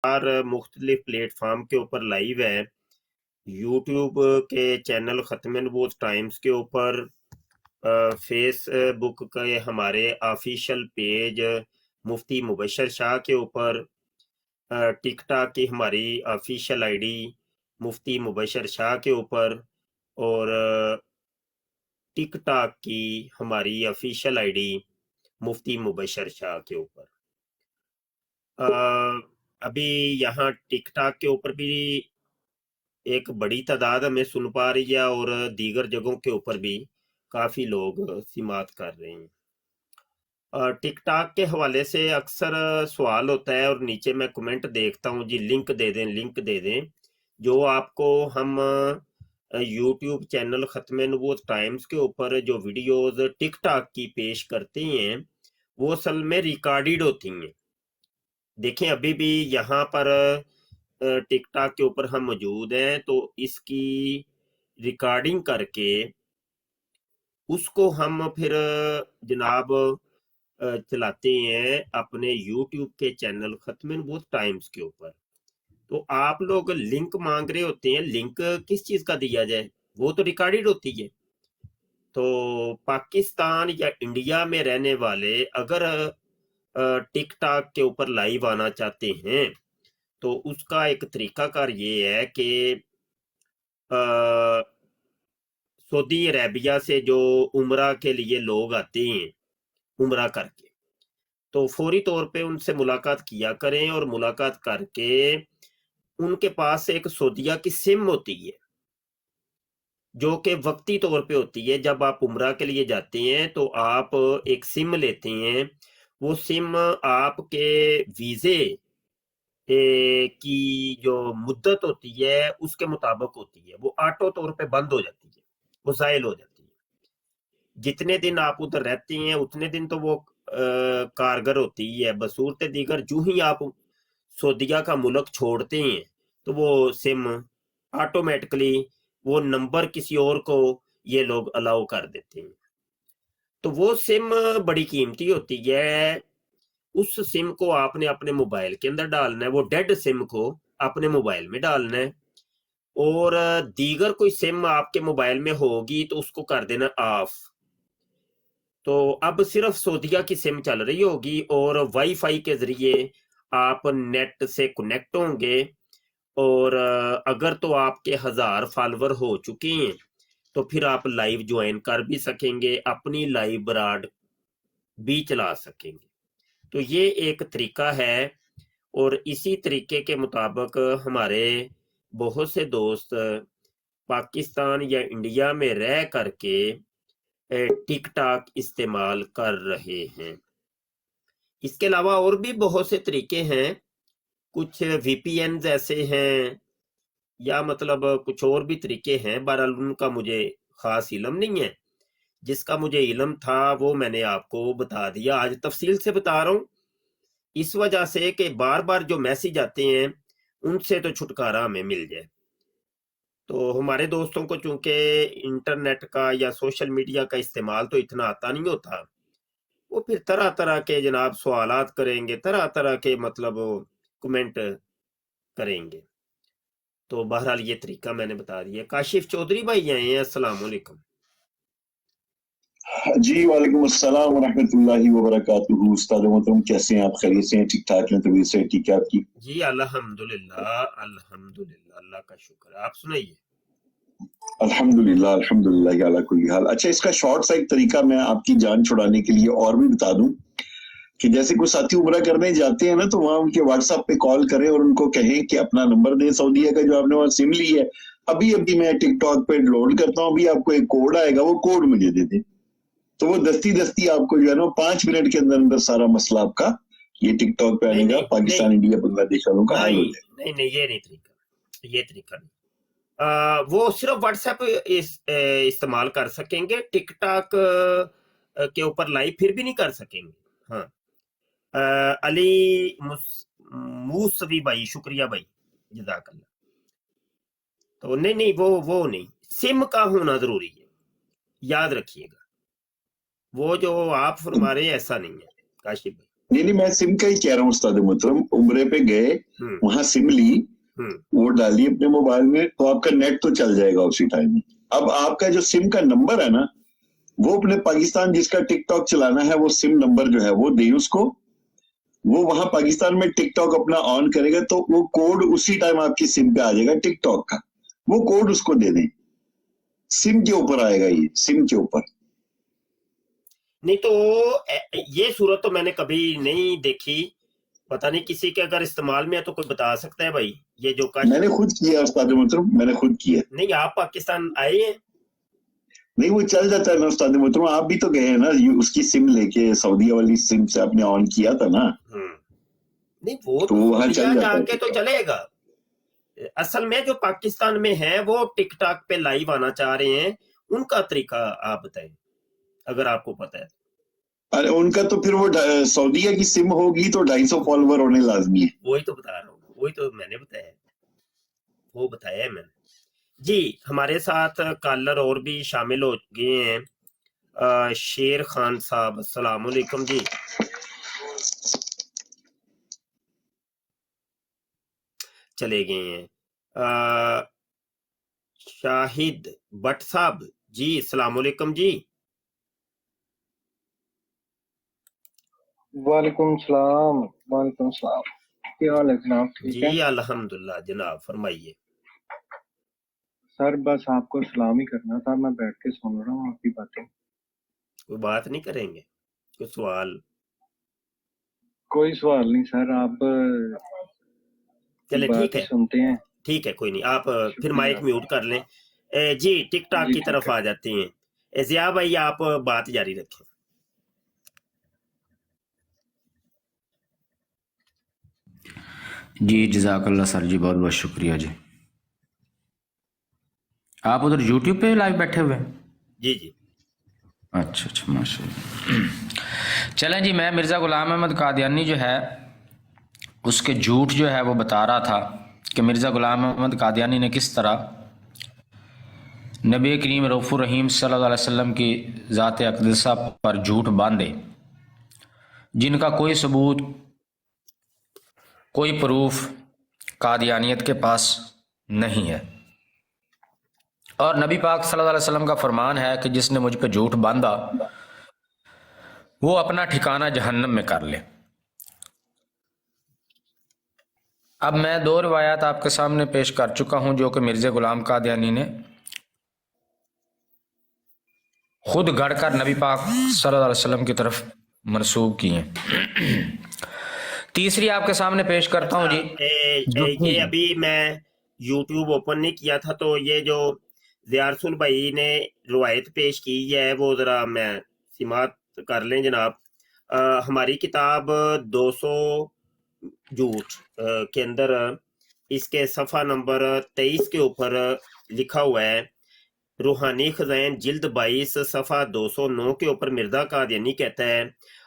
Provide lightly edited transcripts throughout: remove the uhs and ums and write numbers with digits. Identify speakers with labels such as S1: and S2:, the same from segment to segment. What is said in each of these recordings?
S1: मुख्तलिफ प्लेटफार्म के ऊपर लाइव है। यूट्यूब के चैनल ख़त्म नबूवत टाइम्स के ऊपर, फेसबुक के हमारे ऑफिशियल पेज मुफ्ती मुबशर शाह के ऊपर, टिक टॉक की हमारी ऑफिशियल आईडी मुफ्ती मुबशर शाह के ऊपर, और टिक टॉक की हमारी ऑफिशियल आईडी मुफ्ती मुबशर शाह के ऊपर। अभी यहाँ टिक टॉक के ऊपर भी एक बड़ी तादाद हमें सुन पा रही है, और दीगर जगहों के ऊपर भी काफ़ी लोग सिमात कर रहे हैं। टिक टॉक के हवाले से अक्सर सवाल होता है, और नीचे मैं कमेंट देखता हूँ जी लिंक दे दें, लिंक दे दें। जो आपको हम यूट्यूब चैनल ख़त्म नबूवत टाइम्स के ऊपर जो वीडियोस टिक टॉक की पेश करते हैं, वो असल में रिकॉर्डेड होती हैं। देखें, अभी भी यहाँ पर टिक टॉक के ऊपर हम मौजूद हैं, तो इसकी रिकॉर्डिंग करके उसको हम फिर जनाब चलाते हैं अपने यूट्यूब के चैनल ख़त्म नबूवत टाइम्स के ऊपर। तो आप लोग लिंक मांग रहे होते हैं, लिंक किस चीज़ का दिया जाए? वो तो रिकॉर्डेड होती है। तो पाकिस्तान या इंडिया में रहने वाले अगर टिक टॉक के ऊपर लाइव आना चाहते हैं, तो उसका एक तरीकाकार ये है कि सऊदी अरेबिया से जो उम्रा के लिए लोग आते हैं उम्रा करके, तो फौरी तौर पे उनसे मुलाकात किया करें, और मुलाकात करके उनके पास एक सऊदीया की सिम होती है जो कि वक्ती तौर पे होती है। जब आप उम्रा के लिए जाते हैं तो आप एक सिम लेते हैं, वो सिम आपके वीज़े की जो मुद्दत होती है उसके मुताबिक होती है, वो ऑटो तौर पे बंद हो जाती है, वो ज़ाइल हो जाती है। जितने दिन आप उधर रहते हैं उतने दिन तो वो कारगर होती है। बसूरत दीगर जो ही आप सऊदीया का मुल्क छोड़ते हैं तो वो सिम ऑटोमेटिकली वो नंबर किसी और को ये लोग अलाउ कर देते हैं। तो वो सिम बड़ी कीमती होती है, उस सिम को आपने अपने मोबाइल के अंदर डालना है, वो डेड सिम को अपने मोबाइल में डालना है, और दीगर कोई सिम आपके मोबाइल में होगी तो उसको कर देना ऑफ। तो अब सिर्फ सऊदीया की सिम चल रही होगी, और वाईफाई के जरिए आप नेट से कनेक्ट होंगे, और अगर तो आपके 1000 फॉलोवर हो चुके हैं तो फिर आप लाइव ज्वाइन कर भी सकेंगे, अपनी लाइव ब्रॉड भी चला सकेंगे। तो ये एक तरीका है, और इसी तरीके के मुताबिक हमारे बहुत से दोस्त पाकिस्तान या इंडिया में रह करके टिक टॉक इस्तेमाल कर रहे हैं। इसके अलावा और भी बहुत से तरीके हैं, कुछ वीपीएन जैसे हैं, या मतलब कुछ और भी तरीके हैं। बहरहाल उनका मुझे खास इल्म नहीं है, जिसका मुझे इल्म था वो मैंने आपको बता दिया। आज तफसील से बता रहा हूँ इस वजह से कि बार बार जो मैसेज आते हैं उनसे तो छुटकारा हमें मिल जाए। तो हमारे दोस्तों को चूंकि इंटरनेट का या सोशल मीडिया का इस्तेमाल तो इतना आता नहीं होता, वो फिर तरह तरह के जनाब सवालात करेंगे, तरह तरह के मतलब कमेंट करेंगे। तो बहरहाल ये तरीका मैंने बता दिया। काशिफ चौधरी भाई आए हैं, अस्सलाम वालेकुम।
S2: जी वालेकुम अस्सलाम वरहमतुल्लाहि वबरकातुहू। उस्ताद मोहतरम कैसे हैं आप? खैरियत से हैं? ठीक ठाक हैं? तबीयत से ठीक है आपकी?
S1: जी अल्हम्दुलिल्लाह, अल्हम्दुलिल्लाह, अल्लाह का शुक्र। आप सुनाइए।
S2: अल्हम्दुलिल्लाह अल्हम्दुलिल्लाह अला कुल्ली हाल। अच्छा, इसका शॉर्ट सा एक तरीका मैं आपकी जान छुड़ाने के लिए और भी बता दूं कि जैसे कोई साथी उम्रा करने जाते हैं ना, तो वहां उनके व्हाट्सएप पे कॉल करें और उनको कहें कि अपना नंबर दें सऊदीया का जो आपने वहां सिम ली है, अभी अभी मैं टिकटॉक पे लोड करता हूँ, अभी आपको एक कोड आएगा, वो कोड मुझे दे दें। तो वो दस्ती दस्ती आपको जो है ना 5 मिनट के अंदर अंदर सारा मसला आपका ये टिकटॉक पे
S1: नहीं
S2: आने का
S1: नहीं
S2: पाकिस्तान,
S1: नहीं
S2: इंडिया, बांग्लादेश वालों का हल हो
S1: नहीं
S2: जाए।
S1: नहीं नहीं, ये नहीं तरीका, ये तरीका नहीं। वो सिर्फ व्हाट्सएप इस्तेमाल कर सकेंगे, टिकटॉक के ऊपर लाइव फिर भी नहीं कर सकेंगे। हाँ, अली मूसवी भाई, शुक्रिया भाई, जजाकल्ला। तो नहीं नहीं, वो नहीं, सिम का होना जरूरी है, याद रखिएगा। वो जो आप फरमा रहे हैं ऐसा नहीं है काशिफ भाई।
S2: नहीं मैं सिम का ही कह रहा हूँ उस्ताद मोहतरम, उम्रे पे गए, वहां सिम ली, वो डाली अपने मोबाइल में, तो आपका नेट तो चल जाएगा उसी टाइम में। अब आपका जो सिम का नंबर है ना, वो अपने पाकिस्तान जिसका टिकटॉक चलाना है, वो सिम नंबर जो है वो दे उसको, वो वहां पाकिस्तान में टिकटॉक अपना ऑन करेगा, तो वो कोड उसी टाइम आपकी सिम पे आ जाएगा टिकटॉक का, वो कोड उसको दे दें, सिम के ऊपर आएगा, ये सिम के ऊपर।
S1: नहीं तो ये सूरत तो मैंने कभी नहीं देखी, पता नहीं किसी के अगर इस्तेमाल में है तो कोई बता सकता है भाई, ये जो का
S2: मैंने खुद किया उस्ताद मोहतरम, मैंने खुद किया।
S1: नहीं आप पाकिस्तान आए हैं?
S2: नहीं वो चल जाता है ना उस्ताद मोहतरम, आप भी तो गए हैं ना, उसकी सिम लेके, सऊदीया वाली सिम से आपने ऑन किया था ना।
S1: नहीं वो
S2: तो वहां चल जाता
S1: जाके तो चलेगा। असल में जो पाकिस्तान में है वो टिकटॉक पे लाइव आना चाह रहे हैं, उनका तरीका आप बताएं अगर आपको पता है।
S2: अरे उनका तो फिर वो सऊदीया की सिम होगी तो 250 फॉलोवर होने लाजमी है।
S1: वही तो बता रहा हूँ, वही तो मैंने बताया, वो बताया है मैंने जी। हमारे साथ कॉलर और भी शामिल हो गए हैं। शेर खान साहब अस्सलाम वालेकुम जी। चले गए हैं। शाहिद भट्ट साहब जी अस्सलाम वालेकुम जी।
S3: वालेकुम सलाम। वालेकुम सलाम, क्या हाल है जनाब? ठीक
S1: जी
S3: है
S1: अल्हम्दुलिल्लाह जनाब, फरमाइए।
S3: सर, बस आपको सलाम ही करना था, मैं बैठ के सुन रहा हूँ आपकी बातें।
S1: कोई बात नहीं करेंगे, कोई सवाल?
S3: कोई सवाल नहीं सर, आप
S1: चले ठीक है,
S3: सुनते हैं।
S1: ठीक है, कोई नहीं, आप फिर माइक म्यूट कर लें। जी टिकटॉक की तरफ आ जाते हैं। जिया भाई आप बात जारी रखें।
S4: जी जज़ाकल्लाह सर जी, बहुत बहुत शुक्रिया जी। आप उधर यूट्यूब पे लाइव बैठे हुए हैं?
S1: जी जी
S4: अच्छा अच्छा माशाल्लाह। चलें जी, मैं मिर्ज़ा ग़ुलाम अहमद कादियानी जो है उसके झूठ जो है वो बता रहा था कि मिर्ज़ा ग़ुलाम अहमद कादियानी ने किस तरह नबी करीम रऊफ़ुर रहीम सल्लल्लाहु अलैहि वसल्लम की ज़ात अक़दसा पर झूठ बांधे, जिनका कोई सबूत, कोई प्रूफ कादियानियत के पास नहीं है। और नबी पाक सल्लल्लाहु अलैहि वसल्लम का फरमान है कि जिसने मुझ पे झूठ बांधा वो अपना ठिकाना जहन्नम में कर ले। अब मैं दो रिवायात आपके सामने पेश कर चुका हूं जो कि मिर्ज़ा ग़ुलाम कादियानी ने खुद गढ़कर नबी पाक सल्लल्लाहु अलैहि वसल्लम की तरफ मनसूब की हैं। तीसरी आपके सामने पेश करता हूं जी।
S1: ये अभी मैं यूट्यूब ओपन नहीं किया था, तो ये जो ज़ियारतुल भाई ने रिवायत पेश की है वो जरा मैं सिमात कर लें जनाब। हमारी किताब 200 झूठ के अंदर इसके सफ़ा नंबर 23 के ऊपर लिखा हुआ है, रूहानी खज़ाइन जिल्द 22 सफ़ा 209 के ऊपर मिर्ज़ा कादियानी कहता है,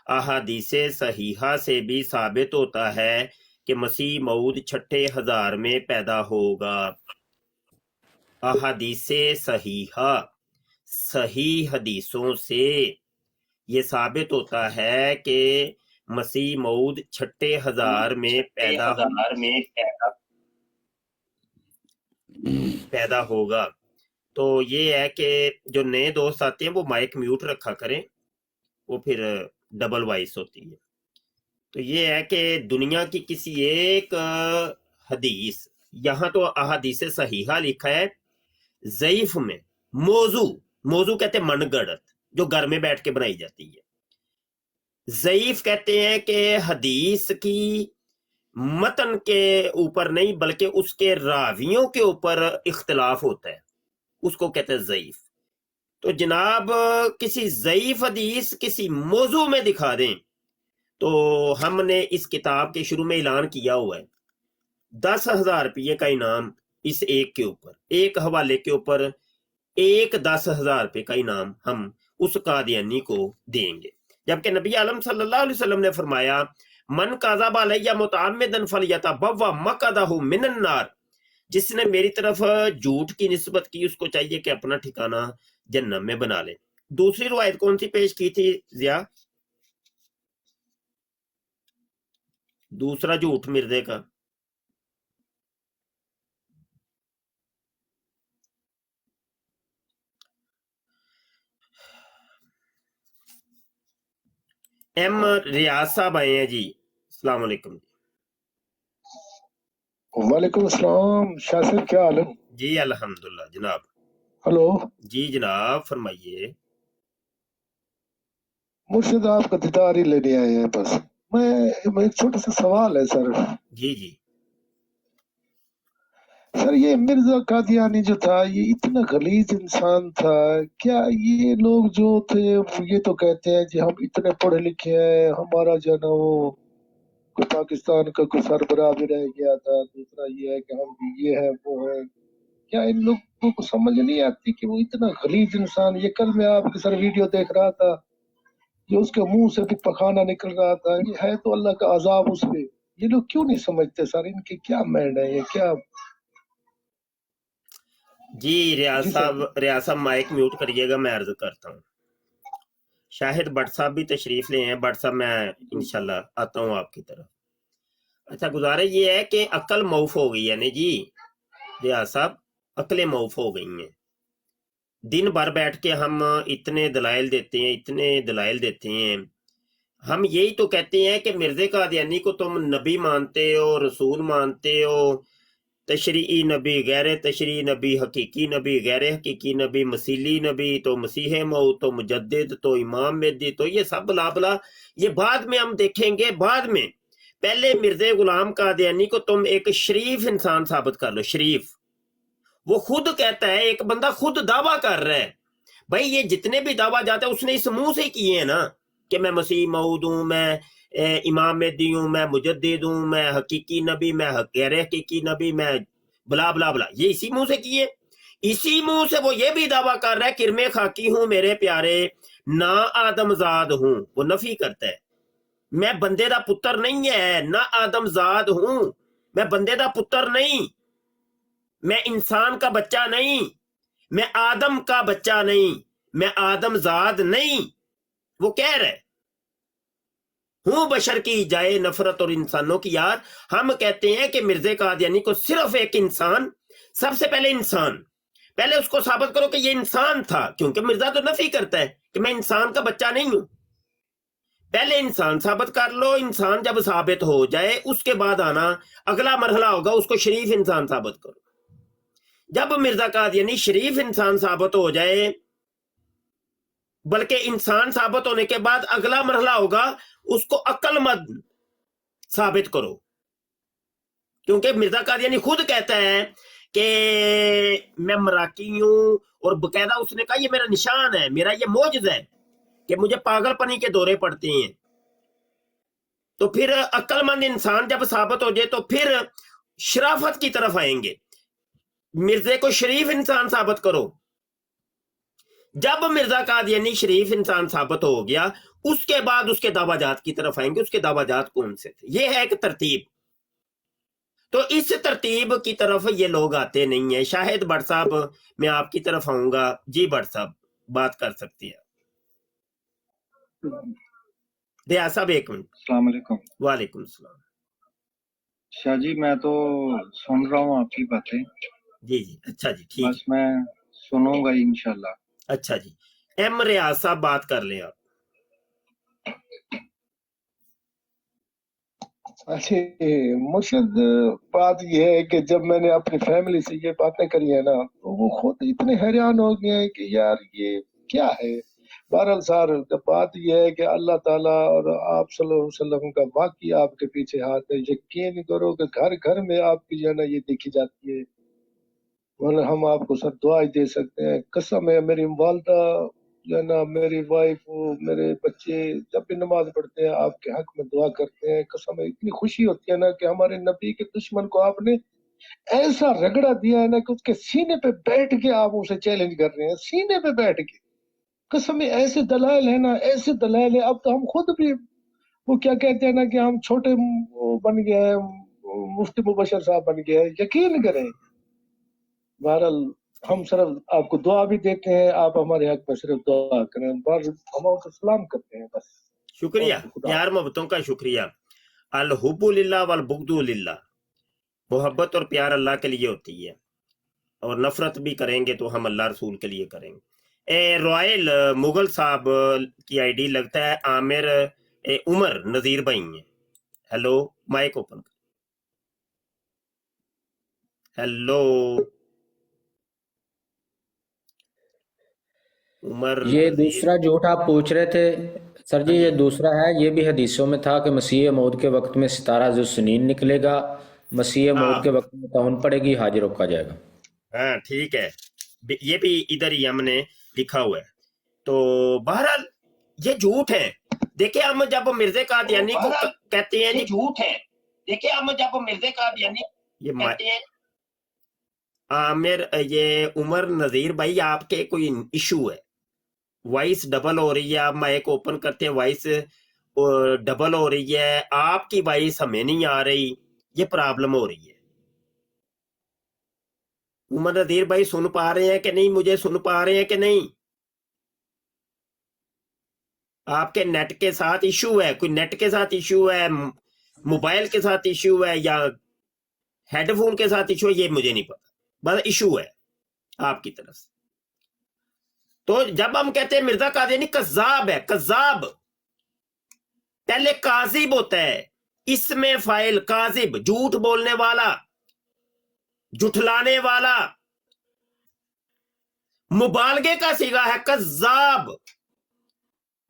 S1: अहादीसे सहीहा से भी साबित होता है कि मसीह मऊद 6,000 में पैदा होगा। अहादीसे सहीहा, सही हदीसों से ये साबित होता है कि मसीह मऊद 6,000 में पैदा होगा। तो ये है कि जो नए दोस्त आते हैं वो माइक म्यूट रखा करें, वो फिर डबल वॉइस होती है। तो ये है कि दुनिया की किसी एक हदीस, यहाँ तो अहादीस सहीहा लिखा है, ज़ईफ में मौजू कहते हैं मनगढ़ंत, जो घर में बैठ के बनाई जाती है। ज़ईफ कहते हैं कि हदीस की मतन के ऊपर नहीं बल्कि उसके रावियों के ऊपर इख्तिलाफ होता है, उसको कहते हैं ज़ईफ। तो जनाब किसी ज़ईफ हदीस किसी मौजू में दिखा दें तो हमने इस किताब के शुरू में ऐलान किया हुआ है 10,000 रुपये का इनाम इस एक के ऊपर, एक हवाले के ऊपर एक 10,000 रुपये का इनाम हम उस कादियानी को देंगे। जबकि नबी आलम सल्लल्लाहु अलैहि वसल्लम ने फरमाया, मन काज़ब अलैया मुतअम्मिदन फलयतबव्वा मक़अदहु मिनन नार, जिसने मेरी तरफ झूठ की निस्बत की उसको चाहिए कि अपना ठिकाना जन्नत में बना ले। दूसरी रिवायत कौन सी पेश की थी जिया? دوسرا جھوٹ مردے کا. ایم ریاض صاحب آئے ہیں جی. السلام علیکم.
S5: وعلیکم السلام. شاہ صاحب کیا حال ہے؟
S1: جی الحمدللہ جناب.
S5: ہلو
S1: جی جناب فرمائیے.
S5: مرشد آپ کا دیدار ہی لینے آئے ہیں بس. میں ایک چھوٹا سا سوال ہے سر.
S1: جی جی.
S5: سر یہ مرزا قادیانی جو تھا یہ اتنا غلیظ انسان تھا. کیا یہ لوگ جو تھے یہ تو کہتے ہیں جی ہم اتنے پڑھے لکھے ہیں, ہمارا جو ہے نا وہ کوئی پاکستان کا کوئی سربراہ بھی رہ گیا تھا, دوسرا یہ ہے کہ ہم بھی یہ ہے وہ ہے. کیا ان لوگوں کو سمجھ نہیں آتی کہ وہ اتنا غلیظ انسان. یہ کل میں آپ کی سر ویڈیو دیکھ رہا تھا, جو اس کے منہ سے بھی پخانا نکل رہا تھا, یہ ہے تو اللہ کا عذاب اس پہ. یہ لوگ کیوں نہیں سمجھتے سر, ان کے کیا مینڈ ہے, یہ کیا.
S1: جی ریاض صاحب مائک میوٹ کریے گا, میں عرض کرتا ہوں. شاہد بٹ صاحب بھی تشریف لے ہیں. بٹ صاحب میں انشاءاللہ آتا ہوں آپ کی طرف. اچھا گزارش یہ ہے کہ عقل معاف ہو گئی ہے نا جی ریاض صاحب, عقلیں معاف ہو گئی ہیں. دن بھر بیٹھ کے ہم اتنے دلائل دیتے ہیں. ہم یہی تو کہتے ہیں کہ مرزا قادیانی کو تم نبی مانتے ہو, رسول مانتے ہو, تشریعی نبی, غیر تشریعی نبی, حقیقی نبی, غیر حقیقی نبی, مسیلی نبی, تو مسیح موعود, تو مجدد, تو امام مہدی, تو یہ سب بلا بلا یہ بعد میں ہم دیکھیں گے. بعد میں پہلے مرزا غلام قادیانی کو تم ایک شریف انسان ثابت کر لو. شریف وہ خود کہتا ہے, ایک بندہ خود دعویٰ کر رہا ہے. بھائی یہ جتنے بھی دعویٰ جاتے ہیں اس نے اس منہ سے کیے ہیں نا کہ میں مسیح موعود ہوں, میں امام مہدی ہوں, میں مجدد ہوں, میں حقیقی نبی, میں غیر حقیقی نبی, میں بلا بلا بلا. یہ اسی منہ سے کیے. اسی منہ سے وہ یہ بھی دعویٰ کر رہا ہے کرم خاکی ہوں میرے پیارے, نہ آدم زاد ہوں. وہ نفی کرتا ہے, میں بندے دا پتر نہیں ہے, نہ آدم زاد ہوں, میں بندے دا پتر نہیں, میں انسان کا بچہ نہیں, میں آدم کا بچہ نہیں, میں آدم زاد نہیں. وہ کہہ رہے ہوں بشر کی جائے نفرت اور انسانوں کی یاد. ہم کہتے ہیں کہ مرزا قادیانی کو صرف ایک انسان, سب سے پہلے انسان, پہلے اس کو ثابت کرو کہ یہ انسان تھا, کیونکہ مرزا تو نفی کرتا ہے کہ میں انسان کا بچہ نہیں ہوں. پہلے انسان ثابت کر لو. انسان جب ثابت ہو جائے اس کے بعد آنا اگلا مرحلہ ہوگا, اس کو شریف انسان ثابت کرو. جب مرزا قادیانی شریف انسان ثابت ہو جائے, بلکہ انسان ثابت ہونے کے بعد اگلا مرحلہ ہوگا اس کو عقل مند ثابت کرو. کیونکہ مرزا قادیانی خود کہتا ہے کہ میں مراکی ہوں, اور باقاعدہ اس نے کہا یہ میرا نشان ہے, میرا یہ معجزہ ہے کہ مجھے پاگل پنی کے دورے پڑتے ہیں. تو پھر عقل مند انسان جب ثابت ہو جائے تو پھر شرافت کی طرف آئیں گے. مرزا کو شریف انسان ثابت کرو. جب مرزا قادیانی شریف انسان ثابت ہو گیا اس کے بعد اس کے دعویٰ جات کی طرف آئیں گے. اس کے دعویٰ جات کون سے تھے, یہ ہے ایک ترتیب. تو اس ترتیب کی طرف یہ لوگ آتے نہیں ہیں. شاہد بٹ صاحب میں آپ کی طرف آؤں گا. جی بٹ صاحب بات کر سکتی ہے. ریاض صاحب ایک منٹ.
S3: السلام علیکم.
S1: وعلیکم السلام.
S3: شاہ جی میں تو سن رہا ہوں آپ کی باتیں.
S1: جی جی اچھا جی ٹھیک.
S3: بس میں سنوں گا انشاءاللہ.
S1: اچھا جی ایم ریاض صاحب بات کر لیں آپ.
S5: اچھا مرشد, بات یہ ہے کہ جب میں نے اپنی فیملی سے یہ باتیں کری ہیں نا تو وہ خود اتنے حیران ہو گئے ہیں کہ یار یہ کیا ہے. بہرحال سر بات یہ ہے کہ اللہ تعالیٰ اور آپ صلی اللہ علیہ وسلم کا واقعی آپ کے پیچھے ہاتھ ہے. یقین کرو کہ گھر گھر میں آپ کی جو ہے نا یہ دیکھی جاتی ہے. ہم آپ کو سر دعا ہی دے سکتے ہیں. قسم ہے میری والدہ جو ہے نا, میری وائف, میرے بچے جب بھی نماز پڑھتے ہیں آپ کے حق میں دعا کرتے ہیں. قسم ہے اتنی خوشی ہوتی ہے نا کہ ہمارے نبی کے دشمن کو آپ نے ایسا رگڑا دیا ہے نا کہ اس کے سینے پہ بیٹھ کے آپ اسے چیلنج کر رہے ہیں, سینے پہ بیٹھ کے. قسم ہے ایسے دلائل ہیں نا, ایسے دلائل ہیں. اب تو ہم خود بھی وہ کیا کہتے ہیں نا کہ ہم چھوٹے بن گئے ہیں, مفتی مبشر صاحب بن گئے ہیں. یقین کریں بہرحال ہم صرف آپ کو دعا بھی دیتے ہیں, آپ ہمارے حق میں صرف دعا کریں. ہم آپ کو سلام کرتے ہیں بس.
S1: شکریہ, پیار محبتوں کا شکریہ. अलहुब्बु लिल्लाह वल बुग़्दु लिल्लाह, मोहब्बत और प्यार अल्लाह के लिए होती है, और नफरत भी करेंगे तो हम अल्लाह रसूल के लिए करेंगे। रॉयल मुगल साहब की आईडी लगता है आमिर उमर नजीर भाई है। हेलो, माइक ओपन कर। हेलो उमर
S4: ये
S1: नजीर।
S4: दूसरा झूठ आप पूछ रहे थे सर जी, ये दूसरा है। ये भी हदीसों में था कि मसीह मौद के वक्त में सितारा जो सुनीन निकलेगा, मसीह मौद के वक्त में तौन पड़ेगी, हाजिर रोका जाएगा।
S1: हाँ ठीक है, ये भी इधर ही हमने लिखा हुआ है। तो बहरहाल ये झूठ है। देखिए, हम जब मिर्ज़ा कादियानी को कहते हैं, ये झूठ है। देखिए, हम जब मिर्ज़ा कादियानी ये कहते हैं, आमिर ये उमर नजीर भाई, आपके कोई इशू है, वॉइस डबल हो रही है। आप माइक ओपन करते हैं, वॉइस डबल हो रही है, आपकी वॉइस हमें नहीं आ रही, ये प्रॉब्लम हो रही है। उमर नजीर भाई सुन पा रहे हैं कि नहीं? मुझे सुन पा रहे हैं कि नहीं? आपके नेट के साथ इशू है? कोई नेट के साथ इशू है, मोबाइल के साथ इशू है, या हेडफोन के साथ इशू है? ये मुझे नहीं पता, बस इशू है आपकी तरफ से। तो जब हम कहते हैं मिर्जा कादियानी कज़्ज़ाब है, कज़्ज़ाब पहले काजिब होता है, इसमें फाइल काजिब, झूठ बोलने वाला, जुठलाने वाला। मुबालगे का सीगा है कज़्ज़ाब,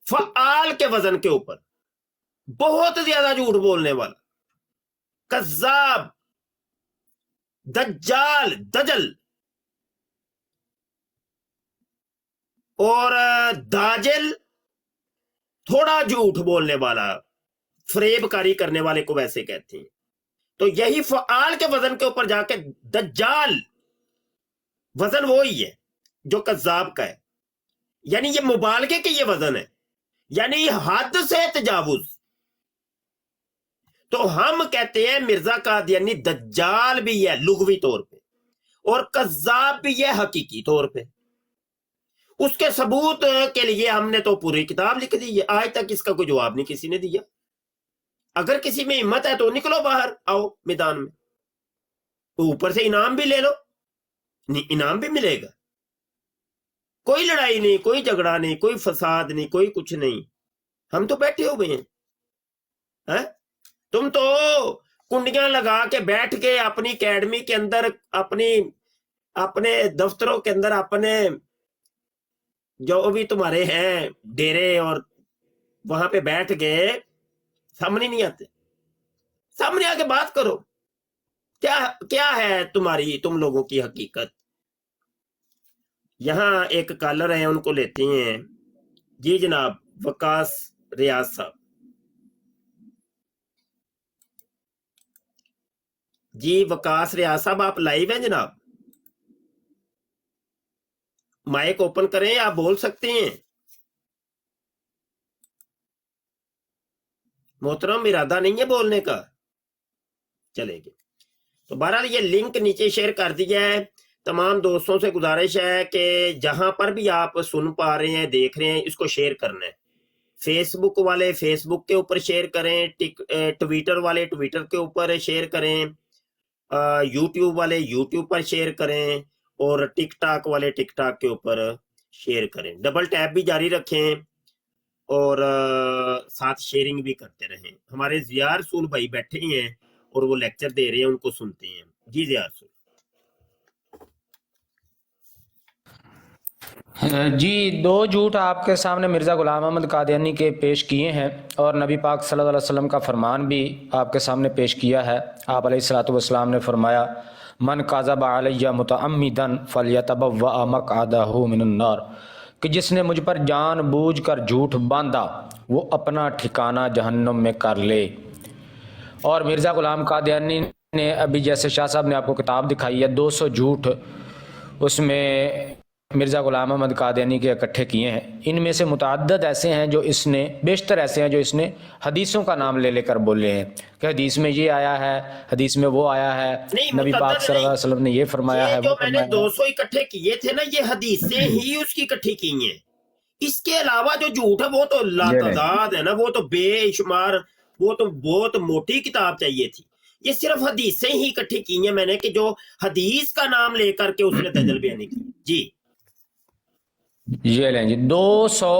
S1: फ़आल के वजन के ऊपर, बहुत ज्यादा झूठ बोलने वाला, कज़्ज़ाब, दज्जाल, दजल, और दाजिल थोड़ा झूठ बोलने वाला, फरेबकारी करने वाले को वैसे कहते हैं। तो यही फ़आल के वजन के ऊपर जाके दज्जाल वजन वो ही है जो कज़्ज़ाब का है, यानी ये मुबालगे के ये वजन है, यानी हद से तजावुज। तो हम कहते हैं मिर्जा कादियानी दज्जाल भी है लुगवी तौर पे, और कज़्ज़ाब भी है हकीकी तौर पे। उसके सबूत के लिए हमने तो पूरी किताब लिख दी है, आज तक इसका कोई जवाब नहीं किसी ने दिया। अगर किसी में हिम्मत है तो निकलो बाहर, आओ मैदान में, ऊपर से इनाम भी ले लो, इनाम भी मिलेगा। कोई लड़ाई नहीं, कोई झगड़ा नहीं, कोई फसाद नहीं, कोई कुछ नहीं, हम तो बैठे हुए हैं। तुम तो कुंडियां लगा के बैठ के अपनी एकेडमी के अंदर, अपने दफ्तरों के अंदर, अपने जो भी तुम्हारे हैं डेरे, और वहां पे बैठ गए, सामने नहीं आते। सामने आके बात करो, क्या है तुम लोगों की हकीकत। यहां एक कॉलर है, उनको लेते हैं। जी जनाब, वकास रियाज साहब। जी वकास रियाज साहब, आप लाइव हैं जनाब? माइक ओपन करें, आप बोल सकते हैं। मोहतरम, इरादा नहीं है बोलने का, चलेगी। तो बहरहाल ये लिंक नीचे शेयर कर दिया है। तमाम दोस्तों से गुजारिश है कि जहां पर भी आप सुन पा रहे हैं, देख रहे हैं, इसको शेयर करना है। फेसबुक वाले फेसबुक के ऊपर शेयर करें, ट्विटर वाले ट्विटर के ऊपर शेयर करें, यूट्यूब वाले यूट्यूब पर शेयर करें, और टिकटॉक वाले टिकटॉक के ऊपर शेयर करें। डबल टैप भी जारी रखें, और साथ शेयरिंग भी करते रहें। हमारे ज़िया रसूल भाई बैठे हैं और वो लेक्चर दे रहे हैं, उनको सुनते हैं। जी ज़िया रसूल।
S4: जी, दो झूठ आपके सामने मिर्ज़ा गुलाम अहमद कादियानी के पेश किए हैं, और नबी पाक सल्लल्लाहु अलैहि वसल्लम का फरमान भी आपके सामने पेश किया है। आप अलैहिस्सलातु वस्सलाम ने फरमाया, मन काज़ब अलैया मुतअम्मिदन फलयतबव्वा मक़अदहु मिनन नार, कि जिसने मुझ पर जानबूझ कर झूठ बांधा वो अपना ठिकाना जहन्नम में कर ले। और मिर्ज़ा गुलाम कादियानी ने अभी, जैसे शाह साहब ने आपको किताब दिखाई है, 200 झूठ उसमें मिर्ज़ा गुलाम अहमद कादियानी के इकट्ठे किए हैं। इनमें से मुतअद्दिद ऐसे हैं जो इसने, बेशतर ऐसे हैं जो इसने हदीसों का नाम ले लेकर बोले हैं कि हदीस में ये आया है, हदीस में वो आया है, नबी पाक सल्लल्लाहु अलैहि वसल्लम ने ये फरमाया है,
S1: जो मैंने 200 इकट्ठे किए थे ना, ये हदीसें ही उसकी इकट्ठी की हैं। इसके अलावा जो झूठ है वो तो लातादाद है ना, वो तो बेशुमार وہ تو بہت موٹی کتاب چاہیے تھی. یہ صرف حدیثیں ہی اکٹھی کی ہیں میں نے کہ جو حدیث کا نام لے کر کے اس نے دجل بیانی کی. جی
S4: یہ لیں جی 200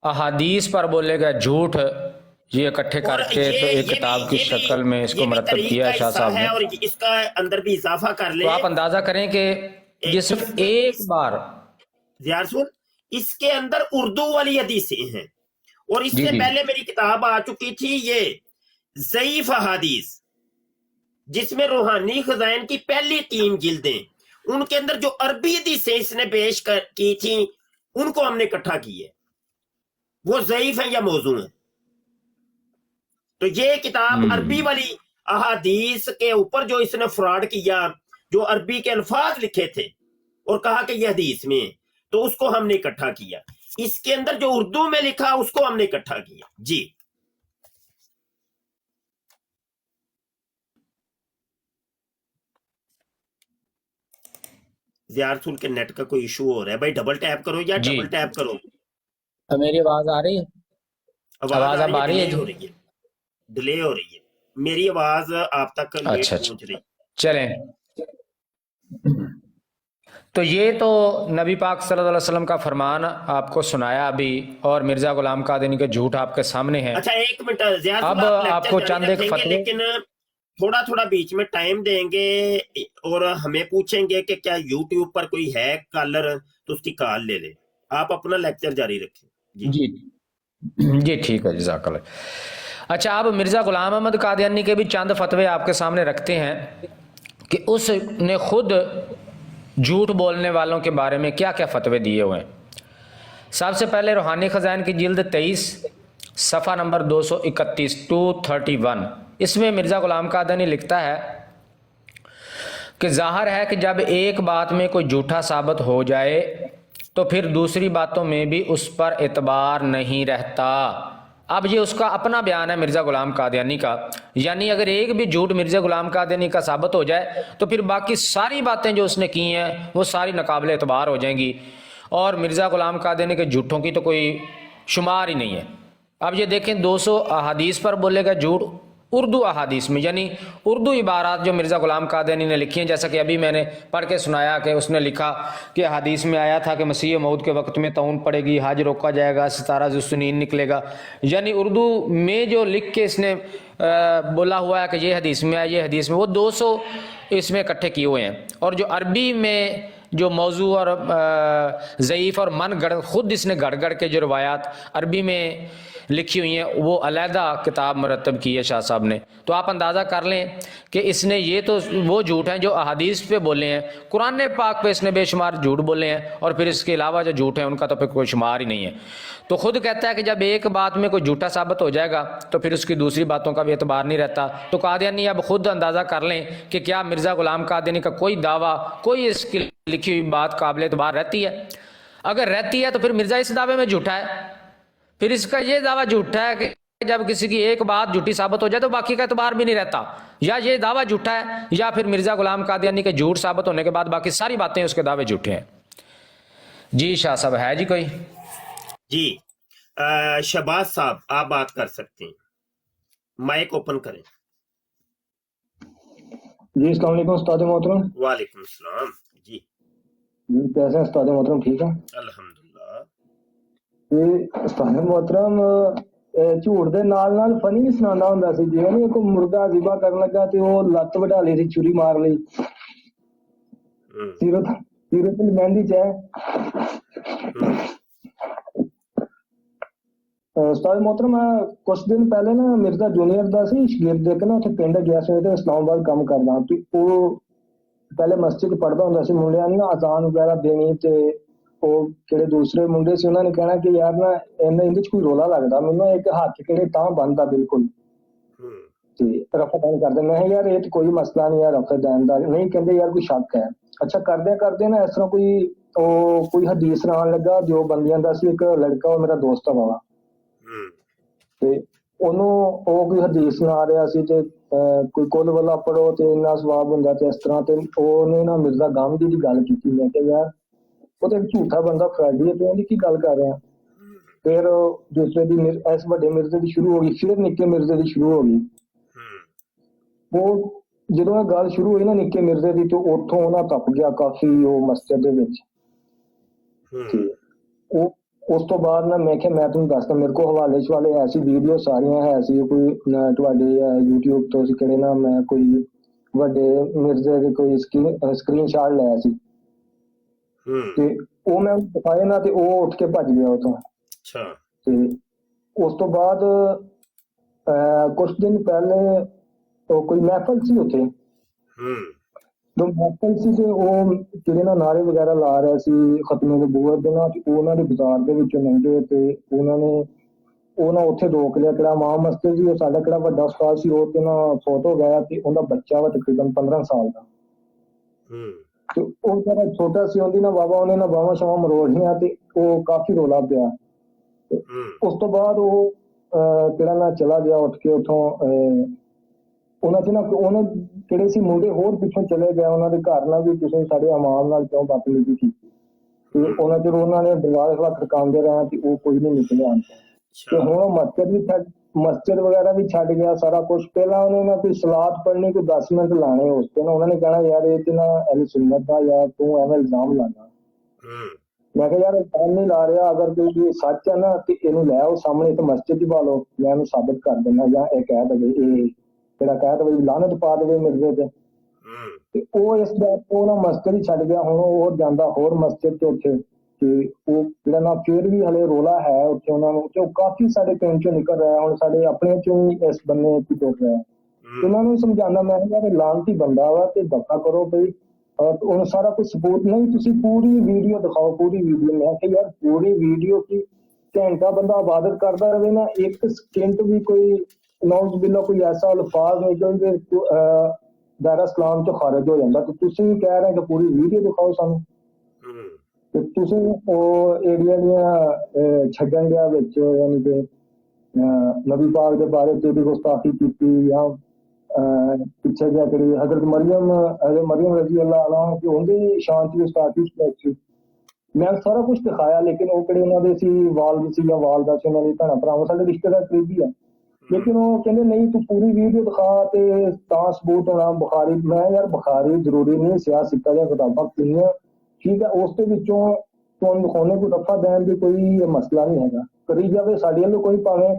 S4: احادیث پر بولے گا جھوٹ، یہ اکٹھے کر
S1: اور
S4: کے تو ایک
S1: یہ
S4: کتاب کی
S1: بھی
S4: شکل میں اس کو
S1: یہ بھی
S4: مرتب
S1: طریق
S4: کیا
S1: کا
S4: شاہ
S1: حصہ
S4: صاحب
S1: ہے.
S4: نے.
S1: اور اس کا اندر بھی اضافہ کر لیں
S4: تو آپ اندازہ کریں کہ جس ایک بار
S1: زیار سن اس کے اندر اردو والی حدیثیں ہیں. اور اس
S4: جی
S1: سے
S4: جی
S1: پہلے میری کتاب آ چکی تھی یہ ضعیف احادیث، جس میں روحانی خزائن کی پہلی 3 جلدیں، ان کے اندر جو عربی حدیثیں اس نے پیش کی تھیں ان کو ہم نے اکٹھا کی ہے، وہ ضعیف ہیں یا موضوع ہیں. تو یہ کتاب عربی والی احادیث کے اوپر جو اس نے فراڈ کیا، جو عربی کے الفاظ لکھے تھے اور کہا کہ یہ حدیث میں ہے، تو اس کو ہم نے اکٹھا کیا. اس کے اندر جو اردو میں لکھا اس کو ہم نے اکٹھا کیا. جی زیارسول کے نیٹ کا کوئی ایشو ہو رہا ہے بھائی، ڈبل ٹیپ کرو یا
S4: جی.
S1: ڈبل ٹیپ کرو.
S4: میری آواز آ رہی ہے؟ آواز اب آ رہی ہے
S1: ڈیلے ہو رہی ہے، ڈیلے ہو رہی ہے. میری آواز آپ تک لیٹ
S4: اچھا
S1: پہنچ رہی.
S4: چلیں. تو یہ تو نبی پاک صلی اللہ علیہ وسلم کا فرمان آپ کو سنایا ابھی، اور مرزا غلام قادیانی کے جھوٹ آپ کے سامنے ہیں.
S1: اچھا ایک منٹ زیاد
S4: اب آپ کو چند ایک فتوے،
S1: لیکن تھوڑا تھوڑا بیچ میں ٹائم دیں گے اور ہمیں پوچھیں گے کہ کیا یوٹیوب پر کوئی ہے کالر تو اس کی کال لے لیں. آپ اپنا لیکچر جاری رکھیں.
S4: جی جی ٹھیک ہے، جزاک اللہ. اچھا، آپ مرزا غلام احمد قادیانی کے بھی چند فتوے آپ کے سامنے رکھتے ہیں کہ اس نے خود جھوٹ بولنے والوں کے بارے میں کیا کیا فتوے دیے ہوئے ہیں. سب سے پہلے روحانی خزائن کی جلد 23 صفحہ نمبر 231 231، اس میں مرزا غلام قادیانی لکھتا ہے کہ ظاہر ہے کہ جب ایک بات میں کوئی جھوٹا ثابت ہو جائے تو پھر دوسری باتوں میں بھی اس پر اعتبار نہیں رہتا. اب یہ اس کا اپنا بیان ہے مرزا غلام قادیانی کا، یعنی اگر ایک بھی جھوٹ مرزا غلام قادیانی کا ثابت ہو جائے تو پھر باقی ساری باتیں جو اس نے کی ہیں وہ ساری ناقابل اعتبار ہو جائیں گی، اور مرزا غلام قادیانی کے جھوٹوں کی تو کوئی شمار ہی نہیں ہے. اب یہ دیکھیں 200 احادیث پر بولے گا جھوٹ اردو احادیث میں، یعنی اردو عبارات جو مرزا غلام قادیانی نے لکھی ہیں، جیسا کہ ابھی میں نے پڑھ کے سنایا کہ اس نے لکھا کہ حدیث میں آیا تھا کہ مسیح موعود کے وقت میں طاعون پڑے گی، حج روکا جائے گا، ستارہ ذوالسنین نکلے گا. یعنی اردو میں جو لکھ کے اس نے بولا ہوا ہے کہ یہ حدیث میں ہے، یہ حدیث میں، وہ 200 اس میں اکٹھے کیے ہوئے ہیں. اور جو عربی میں جو موضوع اور ضعیف اور من گڑ خود اس نے گڑ گڑ کے جو روایات عربی میں لکھی ہوئی ہیں وہ علیحدہ کتاب مرتب کی ہے شاہ صاحب نے. تو آپ اندازہ کر لیں کہ اس نے یہ تو وہ جھوٹ ہیں جو احادیث پہ بولے ہیں، قرآن پاک پہ اس نے بے شمار جھوٹ بولے ہیں، اور پھر اس کے علاوہ جو جھوٹ ہیں ان کا تو پھر کوئی شمار ہی نہیں ہے. تو خود کہتا ہے کہ جب ایک بات میں کوئی جھوٹا ثابت ہو جائے گا تو پھر اس کی دوسری باتوں کا بھی اعتبار نہیں رہتا. تو قادیانی اب خود اندازہ کر لیں کہ کیا مرزا غلام قادیانی کا کوئی دعویٰ، کوئی اس کی لکھی ہوئی بات قابل اعتبار رہتی ہے؟ اگر رہتی ہے تو پھر مرزا اس دعوے میں جھوٹا ہے. پھر اس کا یہ دعویٰ جھوٹا ہے کہ جب کسی کی ایک بات جھوٹی ثابت ہو جائے تو باقی کا اعتبار بھی نہیں رہتا. یا یہ دعویٰ جھوٹا ہے یا پھر مرزا غلام قادیانی کے جھوٹ ثابت ہونے کے بعد باقی ساری باتیں اس کے دعوے جھوٹے ہیں. جی شاہ صاحب ہے جی کوئی؟
S1: جی شہباز صاحب آپ بات کر سکتے ہیں، مائک اوپن کریں.
S6: جی السلام علیکم استاد محترم.
S1: وعلیکم السلام. جی
S6: کیسے ہیں استاد محترم؟ ٹھیک ہے
S1: الحمدللہ.
S6: جی استاد محترم ਝੂਠ ਦੇ ਨਾਲ ਫਨੀ ਵੀ ਸੁਣਾਉਂਦਾ ਹੁੰਦਾ ਸੀ, ਜਿਵੇਂ ਨਹੀਂ ਕੋਈ ਮੁਰਗਾ ਜ਼ਿਬਾ ਕਰਨ ਲੱਗਾ ਤੇ ਉਹ ਲੱਤ ਵਢਾ ਲਈ ਸੀ, ਛੁਰੀ ਮਾਰ ਲਈ. ਸੀਰਤ ਮਹਿੰਦੀ ਚ ਹੈ. ਉਸਤਾਦ मोहतरम ਮੈਂ ਕੁਝ ਦਿਨ ਪਹਿਲੇ ਨਾ ਮਿਰਜ਼ਾ ਜੂਨੀਅਰ ਦਾ ਸੀ ਸ਼ਗਿਰਦ ਇੱਕ ਨਾ ਉੱਥੇ ਪਿੰਡ ਗਿਆ ਸੀ ਤੇ ਇਸਲਾਮਾਬਾਦ ਕੰਮ ਕਰਦਾ ਤੇ ਉਹ ਪਹਿਲੇ ਮਸਜਿਦ ਪੜ੍ਹਦਾ ਹੁੰਦਾ ਸੀ. ਮੁੰਡਿਆਂ ਨੂੰ ਨਾ ਅਜ਼ਾਨ ਵਗੈਰਾ ਦੇਣੀ ਤੇ ਉਹ ਜਿਹੜੇ ਦੂਸਰੇ ਮੁੰਡੇ ਸੀ ਉਹਨਾਂ ਨੇ ਕਹਿਣਾ ਕਿ ਯਾਰ ਨਾ ਇਹਦੇ ਚ ਕੋਈ ਰੋਲਾ ਲੱਗਦਾ, ਮੈਨੂੰ ਇੱਕ ਹੱਥ ਕਿਹੜੇ ਤਾਂ ਬੰਨਦਾ ਬਿਲਕੁਲ ਤੇ ਰਫਾ ਦਾਨ ਕਰਦੇ. ਮੈਂ ਯਾਰ ਇਹ ਤਾਂ ਕੋਈ ਮਸਲਾ ਨਹੀਂ ਯਾਰ ਰਫਾ ਦਾਨ ਦਾ. ਨਹੀਂ ਕਹਿੰਦੇ ਯਾਰ ਕੋਈ ਸ਼ੱਕ ਹੈ. ਅੱਛਾ ਕਰਦੇ ਨਾ ਇਸ ਤਰ੍ਹਾਂ ਕੋਈ ਹਦੀਸ ਸੁਣਾਉਣ ਲੱਗਾ ਜੋ ਬੰਦਿਆਂ ਦਾ ਸੀ. ਇੱਕ ਲੜਕਾ ਉਹ ਮੇਰਾ ਦੋਸਤ ਆ ਬਾਵਾ ਤੇ ਉਹਨੂੰ ਉਹ ਕੋਈ ਹਦੀਸ ਸੁਣਾ ਰਿਹਾ ਸੀ ਤੇ ਕੋਈ ਕੁੱਲ ਵਾਲਾ ਪੜੋ ਤੇ ਇੰਨਾ ਸਵਾਬ ਹੁੰਦਾ ਤੇ ਇਸ ਤਰ੍ਹਾਂ. ਤੇ ਉਹਨੇ ਨਾ ਮਿਰਜ਼ਾ ਗਾਂਧੀ ਦੀ ਗੱਲ ਕੀਤੀ. ਮੈਂ ਕਿਹਾ ਯਾਰ ਉਹ ਤੇ ਝੂਠਾ ਬੰਦਾ ਫਰਾਡੀ ਹੈ, ਤੂੰ ਉਹਦੀ ਕੀ ਗੱਲ ਕਰ ਰਿਹਾ? ਫਿਰ ਦੂਸਰੇ ਦੀ ਇਸ ਵੱਡੇ ਮਿਰਜ਼ੇ ਦੀ ਸ਼ੁਰੂ ਹੋ ਗਈ, ਫਿਰ ਨਿੱਕੇ ਮਿਰਜ਼ੇ ਦੀ ਸ਼ੁਰੂ ਹੋ ਗਈ। ਉਹ ਜਦੋਂ ਇਹ ਗੱਲ ਸ਼ੁਰੂ ਹੋਈ ਨਾ ਨਿੱਕੇ ਮਿਰਜ਼ੇ ਦੀ, ਤੇ ਉੱਥੋਂ ਉਹਨਾਂ ਤੱਪ ਗਿਆ ਕਾਫੀ ਉਹ ਮਸਜਿਦ ਦੇ ਵਿੱਚ। ਤੇ ਉਹ ਉਸ ਤੋਂ ਬਾਅਦ ਨਾ ਮੈਂ ਕਿਹਾ ਮੈਂ ਤੁਹਾਨੂੰ ਦੱਸਦਾ, ਮੇਰੇ ਕੋਲ ਹਵਾਲੇ ਸ਼ਵਾਲੇ ਹੈ ਸੀ, ਵੀਡੀਓ ਸਾਰੀਆਂ ਹੈ ਸੀ, ਕੋਈ ਤੁਹਾਡੇ YouTube ਤੋਂ ਸੀ ਕਿਹੜੇ ਨਾ, ਮੈਂ ਕੋਈ ਵੱਡੇ ਮਿਰਜ਼ੇ ਦੇ ਕੋਈ ਸਕਰੀਨ ਸ਼ਾਟ ਲਿਆ ਸੀ, ਤੇ ਉਹ ਮੈਂ ਦਿਖਾਏ ਨਾ, ਤੇ ਉਹ ਉੱਠ ਕੇ ਭੱਜ ਗਿਆ ਉੱਥੋਂ। ਤੇ ਉਸ ਤੋਂ ਬਾਅਦ ਕੁਛ ਦਿਨ ਪਹਿਲੇ ਕੋਈ ਮਹਿਫਲ ਸੀ ਉੱਥੇ, ਜੋ ਮਹਿਫਲ ਸੀ, ਤੇ ਉਹ ਜਿਹੜੇ ਨਾ ਨਾਰੇ ਵਗੈਰਾ ਲਾ ਰਿਹਾ ਸੀ ਖਤਮੇ ਦੇ ਬੂਹੇ ਦੇ ਨਾਲ, ਤੇ ਉਹਨਾਂ ਦੇ ਬਾਜ਼ਾਰ ਦੇ ਵਿੱਚੋਂ ਲੰਘੇ, ਤੇ ਉਹਨਾਂ ਉੱਥੇ ਰੋਕ ਲਿਆ। ਕਿਹੜਾ ਮਾਂ ਮਸਜਿਦ ਸੀ, ਉਹ ਸਾਡਾ ਕਿਹੜਾ ਵੱਡਾ ਉਸਤਾਦ ਸੀ, ਉਹ ਤੇ ਨਾ ਫੋਟੋ ਗਿਆ, ਤੇ ਉਹਦਾ ਬੱਚਾ ਵਾ ਤਕਰੀਬਨ 15 ਸਾਲ ਦਾ, ਤੇ ਉਹ ਜਿਹੜਾ ਛੋਟਾ ਸੀ, ਉਹਦੀ ਨਾ ਉਹਨੇ ਨਾ ਬਾਹਾਂ ਸ਼ਾਵਾਂ ਮਰੋੜੀਆਂ, ਤੇ ਉਹ ਕਾਫੀ ਰੌਲਾ ਪਿਆ। ਉਸ ਤੋਂ ਬਾਅਦ ਉਹ ਕਿਹੜਾ ਨਾ ਚਲਾ ਗਿਆ ਉੱਠ ਕੇ ਉੱਥੋਂ। ਉਹਨਾਂ ਚ ਨਾ ਉਹਨਾਂ ਕਿਹੜੇ ਸੀ ਮੁੰਡੇ ਹੋਰ ਪਿੱਛੋਂ ਚਲੇ ਗਏ ਉਹਨਾਂ ਦੇ ਘਰ ਨਾਲ, ਵੀ ਤੁਸੀਂ ਸਾਡੇ ਇਮਾਮ ਨਾਲ ਕਿਉਂ ਬਦਤਮੀਜ਼ੀ ਕੀਤੀ, ਤੇ ਉਹਨਾਂ ਚਿਰ ਉਹਨਾਂ ਨੇ ਦਰਵਾਜ਼ੇ ਖੜਕਾਉਂਦੇ ਰਹੇ, ਤੇ ਉਹ ਕੋਈ ਨਹੀਂ ਨਿਕਲਿਆ। ਤੇ ਹੁਣ ਮਸਜਿਦ ਵਗੈਰਾ ਵੀ ਛੱਡ ਗਿਆ ਸਾਰਾ ਕੁਛ। ਪਹਿਲਾਂ ਉਹਨੇ ਨਾ ਕੋਈ ਸਲਾਤ ਪੜ੍ਹਨੀ, ਕੋਈ 10 ਮਿੰਟ ਲਾਣੇ ਉਸ ਤੇ ਨਾ, ਉਹਨਾਂ ਨੇ ਕਹਿਣਾ ਯਾਰ ਇਹ ਤੇ ਨਾ ਅਹਿਲ ਸੁਨਨਤ ਦਾ, ਯਾਰ ਤੂੰ ਐਵੇਂ ਇਲਜ਼ਾਮ ਲਾਣਾ। ਮੈਂ ਕਿਹਾ ਯਾਰ ਇਲਜ਼ਾਮ ਨਹੀਂ ਲਾ ਰਿਹਾ, ਅਗਰ ਕੋਈ ਸੱਚ ਹੈ ਨਾ, ਤੇ ਇਹਨੂੰ ਲੈ ਆਓ ਸਾਹਮਣੇ, ਤੇ ਮਸਜਿਦ ਹੀ ਪਾ ਲਓ, ਮੈਂ ਇਹਨੂੰ ਸਾਬਿਤ ਕਰ ਦਿੰਦਾ, ਜਾਂ ਇਹ ਕਹਿ ਦੇਵੇ, ਇਹ ਜਿਹੜਾ ਕਹਿ ਦੇਵੇ ਲਾਹਨਤ ਪਾ ਦੇਵੇ ਮਿਰਜ਼ੇ ਤੇ। ਤੇ ਉਹ ਇਸ ਬਾਤ ਤੋਂ ਨਾ ਮਸਜਿਦ ਹੀ ਛੱਡ ਗਿਆ। ਹੁਣ ਉਹ ਜਾਂਦਾ ਹੋਰ ਮਸਜਿਦ ਤੇ ਉੱਥੇ, ਤੇ ਉਹ ਜਿਹੜਾ ਨਾ ਫਿਰ ਵੀ ਹਲੇ ਰੋਲਾ ਹੈ ਉੱਥੇ ਉਹਨਾਂ ਨੂੰ, ਤੇ ਉਹ ਕਾਫੀ ਸਾਡੇ ਪਿੰਡ ਚੋਂ ਨਿਕਲ ਰਿਹਾ, ਹੁਣ ਸਾਡੇ ਆਪਣੇ ਚੋਂ ਹੀ ਇਸ ਬੰਨੇ ਕੀ ਟੁੱਟ ਰਿਹਾ। ਉਹਨਾਂ ਨੂੰ ਸਮਝਾਉਂਦਾ ਮੈਂ ਕਿਹਾ ਯਾਰ ਲਾਨਤੀ ਬੰਦਾ ਵਾ, ਤੇ ਦਫਾ ਕਰੋ ਬਈ, ਉਹਨੂੰ ਸਾਰਾ ਕੁਝ ਸਪੋਰਟ ਨਹੀਂ, ਤੁਸੀਂ ਪੂਰੀ ਵੀਡੀਓ ਦਿਖਾਓ, ਪੂਰੀ ਵੀਡੀਓ। ਮੈਂ ਕਿਹਾ ਯਾਰ ਪੂਰੀ ਵੀਡੀਓ ਕੀ, ਘੰਟਾ ਬੰਦਾ ਇਬਾਦਤ ਕਰਦਾ ਰਹੇ ਨਾ, ਇੱਕ ਸਕਿੰਟ ਵੀ ਕੋਈ ਨੌਜ਼ ਬਿੱਲਾ ਕੋਈ ਐਸਾ ਅਲਫਾਜ਼ ਨਿਕਲ ਜੇ ਦਾਇਰਾ ਇਸਲਾਮ ਚੋਂ ਖਾਰਜ ਹੋ ਜਾਂਦਾ, ਤੇ ਤੁਸੀਂ ਕਹਿ ਰਹੇ ਕਿ ਪੂਰੀ ਵੀਡੀਓ ਦਿਖਾਓ ਸਾਨੂੰ। ਤੇ ਤੁਸੀਂ ਉਹ ਏਰੀਆ ਦੀਆਂ ਛੱਡਣ ਗਿਆ ਵਿੱਚ, ਯਾਨੀ ਕਿ ਨਬੀ ਪਾਕ ਦੇ ਬਾਰੇ ਚ ਉਹਦੀ ਗੁਸਤਾਖੀ ਕੀਤੀ, ਜਾਂ ਪਿੱਛੇ ਜਾ ਕੇ ਹਜ਼ਰਤ ਮਰੀਮ ਰਜ਼ੀ ਅੱਲਾਹ ਅਨਹਾ ਕਿ ਉਹਦੀ ਸ਼ਾਨ ਦੀ ਗੁਸਤਾਖੀ ਕੀਤੀ। ਮੈਂ ਸਾਰਾ ਕੁਛ ਦਿਖਾਇਆ, ਲੇਕਿਨ ਉਹ ਕਿਹੜੇ ਉਹਨਾਂ ਦੇ ਸੀ ਵਾਲਦ ਸੀ ਜਾਂ ਵਾਲਦਾ ਸੀ, ਉਹਨਾਂ ਦੀ ਭੈਣਾਂ ਭਰਾਵਾਂ, ਸਾਡੇ ਰਿਸ਼ਤੇਦਾਰ ਕਰੀਬੀ ਆ, ਲੇਕਿਨ ਉਹ ਕਹਿੰਦੇ ਨਹੀਂ ਤੂੰ ਪੂਰੀ ਵੀਡੀਓ ਦਿਖਾ ਤੇ ਤਾਂ ਸਬੂਤ ਹੋਣਾ। ਬੁਖਾਰੀ, ਮੈਂ ਯਾਰ ਬੁਖਾਰੀ ਜ਼ਰੂਰੀ ਨਹੀਂ, ਸਿਆਸਤਾਂ ਦੀਆਂ ਕਿਤਾਬਾਂ ਕਿੰਨੀਆਂ ਠੀਕ ਹੈ, ਉਸ ਦੇ ਵਿੱਚੋਂ ਤੁਹਾਨੂੰ ਦਿਖਾਉਣੇ ਕੋਈ ਦਫਾ ਦੇਣ ਦੀ ਕੋਈ ਮਸਲਾ ਨਹੀਂ ਹੈਗਾ, ਕਰੀ ਜਾਵੇ ਸਾਡੇ ਵੱਲੋਂ ਕੋਈ। ਭਾਵੇਂ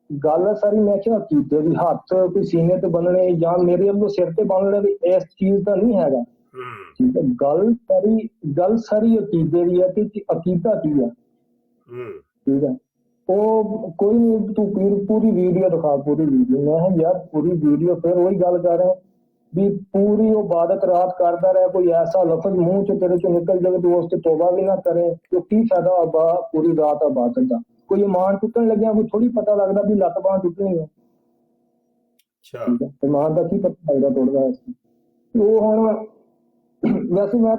S6: ਗੱਲ ਸਾਰੀ ਮੈਂ ਕਿਹਾ ਅਕੀਦੇ ਦੀ, ਹੱਥ ਕੋਈ ਸੀਨੇ ਤੇ ਬੰਨਣੇ ਜਾਂ ਮੇਰੇ ਵੱਲੋਂ ਸਿਰ ਤੇ ਬੰਨਣੇ ਦੀ, ਇਸ ਚੀਜ਼ ਦਾ ਨਹੀਂ ਹੈਗਾ, ਠੀਕ ਹੈ। ਗੱਲ ਸਾਰੀ ਅਕੀਦੇ ਦੀ ਹੈ ਕਿ ਅਕੀਦਾ ਕੀ ਹੈ, ਠੀਕ ਹੈ। ਉਹ ਕੋਈ ਨਹੀਂ, ਤੂੰ ਪੂਰੀ ਵੀਡੀਓ ਦਿਖਾ, ਪੂਰੀ ਵੀਡੀਓ। ਮੈਂ ਕਿਹਾ ਯਾਰ ਪੂਰੀ ਵੀਡੀਓ, ਫਿਰ ਉਹੀ ਗੱਲ ਕਰ ਰਿਹਾ ਵੀ ਪੂਰੀ ਉਹ ਇਬਾਦਤ ਰਾਤ ਕਰਦਾ ਰਿਹਾ, ਕੋਈ ਐਸਾ ਲਫ਼ਜ਼ ਮੂੰਹ ਚ ਤੇਰੇ ਚੋਂ ਨਿਕਲ ਜਾਵੇ ਤੂੰ ਉਸ ਤੇ ਤੋਬਾ ਵੀ ਨਾ ਕਰੇ, ਤੇ ਕੀ ਫਾਇਦਾ ਪੂਰੀ ਰਾਤ ਇਬਾਦਤ ਦਾ। ਕੋਈ ਇਮਾਨ ਟੁੱਟਣ ਲੱਗਿਆ ਕੋਈ ਥੋੜੀ ਪਤਾ ਲੱਗਦਾ ਵੀ ਲੱਤ ਬਾਂਹ ਟੁੱਟਣੀ ਹੈ, ਠੀਕ ਹੈ। ਇਮਾਨ ਦਾ ਕੀ ਪਤਾ ਲੱਗਦਾ ਟੁੱਟਦਾ। ਉਹ ਹੁਣ ਵੈਸੇ ਮੈਂ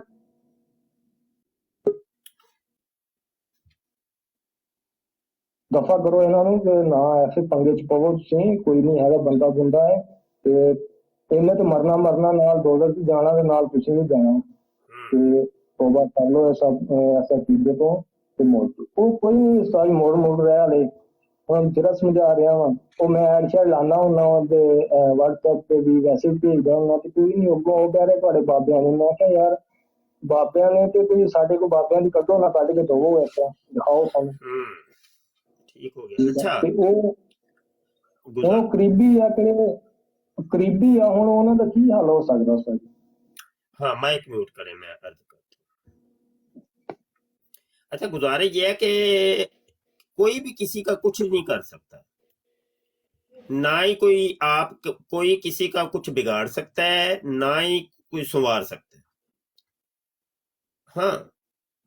S6: ਦਫਾ ਕਰੋ ਇਹਨਾਂ ਨੂੰ ਕਿ ਨਾ ਐਸੇ ਪੰਗੇ ਚ ਪਵੋ ਤੁਸੀਂ, ਕੋਈ ਨਹੀਂ ਹੈਗਾ, ਬੰਦਾ ਬੁੰਦਾ ਹੈ, ਤੇ ਇਹਨੇ ਤੇ ਮਰਨਾ ਨਾਲ ਦੋਜ਼ਖ ਚ ਜਾਣਾ, ਤੇ ਨਾਲ ਤੁਸੀਂ ਵੀ ਜਾਣਾ, ਤੇ ਤੋਬਾ ਕਰ ਲਓ ਐਸਾ ਚੀਜ਼ੇ ਤੋਂ, ਤੇ ਮੋੜ ਉਹ ਕੋਈ ਨਹੀਂ ਸਾਰੀ ਮੋੜ ਰਿਹਾ। ਹਲੇ ਹੁਣ ਜਿਹੜਾ ਸਮਝਾ ਰਿਹਾ ਵਾ, ਉਹ ਮੈਂ ਐਡ ਸ਼ੈਡ ਲਾਉਣਾ ਹੁੰਦਾ ਤੇ WhatsApp ਤੇ ਵੀ ਵੈਸੇ ਭੇਜਦਾ ਹੁੰਦਾ, ਤੇ ਕੋਈ ਨਹੀਂ ਅੱਗੋਂ ਉਹ ਕਹਿ ਰਹੇ ਤੁਹਾਡੇ ਬਾਬਿਆਂ ਨੇ। ਮੈਂ ਕਿਹਾ ਯਾਰ ਬਾਬਿਆਂ ਨੇ ਤੇ ਕੋਈ ਸਾਡੇ ਕੋਲ ਬਾਬਿਆਂ ਦੀ ਕੱਢੋ ਨਾ, ਕੱਢ ਕੇ ਦਵੋ, ਐਸਾ ਦਿਖਾਓ ਸਾਨੂੰ,
S1: ਠੀਕ ਹੋ ਗਿਆ। ਅੱਛਾ,
S6: ਤੇ ਉਹ ਕਰੀਬੀ ਆ, ਕਿਹੜੇ ਕਰੀਬੀ ਆ, ਹੁਣ ਉਹਨਾਂ ਦਾ ਕੀ ਹੱਲ ਹੋ ਸਕਦਾ ਉਸ ਦਾ?
S1: हाँ, माइक म्यूट करें, मैं अर्ज करता हूँ। अच्छा, गुजारिश ये है कि कोई भी किसी का कुछ नहीं कर सकता, ना ही कोई किसी का कुछ बिगाड़ सकता है, ना ही कोई संवार सकता है। हाँ,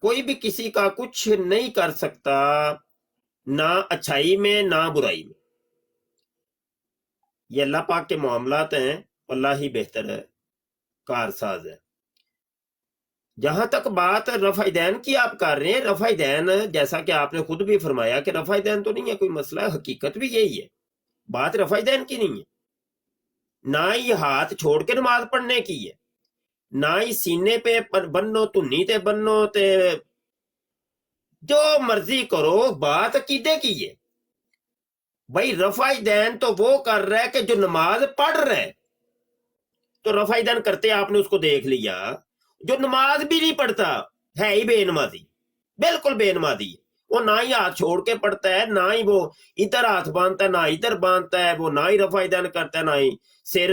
S1: कोई भी किसी का कुछ नहीं कर सकता, ना अच्छाई में ना बुराई में। ये अल्लाह पाक के मामलात हैं, अल्लाह ही बेहतर है, कारसाज है। जहां तक बात रफ़ा-ए-दैन की आप कर रहे हैं, रफ़ा-ए-दैन जैसा कि आपने खुद भी फरमाया कि रफ़ा-ए-दैन तो नहीं है कोई मसला, हकीकत भी यही है, बात रफ़ा-ए-दैन की नहीं है। ना ही हाथ छोड़ के नमाज पढ़ने की है, ना ही सीने पे बन्नो, धुन्नी ते बन्नो ते جو مرضی کرو، بات عقیدے کی ہے بھائی۔ رفع دین تو وہ کر رہا ہے کہ جو نماز پڑھ رہا ہے، تو رفع دین کرتے آپ نے اس کو دیکھ لیا۔ جو نماز بھی نہیں پڑھتا ہے ہی بے نمازی، بالکل بے نمازی ہے، وہ نہ ہی ہاتھ چھوڑ کے پڑھتا ہے، نہ ہی وہ ادھر ہاتھ باندھتا ہے، نہ ادھر باندھتا ہے، وہ نہ ہی رفع دین کرتا ہے، نہ ہی سر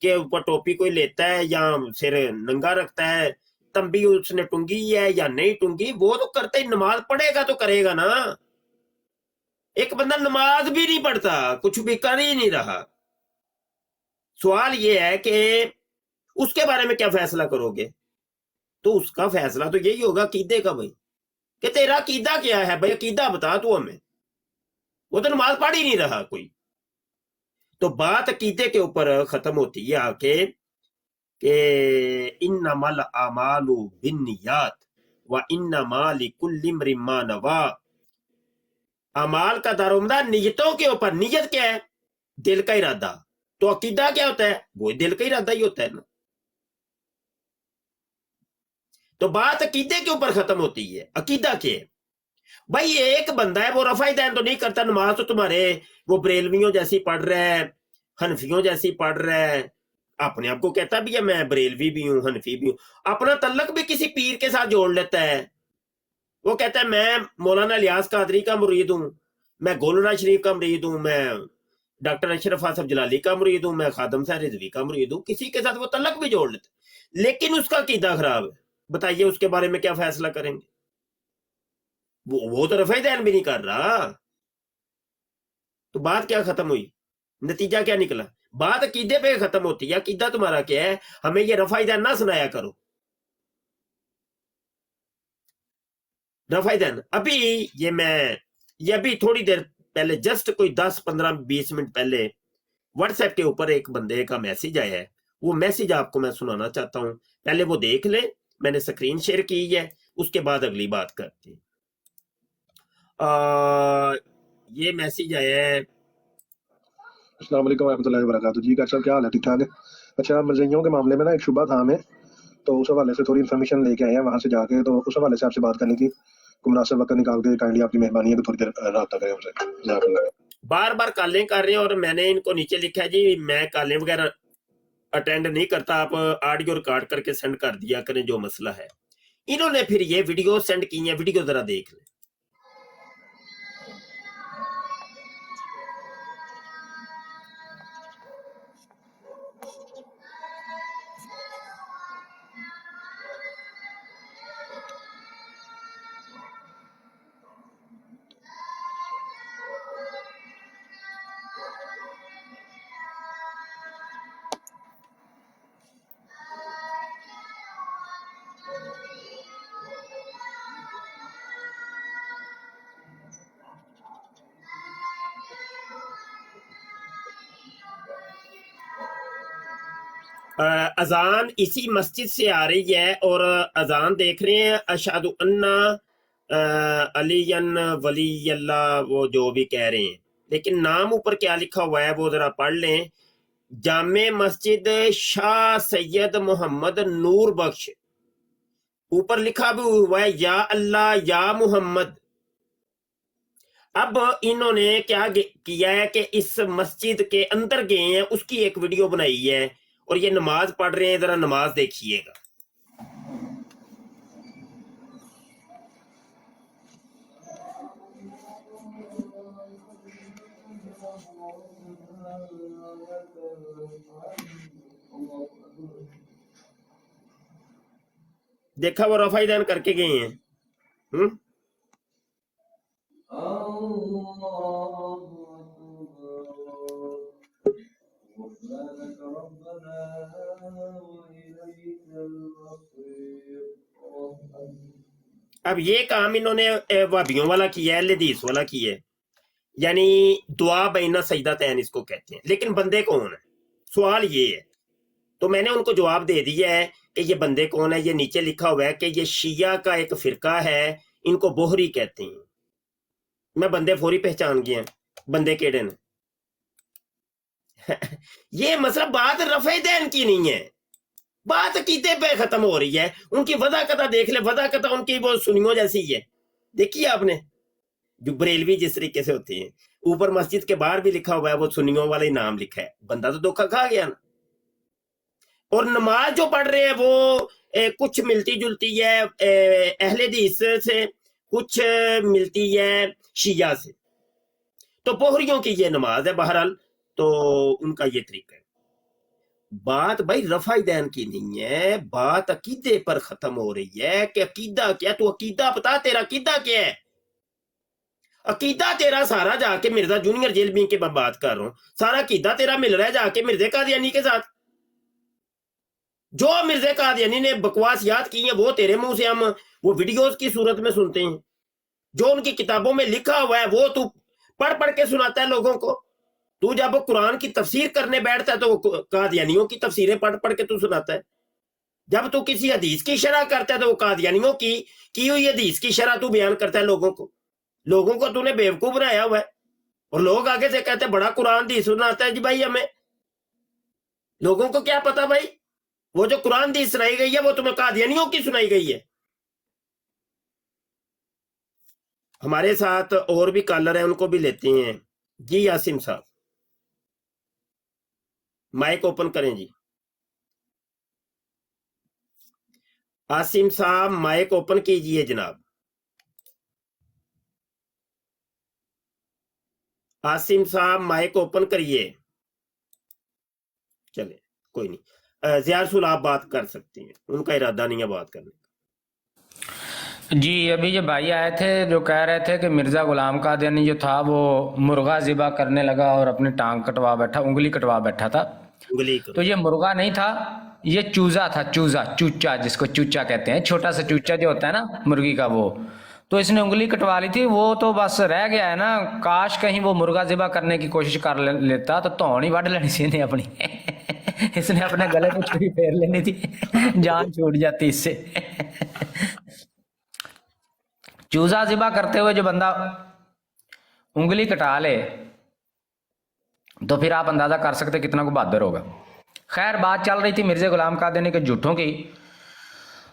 S1: کے اوپر ٹوپی کوئی لیتا ہے یا سر ننگا رکھتا ہے، تمبی اس نے ٹنگی ہے یا نہیں ٹنگی، وہ تو کرتا ہی، نماز پڑھے گا تو کرے گا نا۔ ایک بندہ نماز بھی نہیں پڑھتا، کچھ بھی کر ہی نہیں رہا۔ سوال یہ ہے کہ اس کے بارے میں کیا فیصلہ کرو گے؟ تو اس کا فیصلہ تو یہی ہوگا عقیدے کا بھائی، کہ تیرا عقیدہ کیا ہے بھائی، عقیدہ بتا تو ہمیں۔ وہ تو نماز پڑھ ہی نہیں رہا کوئی۔ تو بات عقیدے کے اوپر ختم ہوتی ہے آ کے کہ انما الاعمال بالنیات وانما لکل امرئ ما نوی۔ اعمال کا دارومدار نیتوں کے اوپر۔ نیت کیا ہے؟ دل کا ارادہ۔ تو عقیدہ کیا ہوتا ہے؟ وہ دل کا ارادہ ہی ہوتا ہے نا۔ تو بات عقیدے کے اوپر ختم ہوتی ہے۔ عقیدہ کیا ہے بھائی؟ ایک بندہ ہے وہ رفع دین تو نہیں کرتا، نماز تو تمہارے وہ بریلویوں جیسی پڑھ رہا ہے، حنفیوں جیسی پڑھ رہا ہے، اپنے آپ کو کہتا بھی ہے میں بریلوی بھی ہوں، حنفی بھی ہوں، اپنا تعلق بھی کسی پیر کے ساتھ جوڑ لیتا ہے۔ وہ کہتا ہے میں مولانا الیاس قادری کا مرید ہوں، میں گولڑا شریف کا مرید ہوں، میں ڈاکٹر اشرف آصف جلالی کا مرید ہوں، میں خادم صاحب رضوی کا مرید ہوں، کسی کے ساتھ وہ تعلق بھی جوڑ لیتا ہے، لیکن اس کا عقیدہ خراب ہے۔ بتائیے اس کے بارے میں کیا فیصلہ کریں گے؟ وہ تو رفع دین بھی نہیں کر رہا۔ تو بات کیا ختم ہوئی؟ نتیجہ کیا نکلا؟ بات عقیدے پہ ختم ہوتی ہے۔ عقیدہ تمہارا کیا ہے؟ ہمیں یہ رفع دین نہ سنایا کرو۔ رفع دین یہ ابھی تھوڑی دیر پہلے، جسٹ کوئی 10-15-20 منٹ پہلے واٹس ایپ کے اوپر ایک بندے کا میسج آیا ہے، وہ میسج آپ کو میں سنانا چاہتا ہوں، پہلے وہ دیکھ لیں، میں نے سکرین شیئر کی ہے، اس کے بعد اگلی بات کرتے ہیں۔ یہ میسج آیا ہے۔
S7: السلام علیکم ورحمۃ اللہ وبرکاتہ۔ جی ڈاکٹر صاحب کیا حال ہے؟ ٹھیک ٹھاک ہے؟ اچھا، مرزائیوں کے معاملے میں نا ایک شبہ تھا ہمیں، تو اس حوالے سے تھوڑی انفارمیشن لے کے آئے ہیں وہاں سے جا کے، تو اس حوالے سے آپ سے بات کرنی تھی، کوئی مناسب وقت نکال کے کائنڈلی آپ کی مہربانی ہے کہ تھوڑی دیر رابطہ کریں ہم سے، جزاک اللہ۔
S1: بار بار کالیں کر رہے ہیں اور میں نے ان کو نیچے لکھا ہے جی میں کالیں وغیرہ اٹینڈ نہیں کرتا، آپ آڈیو ریکارڈ کر کے سینڈ کر دیا کریں جو مسئلہ ہے۔ انہوں نے پھر یہ ویڈیو سینڈ کی ہیں، ویڈیو ذرا دیکھ لیں۔ اذان اسی مسجد سے آ رہی ہے اور اذان دیکھ رہے ہیں اشہد ان علی ولی اللہ، وہ جو بھی کہہ رہے ہیں، لیکن نام اوپر کیا لکھا ہوا ہے وہ ذرا پڑھ لیں۔ جامع مسجد شاہ سید محمد نور بخش، اوپر لکھا بھی ہوا ہے یا اللہ یا محمد۔ اب انہوں نے کیا کیا ہے کہ اس مسجد کے اندر گئے ہیں، اس کی ایک ویڈیو بنائی ہے اور یہ نماز پڑھ رہے ہیں، ذرا نماز دیکھیے گا۔ دیکھا وہ رفع دین کر کے گئے ہیں۔ اب یہ کام انہوں نے وہابیوں والا کیا ہے، اہل حدیث والا کیا ہے، یعنی دعا بین سجدتین اس کو کہتے ہیں، لیکن بندے کون ہیں؟ سوال یہ ہے۔ تو میں نے ان کو جواب دے دیا ہے کہ یہ بندے کون ہے۔ یہ نیچے لکھا ہوا ہے کہ یہ شیعہ کا ایک فرقہ ہے، ان کو بوہری کہتے ہیں۔ میں بندے فوری پہچان گیا ہیں، بندے کیڑے نے۔ یہ مسئلہ بات رفع دین کی نہیں ہے، بات عقیدے پہ ختم ہو رہی ہے۔ ان کی وضاحت دیکھ لے، وضاحت ان کی وہ سنیوں جیسی ہے، देखिए आपने, जो बरेलवी जिस तरीके से होते हैं, ऊपर मस्जिद के बाहर भी लिखा हुआ है वो सुन्नियों वाला ही नाम लिखा है, बंदा तो धोखा खा गया ना। और नमाज जो पढ़ रहे हैं वो कुछ मिलती जुलती है अहले हदीस से, कुछ मिलती है शिया से। तो पोहरियों की ये नमाज है बहरहाल, तो उनका ये तरीका है। बात भाई रफा दैन की नहीं है, बात अकीदे पर खत्म हो रही है कि अकीदा क्या, तू अकीदा बता, तेरा अकीदा क्या है? अकीदा तेरा सारा जाके मिर्जा जूनियर जेलबी के मैं बात कर रहा हूं, सारा अकीदा तेरा मिल रहा है जाके मिर्जे कादियानी के साथ। जो मिर्जे कादियानी ने बकवास याद की है वो तेरे मुंह से हम वो वीडियोस की सूरत में सुनते हैं। जो उनकी किताबों में लिखा हुआ है वो तू पढ़ पढ़ के सुनाता है लोगों को। तू जब कुरान की तफसीर करने बैठता है तो वो कादियानियों की तफसीरें पढ़ पढ़ के तू सुनाता है। जब तू किसी हदीस की शरह करता है तो वो कादियानियों की हुई हदीस की शरह तू बयान करता है लोगों को तूने बेवकूफ बनाया हुआ है। और लोग आगे से कहते हैं बड़ा कुरान हदीस सुनाता है जी भाई हमें। लोगों को क्या पता भाई, वो जो कुरान हदीस सुनाई गई है वो तुम्हें कादियानियों की सुनाई गई है। हमारे साथ और भी कॉलर हैं, उनको भी लेते हैं। जी यासिम साहब, माइक ओपन करें जी। आसिम साहब माइक ओपन कीजिए जनाब। आसिम साहब माइक ओपन करिए। चले कोई नहीं, ज़ियारसुल आप बात कर सकते हैं, उनका इरादा नहीं है बात करने का।
S4: जी अभी ये भाई आए थे जो कह रहे थे कि मिर्ज़ा गुलाम कादियानी जो था वो मुर्गा ज़िबा करने लगा और अपनी टांग कटवा बैठा, उंगली कटवा बैठा था।
S1: उंगली को
S4: तो ये मुर्गा नहीं था, ये चूजा था, चूचा जिसको चूचा कहते हैं, छोटा सा चूचा जो होता है ना मुर्गी का वो। तो इसने उंगली कटवा ली थी, वो तो बस रह गया है ना। काश कहीं वो मुर्गा ज़िबा करने की कोशिश कर लेता तो धौन ही वढ़ लेनी सी इन्हें अपनी इसने अपने गले पे छुरी फेर लेनी थी, जान छूट जाती इससे चूजा ज़िबा करते हुए जो बंदा उंगली कटा ले तो फिर आप अंदाजा कर सकते कितना को बहादुर होगा। खैर बात चल रही थी मिर्ज़ा गुलाम कादियानी के झूठों की,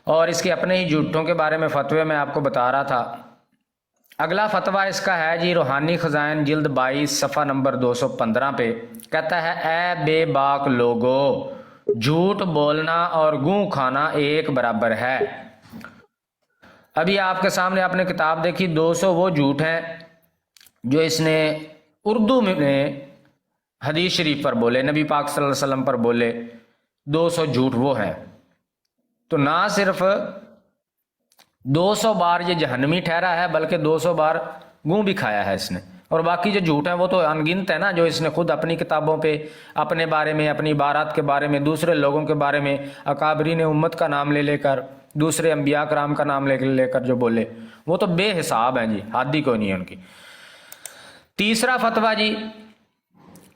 S4: और इसके अपने ही झूठों के बारे में फतवे में आपको बता रहा था। अगला फतवा इसका है जी रूहानी खजाइन जिल्द 22 सफ़ा नंबर 215 पे कहता है, ए बेबाक लोगो, झूठ बोलना और गूं खाना एक बराबर है। अभी आपके सामने आपने किताब देखी, 200 वो झूठ हैं जो इसने उर्दू में हदीस शरीफ पर बोले, नबी पाक सल्लल्लाहु अलैहि वसल्लम पर बोले, 200 झूठ वो हैं। तो ना सिर्फ 200 बार ये जहन्नमी ठहरा है बल्कि 200 बार गूं भी खाया है इसने। और बाकी जो झूठ हैं वो तो अनगिनत है ना, जो इसने खुद अपनी किताबों पे अपने बारे में, अपनी इबारत के बारे में, दूसरे लोगों के बारे में, अकाबरीन उम्मत का नाम ले लेकर, दूसरे अंबिया कराम का नाम लेकर जो बोले वो तो बेहिसाब हैं जी, हद ही कोई नहीं है उनकी। तीसरा फतवा जी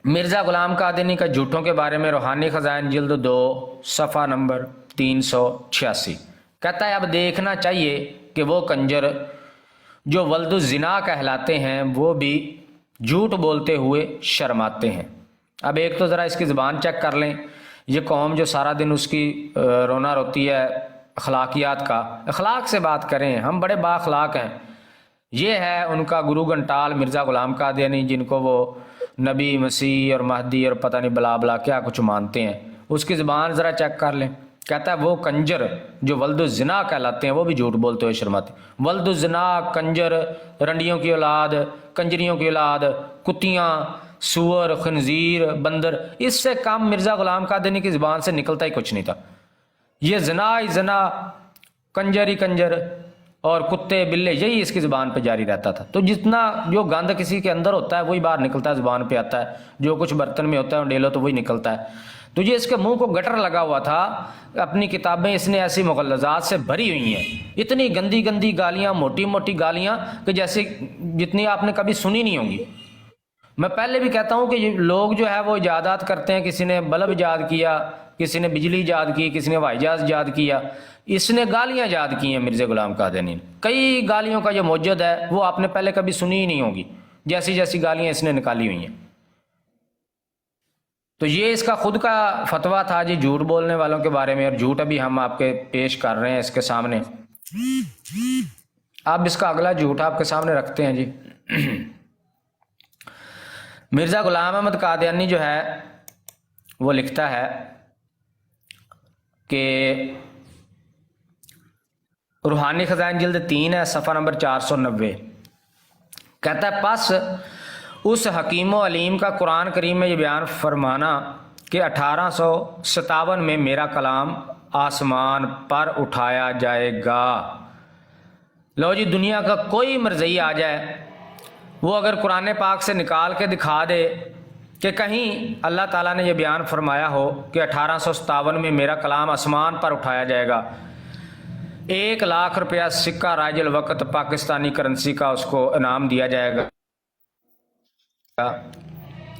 S4: मिर्ज़ा गुलाम कादियानी का झूठों के बारे में, रूहानी खजाइन जिल्द 2 सफ़ा नंबर 386 कहता है, अब देखना चाहिए कि वो कंजर जो वल्दु ज़िना कहलाते हैं वो भी झूठ बोलते हुए शर्माते हैं। अब एक तो ज़रा इसकी ज़बान चेक कर लें, ये कौम जो सारा दिन उसकी रोना रोती है अखलाकियात का, अखलाक से बात करें, हम बड़े बाअखलाक हैं। ये है उनका गुरु घंटाल मिर्ज़ा गुलाम कादियानी, जिनको वो नबी मसीह और महदी और पता नहीं बला बला क्या कुछ मानते हैं। उसकी ज़बान ज़रा चेक कर लें। कहता है वो कंजर जो वल्दु ज़िना कहलाते हैं वो भी झूठ बोलते हुए शर्माते। वल्दु ज़िना, कंजर, रंडियों की औलाद, कंजरियों की औलाद, कुत्तियाँ, सूअर, खंजीर, बंदर, इससे कम मिर्ज़ा गुलाम कादियानी की ज़बान से निकलता ही कुछ नहीं था। ये ज़िना ही ज़िना, कंजर ही कंजर और कुत्ते बिल्ले, यही इसकी ज़बान पे जारी रहता था। तो जितना जो गंद किसी के अंदर होता है वही बाहर निकलता है, ज़बान पे आता है। जो कुछ बर्तन में होता है डेलो तो वही निकलता है। तो ये इसके मुंह को गटर लगा हुआ था। अपनी किताबें इसने ऐसी मुग़ल्लज़ात से भरी हुई हैं, इतनी गंदी गंदी गालियाँ, मोटी मोटी गालियाँ कि जैसे जितनी आपने कभी सुनी नहीं होंगी। मैं पहले भी कहता हूँ कि ये लोग जो है वो इजादात करते हैं, किसी ने बल्ब ईजाद किया, किसी ने बिजली ईजाद की, किसी ने हवाई जहाज़ ईजाद किया, इसने गालियाँ ईजाद की हैं मिर्ज़ा गुलाम कादियानी ने। कई गालियों का जो मौजूद है वो आपने पहले कभी सुनी ही नहीं होगी, जैसी जैसी गालियाँ इसने निकाली हुई हैं। तो ये इसका खुद का फतवा था जी झूठ बोलने वालों के बारे में, और झूठ अभी हम आपके पेश कर रहे हैं इसके सामने। अब इसका अगला झूठ आपके सामने रखते हैं जी। मिर्ज़ा गुलाम अहमद कादियानी जो है वो लिखता है कि रूहानी खजाइन जिल्द 3 है, सफ़ा नंबर 490, कहता है पस उस हकीम अलीम का कुरान करीम में ये बयान फरमाना कि 1857 में मेरा कलाम आसमान पर उठाया जाएगा। लो जी, दुनिया का कोई मरज़ई आ जाए, वो अगर कुरान पाक से निकाल के दिखा दे कि कहीं अल्लाह ताला ने ये बयान फरमाया हो कि 1857 में मेरा कलाम आसमान पर उठाया जाएगा, 1 लाख रुपया सिक्का राजुल वक़्त पाकिस्तानी करेंसी का उसको इनाम दिया जाएगा,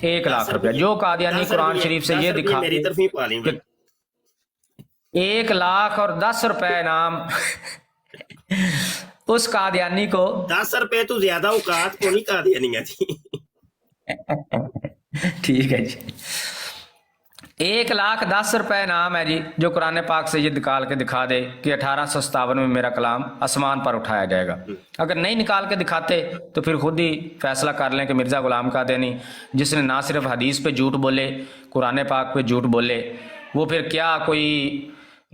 S4: 1 लाख रुपया। जो कादियानी कुरान शरीफ से ये दिखा
S1: मेरी तरफ ही पाली में
S4: 1 लाख और 10 रुपए इनाम उस कादियानी को
S1: 10 रुपए तो ज्यादा औकात को नहीं कादियानी है जी।
S4: ठीक है जी, 1 लाख 10 रुपए इनाम है जी, जो कुरान पाक से ये निकाल के दिखा दे कि 1857 में मेरा कलाम आसमान पर उठाया जाएगा। अगर नहीं निकाल के दिखाते तो फिर खुद ही फैसला कर लें कि मिर्ज़ा गुलाम कादियानी, जिसने ना सिर्फ हदीस पे झूठ बोले, कुरान पाक पे झूठ बोले, वो फिर क्या कोई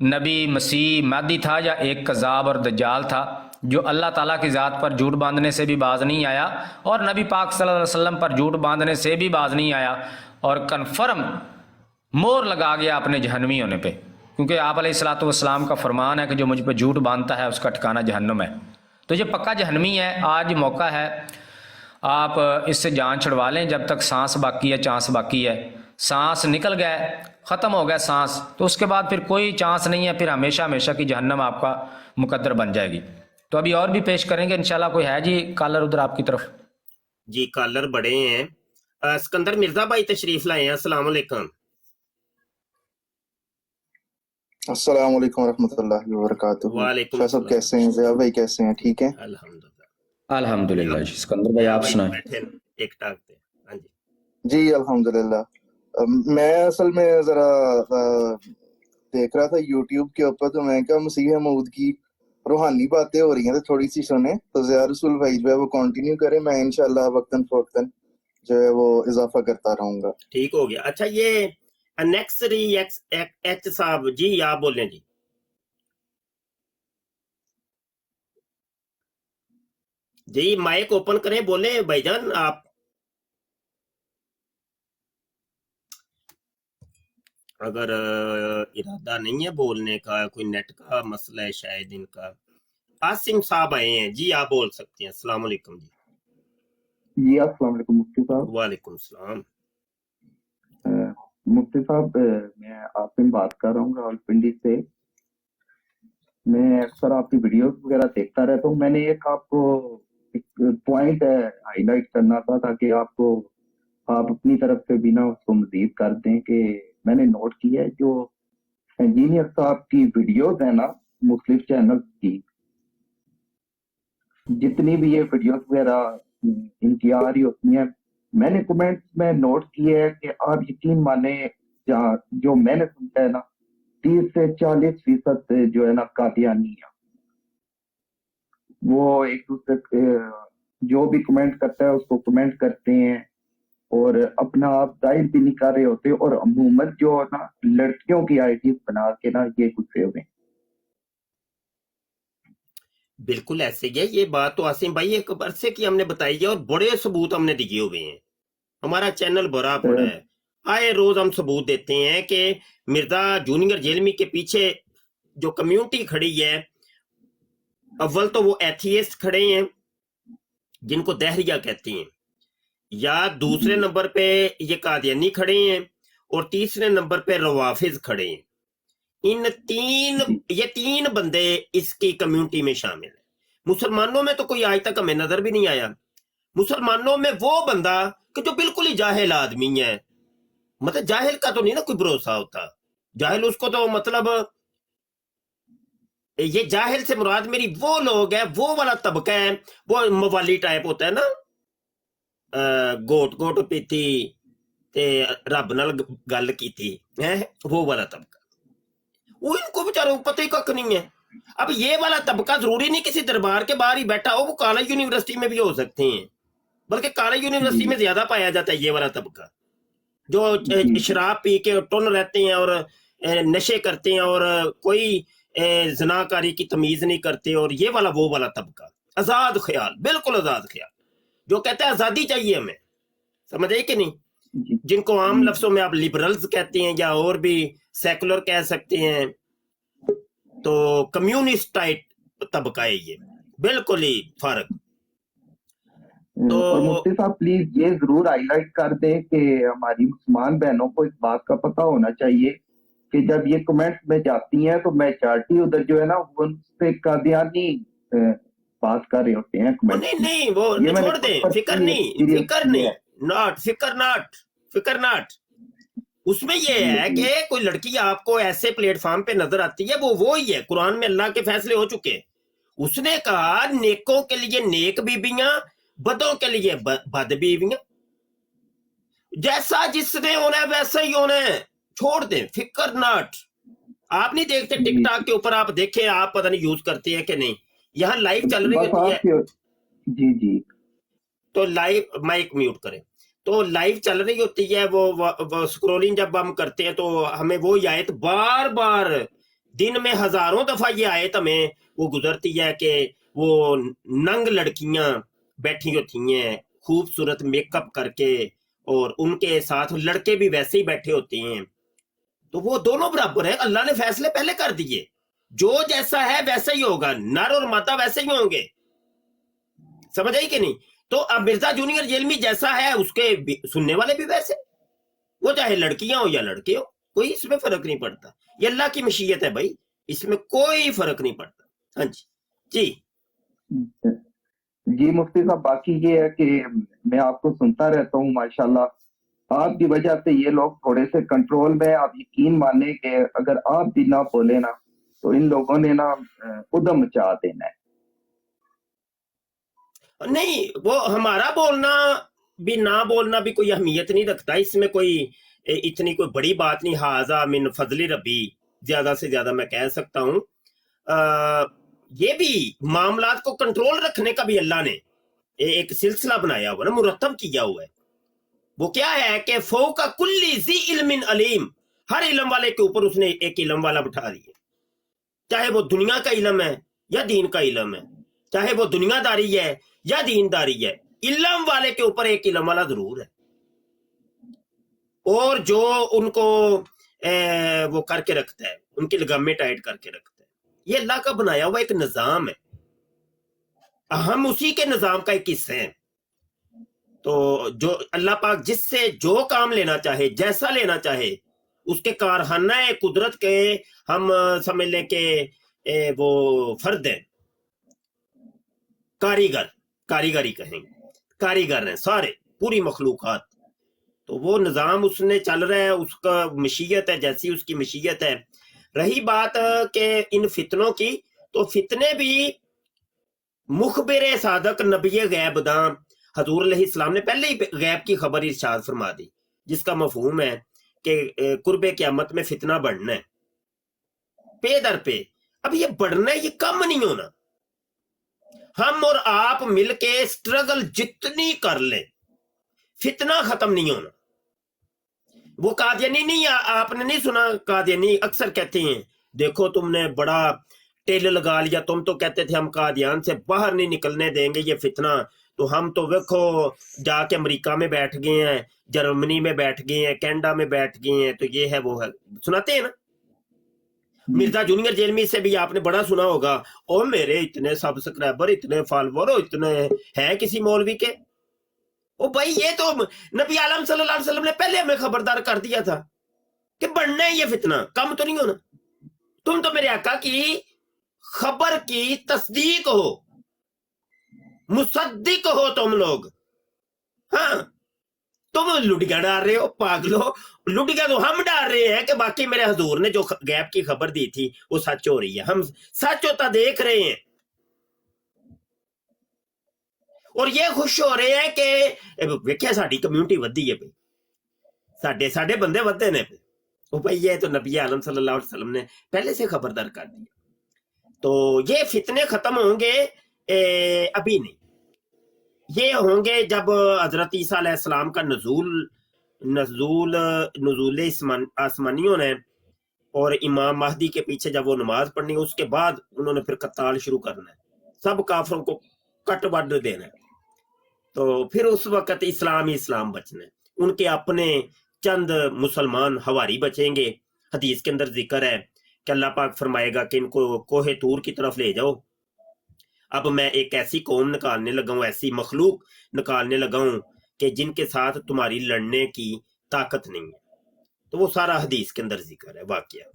S4: नबी मसीह महदी था या एक कज़ाब और दज्जाल था, जो अल्लाह ताला की ज़ात पर झूठ बांधने से भी बाज नहीं आया और नबी पाक सल्लल्लाहु अलैहि वसल्लम पर झूठ बांधने से भी बाज नहीं आया और कन्फर्म मोहर लगा गया अपने जहन्नमी होने पे, क्योंकि आप अलैहिस्सलातु वस्सलाम का फरमान है कि जो मुझ पर झूठ बांधता है उसका ठिकाना जहन्नम है। तो ये पक्का जहन्नमी है। आज मौका है, आप इससे जान छुड़वा लें जब तक सांस बाकी है, चांस बाकी है। सांस निकल गए, ख़त्म हो गया सांस, तो उसके बाद फिर कोई चांस नहीं है, फिर हमेशा हमेशा की जहन्नम आपका मुकद्दर बन जाएगी। तो अभी और भी पेश करेंगे इंशाल्लाह। कोई है जी कॉलर उधर आपकी तरफ?
S1: जी कॉलर बड़े हैं। सिकंदर मिर्जा भाई तशरीफ लाए हैं। अस्सलाम वालेकुम।
S8: अस्सलाम वालेकुम रहमतुल्लाहि व बरकातुहू।
S1: वालेकुम
S8: शाह साहब कैसे हैं? ज़िया भाई कैसे हैं? ठीक हैं
S1: अल्हम्दुलिल्लाह।
S4: अल्हम्दुलिल्लाह जी। सिकंदर भाई आप सुनाएं।
S1: बैठे एक टाक पे। हाँ जी
S8: जी अल्हम्दुलिल्लाह। मैं असल में ज़रा देख रहा था यूट्यूब के ऊपर, तो मैं क्या मसीह मऊद की रूहानी बातें हो रही हैं तो थोड़ी सी सुने, तो ज़िया रसूल भाई जो है वो कंटिन्यू करें, मैं इंशाल्लाह वक्तन फवक्तन जो है वो इजाफा करता रहूंगा।
S1: ठीक हो गया। अच्छा ये अनेक्सरी एच साहब जी आप बोलें जी। जी माइक ओपन करें, बोले भाईजान आप। अगर इरादा नहीं है बोलने का, कोई नेट का मसला है शायद इनका। आसिम साहब आए हैं जी, आप बोल सकते हैं। अस्सलाम वालेकुम जी।
S9: जी अस्सलाम वालेकुम मुफ्ती साहब।
S1: वालेकुम सलाम।
S9: मुफ्ती साहब मैं आसिम बात कर रहा हूँ रावलपिंडी से। मैं अक्सर आपकी वीडियोस वगैरह देखता रहता हूँ। मैंने एक आपको एक पॉइंट हाईलाइट करना था ताकि आपको आप अपनी तरफ से भी ना उसको मजीद कर दें कि मैंने नोट किया है जो इंजीनियर साहब की वीडियोस है ना मुख्तलिफ चैनल की, जितनी भी ये वीडियोस वगैरह इनकी आ रही होती हैं, मैंने कमेंट्स में नोट किए है कि आप यकीन माने जो मैंने सुना है ना 30 से 40% जो है ना कादियानी है। वो एक दूसरे जो भी कमेंट करता है उसको कमेंट करते हैं और अपना आप जाहिर भी नहीं कर रहे होते, और अमूमन जो है ना लड़कियों की आईडी बना के ना ये गुस्से हुए।
S1: बिल्कुल ऐसे ही है ये बात। तो आसिम भाई एक अरसे की हमने बताई है और बड़े सबूत हमने दिए हुए हैं। हमारा चैनल भरा पड़ा है, आए रोज हम सबूत देते हैं कि मिर्जा जूनियर जेलमी के पीछे जो कम्युनिटी खड़ी है, अव्वल तो वो एथियस्ट खड़े हैं जिनको दहरिया कहते हैं, या दूसरे नंबर पे ये कादियानी खड़े हैं, और तीसरे नंबर पे रवाफिज खड़े हैं। ये तीन बंदे इसकी कम्युनिटी में शामिल है। मुसलमानों में तो कोई आज तक हमें नजर भी नहीं आया। मुसलमानों में वो बंदा कि जो बिल्कुल ही जाहिल आदमी है, मतलब जाहिल का तो नहीं ना कोई भरोसा होता, जाहिल उसको तो मतलब ये जाहिल से मुराद मेरी वो लोग है, वो वाला तबका है, वो मवाली टाइप होता है ना, गोट गोट पीती ते रब नाल गल कीती है, वो वाला तबका। वो इनको बेचारों को पता ही कख नहीं है। अब ये वाला तबका जरूरी नहीं किसी दरबार के बाहर ही बैठा हो, वो कॉलेज यूनिवर्सिटी में भी हो सकते हैं, बल्कि कॉलेज यूनिवर्सिटी में ज्यादा पाया जाता है ये वाला तबका, जो शराब पी के टुन रहते हैं और नशे करते हैं और कोई जनाकारी की तमीज नहीं करते, और ये वाला वो वाला तबका आजाद ख्याल, बिल्कुल आजाद ख्याल, जो कहते हैं आजादी चाहिए हमें, समझ आई कि नहीं, जिनको आम लफ्जों में आप लिबरल्स कहते हैं या और भी सेकुलर कह सकते हैं, तो कम्युनिस्ट टाइप तबका है ये, बिल्कुल ही फर्क। तो
S9: और मुफ्ती साहब प्लीज ये जरूर हाईलाइट कर दें कि हमारी मुसलमान बहनों को इस बात का पता होना चाहिए कि जब ये कमेंट्स में जाती हैं तो मेजॉरिटी उधर जो है ना वो उनसे कादियानी बात कर रहे होते हैं कमेंट।
S1: नहीं नहीं वो छोड़ दें, फिक्र नहीं, फिक्र नॉट। उसमें ये है कि कोई लड़की आपको ऐसे प्लेटफॉर्म पे नजर आती है, वो ही है, कुरान में अल्लाह के फैसले हो चुके हैं, उसने कहा नेकों के लिए नेक बीबियां, बदों के लिए बद बीबियां, जैसा जिसने होना है वैसा ही होना है, छोड़ दें, फिक्र नॉट। आप नहीं देखते टिकटॉक के ऊपर, आप देखें, आप पता नहीं यूज करते हैं कि नहीं, यहाँ लाइव चल रही होती है
S9: जी,
S1: तो लाइव माइक म्यूट करें, तो लाइव चल रही होती है, वो स्क्रोलिंग जब हम करते हैं तो हमें वो आयत बार बार दिन में हजारों दफा ये आयत हमें वो गुजरती है कि वो नंग लड़कियां बैठी होती हैं खूबसूरत मेकअप करके, और उनके साथ लड़के भी वैसे ही बैठे होते हैं, तो वो दोनों बराबर है, अल्लाह ने फैसले पहले कर दिए, जो जैसा है वैसा ही होगा, नर और मादा वैसे ही होंगे, समझ आई कि नहीं। तो अब मिर्जा जूनियर जेलमी जैसा है उसके सुनने वाले भी वैसे, वो चाहे लड़कियां हो या लड़के हो, कोई इसमें फर्क नहीं पड़ता, ये अल्लाह की मशीयत है भाई, इसमें कोई फर्क नहीं पड़ता। हाँ जी
S9: जी मुफ्ती साहब, बाकी ये है कि मैं आपको सुनता रहता हूँ माशाल्लाह, आपकी वजह से ये लोग थोड़े से कंट्रोल में, आप यकीन माने कि अगर आप भी ना बोले ना तो इन लोगों ने ना उदम मचा देना है।
S1: नहीं, वो हमारा बोलना भी ना बोलना भी कोई अहमियत नहीं रखता, इसमें कोई इतनी कोई बड़ी बात नहीं, हाजा मिन फजली रबी, ज्यादा से ज्यादा मैं कह सकता हूँ। ये भी मामलात को कंट्रोल रखने का भी अल्लाह ने एक सिलसिला बनाया हुआ ना, मुरतब किया हुआ है, वो क्या है कि फौका कुल्ली ज़ी इल्मिन अलीम, हर इल्म वाले के ऊपर उसने एक इल्म वाला बिठा दिया, चाहे वो दुनिया का इल्म है या दीन का इल्म है, चाहे वो दुनियादारी है या दीनदारी है, इल्म वाले के ऊपर एक इल्म वाला जरूर है, और जो उनको वो करके रखता है, उनकी लगामें टाइट करके रखता है, ये अल्लाह का बनाया हुआ एक निजाम है, हम उसी के निजाम का एक हिस्सा है। तो जो अल्लाह पाक जिससे जो काम लेना चाहे, जैसा लेना चाहे, उसके कारखाना कुदरत के हम समझ लें कि वो फर्द है, कारीगरी कहेंगे, कारीगर हैं सारे, पूरी मखलूकात, तो वो निज़ाम उसने चल रहा है, उसका मशीयत है, जैसी उसकी मशीयत है। रही बात के इन फितनों की, तो फितने भी मुखबिर सादक नबी गैब दाम हजूर अलैहिस्सलाम ने पहले ही गैब की खबर इरशाद फरमा दी, जिसका मफहूम है कि कुर्बे क़यामत में फितना बढ़ना है पे दर पे। अब ये बढ़ना है, ये कम नहीं होना, हम और आप मिलके स्ट्रगल जितनी कर ले, फितना खत्म नहीं होना। वो कादियानी नहीं, आपने नहीं सुना, कादियानी अक्सर कहते हैं देखो तुमने बड़ा टेल लगा लिया, तुम तो कहते थे हम कादियान से बाहर नहीं निकलने देंगे ये फितना, तो हम तो देखो जाके अमेरिका में बैठ गए हैं, जर्मनी में बैठ गए हैं, कनाडा में बैठ गए हैं, तो ये है वो है, सुनाते हैं ना। मिर्जा जूनियर जेलमी से भी आपने बड़ा सुना होगा, ओ मेरे इतने सब्सक्राइबर, इतने फॉलोवर, इतने हैं किसी मौलवी के। ओ भाई, ये तो नबी आलम सल्लल्लाहु अलैहि वसल्लम ने पहले हमें खबरदार कर दिया था कि बढ़ना है ये फितना, कम तो नहीं होना। तुम तो मेरे आका की खबर की तस्दीक हो, मुसद्दिक हो तुम लोग। हाँ, तुम लुटिया डाल रहे हो, पागलो, लुटिया तो हम डाल रहे हैं कि बाकी मेरे हजूर ने जो गैप की खबर दी थी वो सच हो रही है, हम सच होता देख रहे हैं, और ये खुश हो रहे हैं कि वेख्या साडी कम्यूनिटी वधी है भाई, साडे बंदे वधे ने। ओ भाई, ये तो नबी आलम सल्लल्लाहु अलैहि वसल्लम ने पहले से खबरदार कर दिया। تو یہ فتنے ختم ہوں گے ابھی نہیں، یہ ہوں گے جب حضرت عیسیٰ علیہ السلام کا نزول آسمانیوں نے اور امام مہدی کے پیچھے جب وہ نماز پڑھنی ہے، اس کے بعد انہوں نے پھر قتال شروع کرنا ہے، سب کافروں کو کٹ بڈ دینا ہے، تو پھر اس وقت اسلام ہی اسلام بچنا ہے، ان کے اپنے چند مسلمان ہواری بچیں گے۔ حدیث کے اندر ذکر ہے کہ اللہ پاک فرمائے گا کہ ان کو کوہ طور کی طرف لے جاؤ، اب میں ایک ایسی قوم نکالنے لگا ہوں، ایسی مخلوق نکالنے لگا ہوں کہ جن کے ساتھ تمہاری لڑنے کی طاقت نہیں ہے، تو وہ سارا حدیث کے اندر ذکر ہے واقعہ۔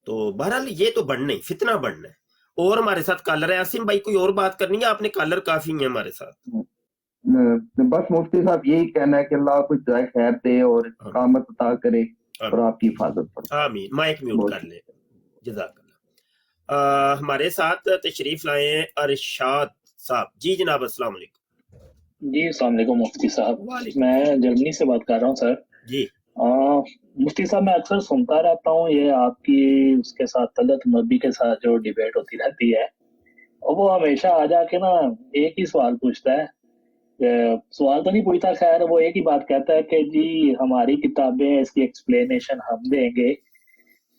S1: تو بہرحال یہ تو بڑھنا ہی، فتنہ بڑھنا ہے۔ اور ہمارے ساتھ کالر ہے عاصم بھائی، کوئی اور بات کرنی ہے؟ آپ نے کالر کافی ہیں ہمارے ساتھ۔
S9: بس مفتی صاحب یہی کہنا ہے کہ اللہ آپ کو جزائے خیر دے اور استقامت عطا کرے اور آپ کی حفاظت فرمائے۔
S1: آمین۔ مائک میوٹ کر لیں، جزاک اللہ۔ ہمارے ساتھ تشریف لائے ہیں ارشاد صاحب۔ جی جناب، السلام علیکم۔
S10: جی السلام علیکم مفتی صاحب، میں جرمنی سے بات کر رہا ہوں سر۔
S1: جی
S10: مفتی صاحب، میں اکثر سنتا رہتا ہوں یہ آپ کی اس کے ساتھ طلعت نبی کے ساتھ جو ڈیبیٹ ہوتی رہتی ہے، اور وہ ہمیشہ آ جا کے نا ایک ہی سوال پوچھتا ہے، سوال تو نہیں پوچھتا، خیر وہ ایک ہی بات کہتا ہے کہ جی ہماری کتابیں اس کی ایکسپلینیشن ہم دیں گے۔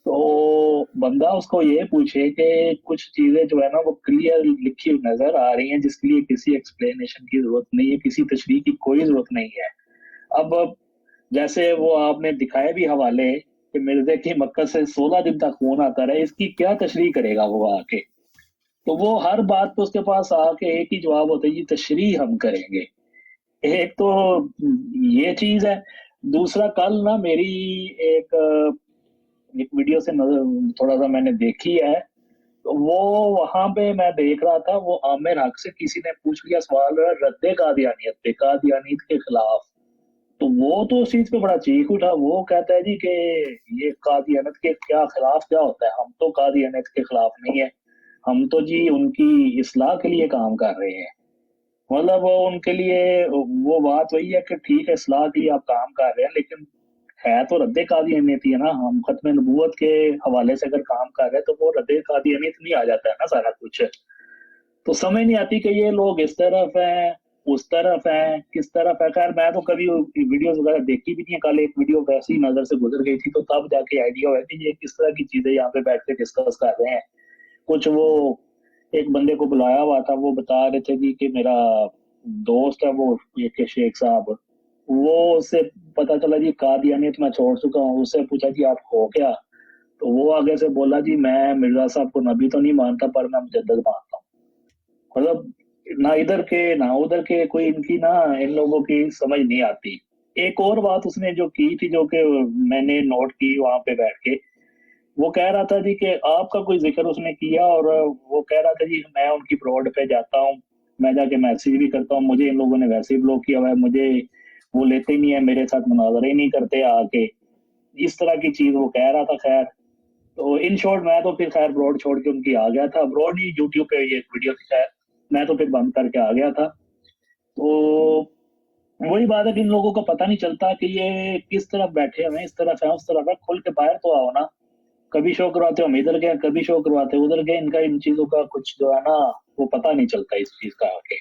S10: تو بندہ اس کو یہ پوچھے کہ کچھ چیزیں جو ہے نا وہ کلیئر لکھی نظر آ رہی ہیں جس کے لیے کسی ایکسپلینیشن کی ضرورت نہیں ہے، کسی تشریح کی کوئی ضرورت نہیں ہے۔ اب جیسے وہ آپ نے دکھائے بھی حوالے کہ مرزے کی مکہ سے 16 دن تک خون آتا رہے، اس کی کیا تشریح کرے گا وہ آ کے؟ تو وہ ہر بات پہ اس کے پاس آ کے ایک ہی جواب ہوتا ہے، جی تشریح ہم کریں گے۔ ایک تو یہ چیز ہے، دوسرا کل نا میری ایک ویڈیو سے تھوڑا سا میں نے دیکھی ہے، تو وہ وہاں پہ میں دیکھ رہا تھا، وہ عامر حق سے کسی نے پوچھ لیا سوال رد قادیانیت پہ، قادیانیت کے خلاف، تو وہ تو اس چیز پہ بڑا چیخ اٹھا، وہ کہتا ہے جی کہ یہ قادیانیت کے کیا خلاف کیا ہوتا ہے، ہم تو قادیانیت کے خلاف نہیں ہے، ہم تو جی ان کی اصلاح کے لیے کام کر رہے ہیں۔ مطلب ان کے لیے وہ بات وہی ہے کہ ٹھیک ہے اصلاح کے لیے آپ کام کر رہے ہیں، لیکن ہے تو رد قادیانیت ہی ہے نا، ہم ختم نبوت کے حوالے سے اگر کام کر رہے ہیں تو وہ رد قادیانیت نہیں آ جاتا ہے نا سارا کچھ۔ تو سمجھ نہیں آتی کہ یہ لوگ اس طرف ہیں اس طرف ہیں کس طرف ہے۔ خیر میں تو کبھی ویڈیوز وغیرہ دیکھی بھی نہیں ہے، کل ایک ویڈیو ویسی نظر سے گزر گئی تھی، تو تب جا کے آئیڈیا ہوا کہ یہ کس طرح کی چیزیں یہاں پہ بیٹھ کے ڈسکس کر رہے ہیں۔ کچھ وہ ایک بندے کو بلایا ہوا تھا، وہ بتا رہے تھے جی کہ میرا دوست ہے وہ ایک شیخ صاحب، وہ اس سے پتا چلا جی قادیانیت میں چھوڑ چکا ہوں، اس سے پوچھا جی آپ ہو کیا، تو وہ آگے سے بولا جی میں مرزا صاحب کو نبی تو نہیں مانتا پر میں مجدد مانتا ہوں۔ مطلب نہ ادھر کے نہ ادھر کے، کوئی ان کی نہ ان لوگوں کی سمجھ نہیں آتی۔ ایک اور بات اس نے جو کی تھی، جو کہ میں نے نوٹ کی وہاں پہ بیٹھ کے، وہ کہہ رہا تھا جی کہ آپ کا کوئی ذکر اس نے کیا، اور وہ کہہ رہا تھا جی میں ان کی پروڈ پہ جاتا ہوں، میں جا کے میسیج بھی کرتا ہوں، مجھے ان لوگوں نے ویسے ہی بلاک کیا ہوا ہے، مجھے وہ لیتے نہیں ہے، میرے ساتھ مناظرے ہی نہیں کرتے آ کے، اس طرح کی چیز وہ کہہ رہا تھا۔ خیر تو ان شارٹ میں تو پھر خیر بروڈ چھوڑ کے ان کی آ گیا تھا، بروڈ ہی یوٹیوب پہ یہ ویڈیو تھی، خیر میں تو پھر بند کر کے آ گیا تھا۔ تو وہی بات ہے کہ ان لوگوں کو پتہ نہیں چلتا کہ یہ کس طرف بیٹھے ہوئے ہیں، اس طرف ہے اس طرف ہے، کھل کے باہر تو آؤ نا۔ کبھی شو کرواتے ہم ادھر گئے، کبھی شو کرواتے ادھر گئے، ان کا ان چیزوں کا کچھ جو ہے نا وہ پتہ نہیں چلتا اس چیز کا آ کے۔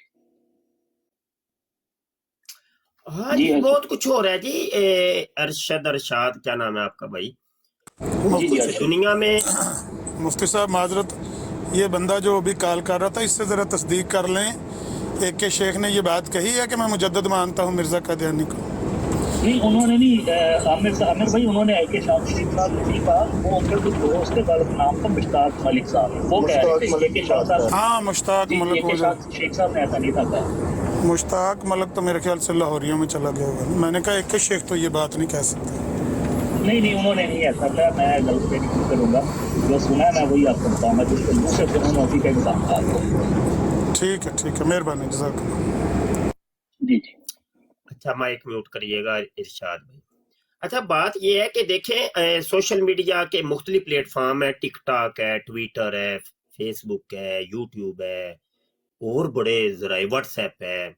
S1: ہاں جی بہت کچھ ہو رہا ہے جی۔ ارشاد کیا نام ہے آپ کا بھائی؟ کچھ دنیا میں
S11: مفتی صاحب معذرت، یہ بندہ جو ابھی کال کر رہا تھا اس سے ذرا تصدیق کر لیں، ایک کے شیخ نے یہ بات کہی ہے کہ میں مجدد مانتا ہوں مرزا قادیانی کو؟
S10: نہیں انہوں نے نہیں، عامر بھائی انہوں نے ایک کے شیخ صاحب نے نہیں کہا، وہ ان کے کچھ دوست کا نام تھا مشتاق ملک صاحب، وہ کہہ رہے تھے کہ شیخ صاحب،
S11: ہاں مشتاق ملک،
S10: شیخ صاحب نے ایسا نہیں تھا کہا۔
S11: مشتاق ملک تو میرے خیال سے لاہوریوں میں چلا گیا ہوگا، میں نے کہا ایک کے شیخ تو یہ بات نہیں کہہ سکتے۔
S10: نہیں انہوں نے نہیں ایسا کہا، میں غلط پہ نہیں کروں گا، جو سنا ہے میں وہی آپ کو بتاؤں گا، جس کے منہ سے سنا میں اسی کا انسان تھا۔
S11: ٹھیک ہے مہربانی، جزاک اللہ۔
S10: جی
S1: اچھا مائک میوٹ کریے گا ارشاد بھائی۔ اچھا بات یہ ہے کہ دیکھیں سوشل میڈیا کے مختلف پلیٹ فارم ہے، ٹک ٹاک ہے، ٹویٹر ہے، فیس بک ہے، یوٹیوب ہے، اور بڑے ذرائع واٹس ایپ ہے،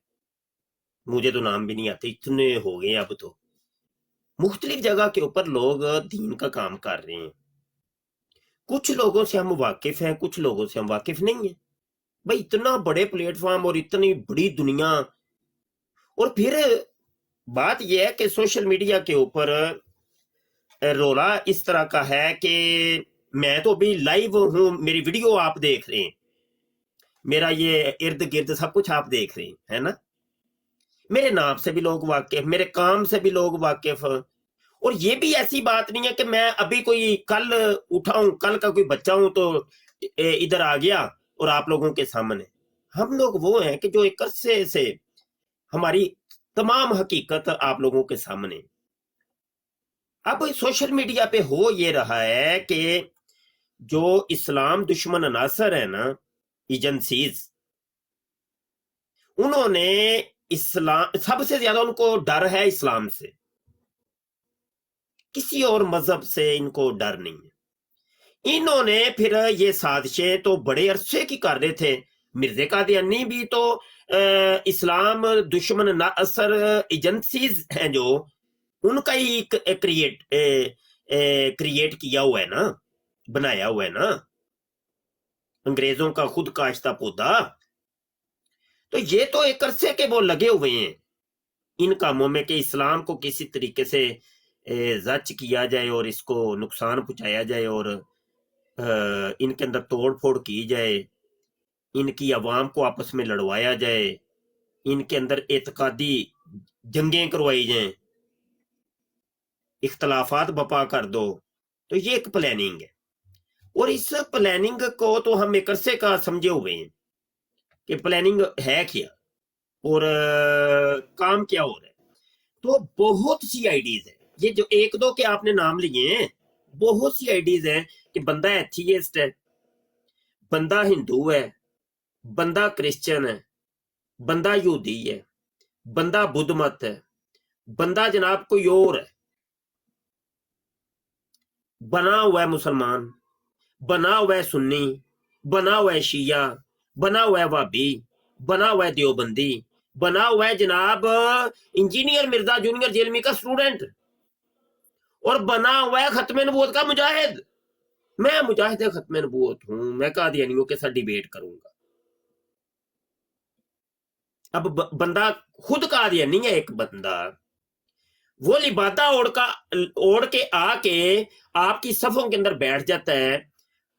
S1: مجھے تو نام بھی نہیں آتے، اتنے ہو گئے اب تو۔ مختلف جگہ کے اوپر لوگ دین کا کام کر رہے ہیں، कुछ लोगों से हम वाकिफ हैं, कुछ लोगों से हम वाकिफ नहीं हैं। भाई इतना बड़े प्लेटफॉर्म और इतनी बड़ी दुनिया, और फिर बात यह है कि सोशल मीडिया के ऊपर रोला इस तरह का है कि मैं तो अभी लाइव हूं, मेरी वीडियो आप देख रहे हैं, मेरा ये इर्द गिर्द सब कुछ आप देख रहे हैं, है ना। मेरे नाम से भी लोग वाकिफ, मेरे काम से भी लोग वाकिफ। और ये भी ऐसी बात नहीं है कि मैं अभी कोई कल उठा हूं, कल का कोई बच्चा हूं तो इधर आ गया और आप लोगों के सामने। हम लोग वो हैं कि जो एक अरसे से हमारी तमाम हकीकत आप लोगों के सामने। अब सोशल मीडिया पे हो ये रहा है कि जो इस्लाम दुश्मन अनासर है ना, एजेंसीज, उन्होंने इस्लाम, सबसे ज्यादा उनको डर है इस्लाम से, किसी और मजहब से इनको डर नहीं है। इन्होंने फिर ये साजिशें तो बड़े अरसे की कर रहे थे। मिर्ज़ा कादियानी भी तो इस्लाम दुश्मन नासर एजेंसीज हैं जो, उनका ही क्रिएट किया हुआ है ना, बनाया हुआ है ना, अंग्रेजों का खुद काश्ता पौधा। तो ये तो एक अरसे के वो लगे हुए हैं इन कामों में कि इस्लाम को किसी तरीके से जच किया जाए और इसको नुकसान पहुंचाया जाए और इनके अंदर तोड़ फोड़ की जाए, इनकी अवाम को आपस में लड़वाया जाए, इनके अंदर एतकादी जंगें करवाई जाएं, इख्तलाफात बपा कर दो। तो ये एक प्लानिंग है, और इस प्लानिंग को तो हम एक अरसे का समझे हुए हैं कि प्लानिंग है क्या और काम क्या हो रहा है। तो बहुत सी आइडियाज है, ये जो एक दो के आपने नाम लिए हैं, बहुत सी आइडियाज हैं कि बंदा एथियस्ट है, बंदा हिंदू है, बंदा क्रिश्चियन है, बंदा यहूदी है, बंदा बुद्ध मत है, बंदा जनाब कोई और है, बना हुआ है मुसलमान, बना हुआ है सुन्नी, बना हुआ है शिया, बना हुआ है वाबी, बना हुआ है देवबंदी, बना हुआ है जनाब इंजीनियर मिर्जा जूनियर जेलमी का स्टूडेंट, और बना हुआ है खत्म नबूवत का मुजाहिद। मैं मुजाहिद खत्म नबूवत हूं, मैं कादियानियों के साथ डिबेट करूंगा। अब बंदा खुद कादियानी है, एक बंदा वो लिबादा ओढ़ के आके आपकी सफों के अंदर बैठ जाता है।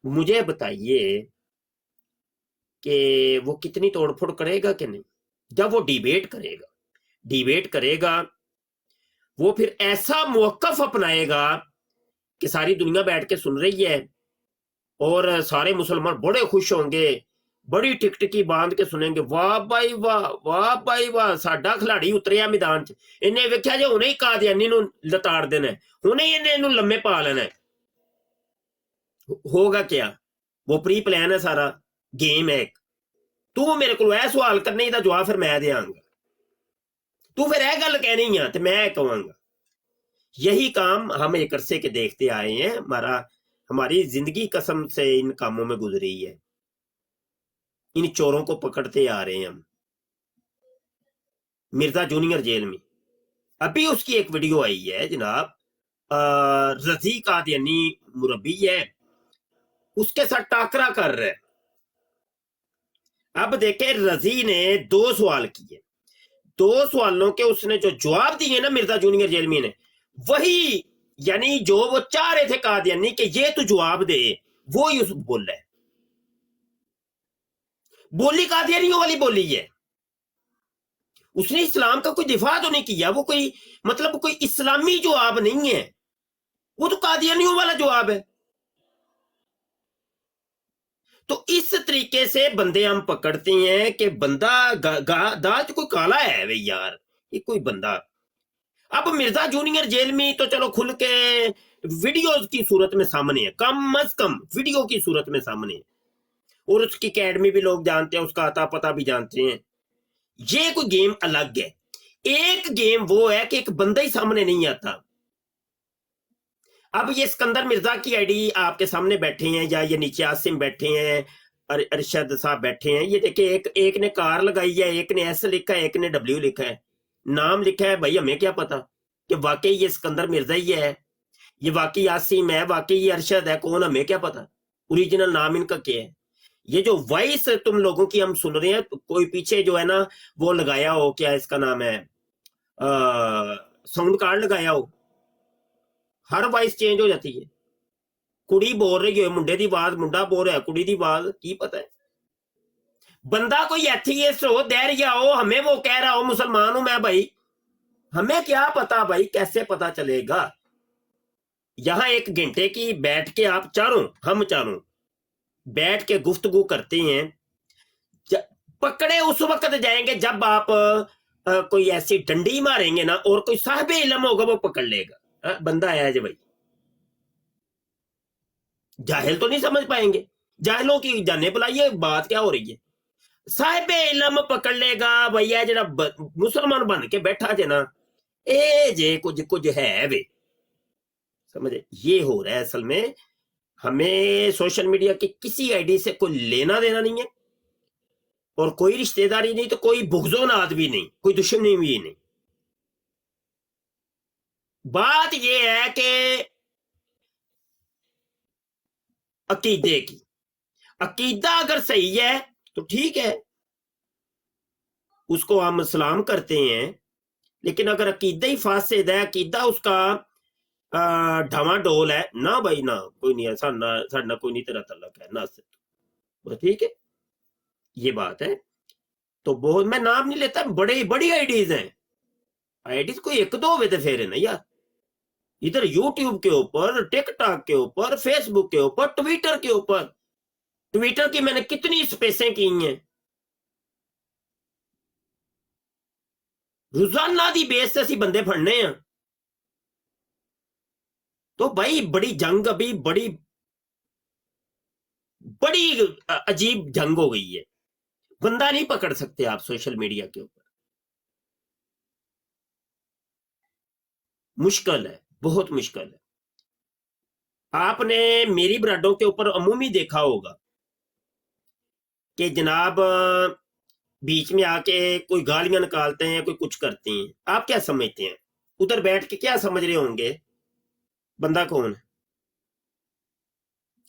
S1: मुझे बताइए कि वो कितनी तोड़फोड़ करेगा कि नहीं। जब वो डिबेट करेगा वो फिर ऐसा मौकफ अपनाएगा कि सारी दुनिया बैठ के सुन रही है और सारे मुसलमान बड़े खुश होंगे, बड़ी टिकटिकी बांध के सुनेंगे, वाह भाई वाह, वाह भाई वाह, साडा खिलाड़ी उतरिया मैदान च, इन्हें वेख्या जे हुणे ही कादियानी नूं लताड़ देना है, हुणे ही इन्हें इन्हूं लम्मे पा लेना है। होगा क्या? वो प्री प्लान है, सारा गेम है। तू मेरे को ऐ सवाल करने दा जवाब फिर मैं देंगा, तू फिर यह गल कहनी है तो मैं कहूंगा। यही काम हम एक अरसे के देखते आए हैं, हमारी जिंदगी कसम से इन कामों में गुजरी है, इन चोरों को पकड़ते आ रहे हैं हम। मिर्जा जूनियर जेल में अभी उसकी एक वीडियो आई है जनाब, रजी कादियानी मुरब्बी है, उसके साथ टाकरा कर रहे हैं। अब देखे रजी ने 2 सवाल किए, 2 सवालों के उसने जो जवाब दिए ना मिर्जा जूनियर जेलमी ने, वही यानी जो वो चाह रहे थे कादियानी कि ये तू जवाब दे, वो ही उस बोल रहा है। बोली कादियानियों वाली बोली है, उसने इस्लाम का कोई दिफा तो नहीं किया, वो कोई मतलब कोई इस्लामी जवाब नहीं है, वो तो कादियानियों वाला जवाब है। तो इस तरीके से बंदे हम पकड़ते हैं कि बंदा दाज कोई काला है वे यार, ये कोई बंदा। अब मिर्जा जूनियर जेल में तो चलो खुल के वीडियोस की सूरत में सामने है, कम अज कम वीडियो की सूरत में सामने है, और उसकी एकेडमी भी लोग जानते हैं, उसका आता पता भी जानते हैं। ये कोई गेम अलग है। एक गेम वो है कि एक बंदा ही सामने नहीं आता। अब ये सिकंदर मिर्जा की आईडी आपके सामने बैठे हैं, या ये नीचे आसिम बैठे हैं, अरशद साहब बैठे हैं, ये देखिए एक ने कार लगाई है, एक ने एस लिखा है, एक ने डब्ल्यू लिखा है, नाम लिखा है। भाई हमें क्या पता कि वाकई ये सिकंदर मिर्जा ही है, ये वाकई आसिम है, वाकई ये अरशद है, कौन, हमें क्या पता। ओरिजिनल नाम इनका क्या है? ये जो वॉइस तुम लोगों की हम सुन रहे हैं, तो कोई पीछे जो है ना वो लगाया हो, क्या इसका नाम है, साउंड कार्ड लगाया हो, हर वॉइस चेंज हो जाती है। कुड़ी बोल रही है मुंडे दी आवाज, मुंडा बोल रहा है कुड़ी दी आवाज, की पता है? बंदा कोई एथीस्ट हो, दैरिया हो, हमें वो कह रहा हो मुसलमान हूं मैं, भाई हमें क्या पता भाई, कैसे पता चलेगा? यहां 1 घंटे की बैठ के आप चारों, हम चारों बैठ के गुफ्तगू करते हैं, पकड़े उस वक्त जाएंगे जब आप कोई ऐसी डंडी मारेंगे ना और कोई साहिब इल्म होगा वो पकड़ लेगा। बंदा आया है भाई, जाहिल तो नहीं समझ पाएंगे, जाहिलों की जाने बुलाइए, बात क्या हो रही है? साहिब इल्म पकड़ लेगा भैया, जरा मुसलमान बन के बैठा जे ना, ए जे कुछ कुछ है वे, समझे? ये हो रहा है असल में। हमें सोशल मीडिया की किसी आईडी से कोई लेना देना नहीं है, और कोई रिश्तेदारी नहीं, तो कोई बुग़्ज़ो नाद भी नहीं, कोई दुश्मनी भी नहीं। बात यह है कि अकीदे की, अकीदा अगर सही है तो ठीक है, उसको हम सलाम करते हैं। लेकिन अगर अकीदा ही फासिद है, अकीदा उसका ढवाडोल है ना भाई, ना कोई नहीं है, साडा कोई नहीं तेरा तलक है ना से, तो ठीक है, ये बात है। तो बहुत, मैं नाम नहीं लेता, बड़ी आईडीज हैं, आईडीज कोई 1-2 होवे तो फिर है ना यार। इधर यूट्यूब के ऊपर, टिकटॉक के ऊपर, फेसबुक के ऊपर, ट्विटर के ऊपर, ट्विटर की मैंने कितनी स्पेसें की हैं, रोजाना दी बेस से ਅਸੀਂ ਬੰਦੇ ਫੜਨੇ ਆ। तो भाई बड़ी जंग अभी बड़ी अजीब जंग हो गई है, बंदा नहीं पकड़ सकते आप सोशल मीडिया के ऊपर, मुश्किल है, बहुत मुश्किल है। आपने मेरी ब्राडों के ऊपर अमूमी देखा होगा कि जनाब बीच में आके कोई गालियां निकालते हैं, कोई कुछ करते हैं, आप क्या समझते हैं? उधर बैठ के क्या समझ रहे होंगे बंदा कौन है?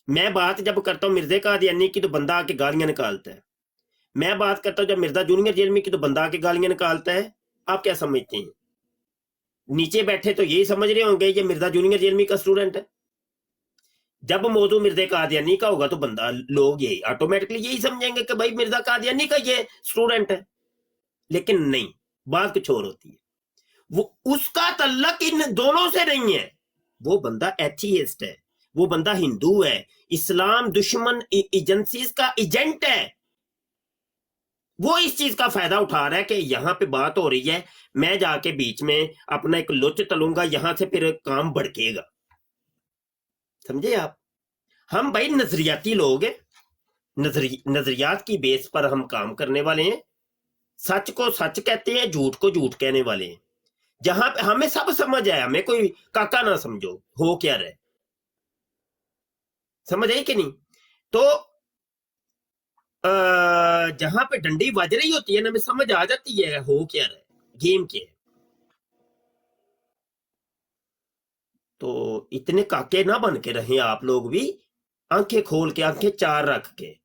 S1: मैं बात जब करता हूं मिर्जा कादियानी की तो बंदा आके गालियां निकालता है, मैं बात करता हूं जब मिर्जा जूनियर जेलमी की तो बंदा आके गालियां निकालता है। आप क्या समझते हैं? नीचे बैठे तो यही समझ रहे होंगे ये मिर्जा जूनियर जेलमी का स्टूडेंट है, जब मौजू मिर्जा कादियानी का होगा तो बंदा, लोग यही ऑटोमेटिकली यही समझेंगे कि भाई मिर्जा कादियानी का ये स्टूडेंट है। लेकिन नहीं, बात कुछ और होती है, वो उसका तल्लक इन दोनों से नहीं है, वो बंदा एथीस्ट है, वो बंदा हिंदू है, इस्लाम दुश्मन एजेंसीज का एजेंट है। वो इस चीज का फायदा उठा रहा है कि यहां पे बात हो रही है, मैं जाके बीच में अपना एक लुच तलूंगा, यहां से फिर काम भड़केगा। समझे आप? हम भाई नजरियाती लोग हैं, नजरियात की बेस पर हम काम करने वाले हैं, सच को सच कहते हैं, झूठ को झूठ कहने वाले हैं। जहां पे हमें सब समझ आया, हमें कोई काका ना समझो, हो क्या रहे, समझ आई कि नहीं? तो जहां पे डंडी बज रही होती है ना, हमें समझ आ जाती है हो क्या रहा है, गेम क्या है। तो इतने काके ना बन के रहे आप लोग भी, आंखें खोल के, आंखें 4 रख के।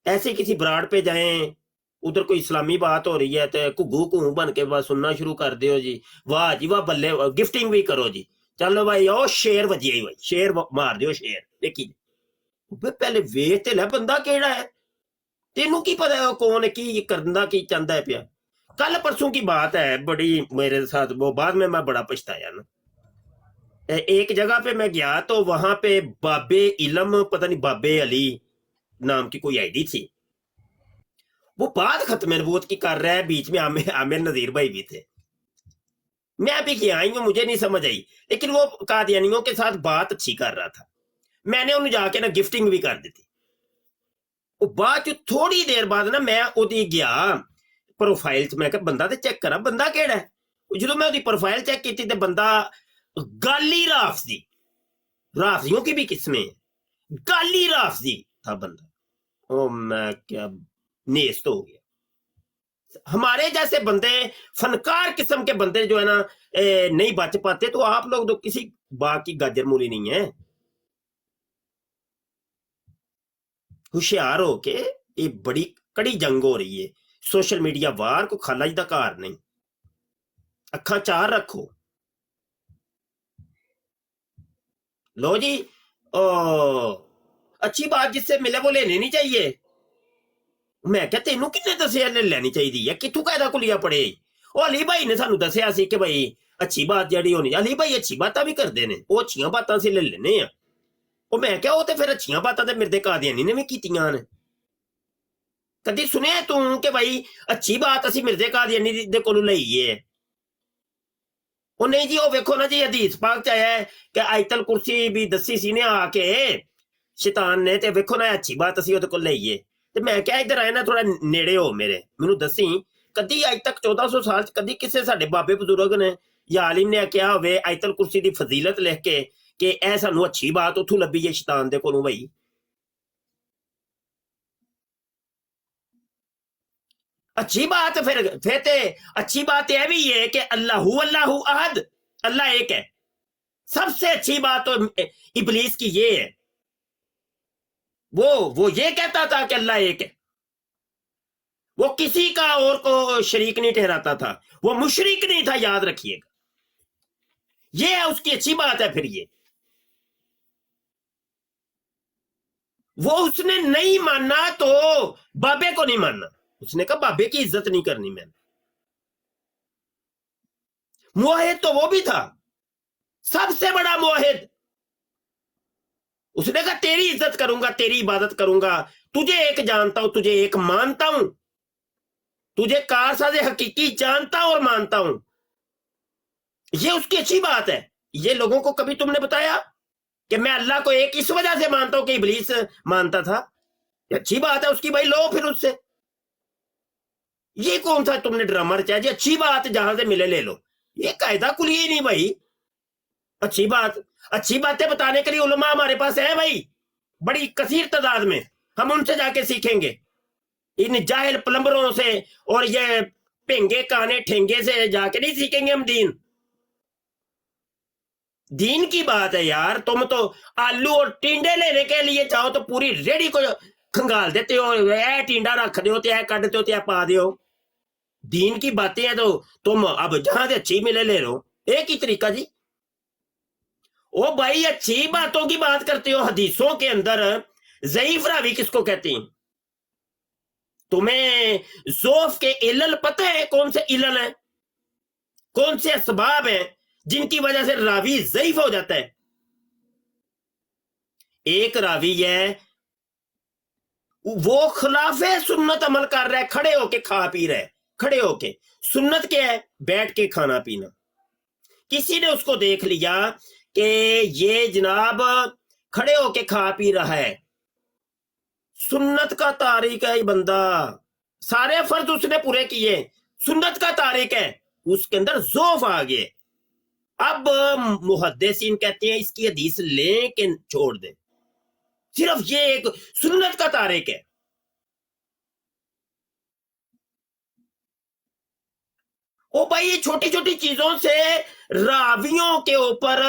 S1: ऐसे किसी ब्राड पे जाएं, उधर कोई इस्लामी बात हो रही है तो घुघू बन के बस सुनना शुरू कर दियो जी, वाह जी वाह, बल्ले, गिफ्टिंग भी करो जी, चलो भाई ओ शेर वजिए भाई, शेर मार दियो, शेर देखी पहले वेख ते लै बंदा केड़ा है, तेनू की पता है कौन है, की करना की चाहता है पिया। कल परसों की बात है, बड़ी मेरे साथ वो, बाद में मैं बड़ा पछताया ना। एक जगह पे मैं गया तो वहां पे बाबे इलम, पता नहीं बाबे अली नाम की कोई आईडी थी, वो बात खत्म नबूवत की कर रहा है, बीच में आमिर नजीर भाई भी थे, मैं भी गया ही, मुझे नहीं समझ आई, लेकिन वो कादियानियों के साथ बात अच्छी कर रहा था, मैंने उन्हें जाके ना गिफ्टिंग भी कर दी थी। वो बात थोड़ी देर बाद ना मैं ओदी गया प्रोफाइल च, मैं कहा बंदा ते चेक करा, बंदा केड़ा है। जो मैं ओदी प्रोफाइल चेक की ते बंदा गाली राफजी, राफजियों की भी किस्में, गाली राफजी था बंदा। ओ मैं क्या नेस्त हो गया। हमारे जैसे बंदे, फनकार किस्म के बंदे जो है ना नहीं बच पाते, तो आप लोग तो किसी बात की गाजर मूली नहीं है। ਹੁਸ਼ਿਆਰ ਹੋ ਕੇ ਇਹ ਬੜੀ ਕੜੀ ਜੰਗ ਹੋ ਰਹੀ ਹੈ। ਸੋਸ਼ਲ ਮੀਡੀਆ ਵਾਰ ਕੋ ਖਾਲਾ ਜੀ ਦਾ ਘਰ ਨਹੀਂ, ਅੱਖਾਂ ਚਾਰ ਰੱਖੋ। लो जी अच्छी बात जिससे मिले वो लेनी नहीं चाहिए। मैं क्या तेनू किन्ने दसिया ले लेनी चाहिए है, कित्थों कायदा कुलिया पड़े। ਉਹ ਅਲੀ ਭਾਈ ਨੇ ਸਾਨੂੰ ਦੱਸਿਆ ਸੀ ਕਿ ਭਾਈ ਅੱਛੀ ਬਾਤ ਜਿਹੜੀ ਹੋਣੀ, ਅਲੀ ਭਾਈ ਅੱਛੀ ਬਾਤਾਂ ਵੀ ਕਰਦੇ ਨੇ, ਉਹ ਅੱਛੀਆਂ ਬਾਤਾਂ ਅਸੀਂ ਲੈ ਲੈਨੇ ਆ। ਉਹ ਮੈਂ ਕਿਹਾ ਉਹ ਤੇ ਫਿਰ ਅੱਛੀਆਂ ਬਾਤਾਂ ਤੇ ਮਿਰਜ਼ੇ ਕਾਦੀਆਨੀ ਨੇ ਵੀ ਕੀਤੀਆਂ ਨੇ। ਕਦੀ ਸੁਣਿਆ ਤੂੰ ਕਿ ਭਾਈ ਅੱਛੀ ਬਾਤ ਅਸੀਂ ਮਿਰਜ਼ੇ ਕਾਦੀਆਨੀ ਦੇ ਕੋਲੋਂ ਲਈਏ? ਉਹ ਨਹੀਂ ਜੀ, ਉਹ ਵੇਖੋ ਨਾ ਜੀ ਹਦੀਸ ਪਾਕ ਚ ਆਇਆ ਹੈ ਕਿ ਆਇਤਲ ਕੁਰਸੀ ਵੀ ਦੱਸੀ ਸੀ ਨੇ ਆ ਕੇ ਸ਼ੈਤਾਨ ਨੇ, ਤੇ ਵੇਖੋ ਨਾ ਅੱਛੀ ਬਾਤ ਅਸੀਂ ਉਹਦੇ ਕੋਲ ਲਈਏ। ਤੇ ਮੈਂ ਕਿਹਾ ਇੱਧਰ ਆਏ ਨਾ ਥੋੜਾ ਨੇੜੇ ਹੋ ਮੇਰੇ, ਮੈਨੂੰ ਦੱਸੀ ਕਦੀ ਅੱਜ ਤੱਕ 1400 ਸਾਲ ਚ ਕਦੀ ਕਿਸੇ ਸਾਡੇ ਬਾਬੇ ਬਜ਼ੁਰਗ ਨੇ ਜਾਂ ਆਲਿਮ ਨੇ ਕਿਹਾ ਹੋਵੇ ਆਇਤਲ ਕੁਰਸੀ ਦੀ ਫਜ਼ੀਲਤ ਲਿਖ ਕੇ ਕਿ ਇਹ ਸਾਨੂੰ ਅੱਛੀ ਬਾਤ ਉੱਥੋਂ ਲੱਭੀ ਹੈ ਸ਼ੈਤਾਨ ਦੇ ਕੋਲੋਂ? ਬਈ अच्छी बात फिर ते अच्छी बात यह भी है कि अल्लाहु अल्लाहु अहद, अल्लाह एक है। सबसे अच्छी बात तो इब्लीस की ये है, वो ये कहता था कि अल्लाह एक है, वो किसी का और को शरीक नहीं ठहराता था, वो मुशरिक नहीं था, याद रखिएगा। ये है उसकी अच्छी बात है। फिर ये वो उसने नहीं माना तो बाबे को नहीं मानना, उसने कहा बाबे की इज्जत नहीं करनी मैंने। मुआहिद तो वो भी था, सबसे बड़ा मुआहिद। उसने कहा तेरी इज्जत करूंगा, तेरी इबादत करूंगा, तुझे एक जानता हूं, तुझे एक मानता हूं, तुझे कारसाज़े हकीकी जानता हूं और मानता हूं। ये उसकी अच्छी बात है। ये लोगों को कभी तुमने बताया कि मैं अल्लाह को एक इस वजह से मानता हूं कि इब्लीस मानता था? ये अच्छी बात है उसकी, भाई लो फिर उससे। ये कौन सा तुमने ड्रामा रचा जी? अच्छी बात जहां से मिले ले लो, ये कायदा कुलिए ही नहीं भाई। अच्छी बात, अच्छी बातें बताने के लिए उलमा हमारे पास है भाई, बड़ी कसीर तादाद में। हम उनसे जाके सीखेंगे, इन जाहिल प्लम्बरों से और ये पेंगे काने ठेंगे से जाके नहीं सीखेंगे हम दीन। दीन की बात है यार। तुम तो आलू और टिंडे लेने के लिए जाओ तो पूरी रेडी को खंगाल देते हो, ए टिंडा रख दो, ते कट दो, ते पा दो। दीन की बातें हैं तो तुम अब जहां से अच्छी मिले ले लो, एक ही तरीका जी। ओ भाई अच्छी बातों की बात करते हो, हदीसों के अंदर ज़ईफ रावी किसको कहते हैं? तुम्हें ज़ौफ के इलल पता है? कौन से इलल है, कौन से असबाब हैं जिनकी वजह से रावी ज़ईफ हो जाता है? एक रावी है वो खिलाफे सुन्नत अमल कर रहा है, खड़े होके खा पी रहा है। खड़े होके सुन्नत क्या है? बैठ के खाना पीना। किसी ने उसको देख लिया कि ये जनाब खड़े होके खा पी रहा है, सुन्नत का तारिक है ये बंदा, सारे फर्ज उसने पूरे किए, सुन्नत का तारिक है, उसके अंदर ज़ौफ आ गए। अब मुहद्दिसीन कहते हैं इसकी हदीस लें कि छोड़ दें, सिर्फ ये एक सुन्नत का तारिक है। ओ भाई ये छोटी छोटी चीजों से रावियों के ऊपर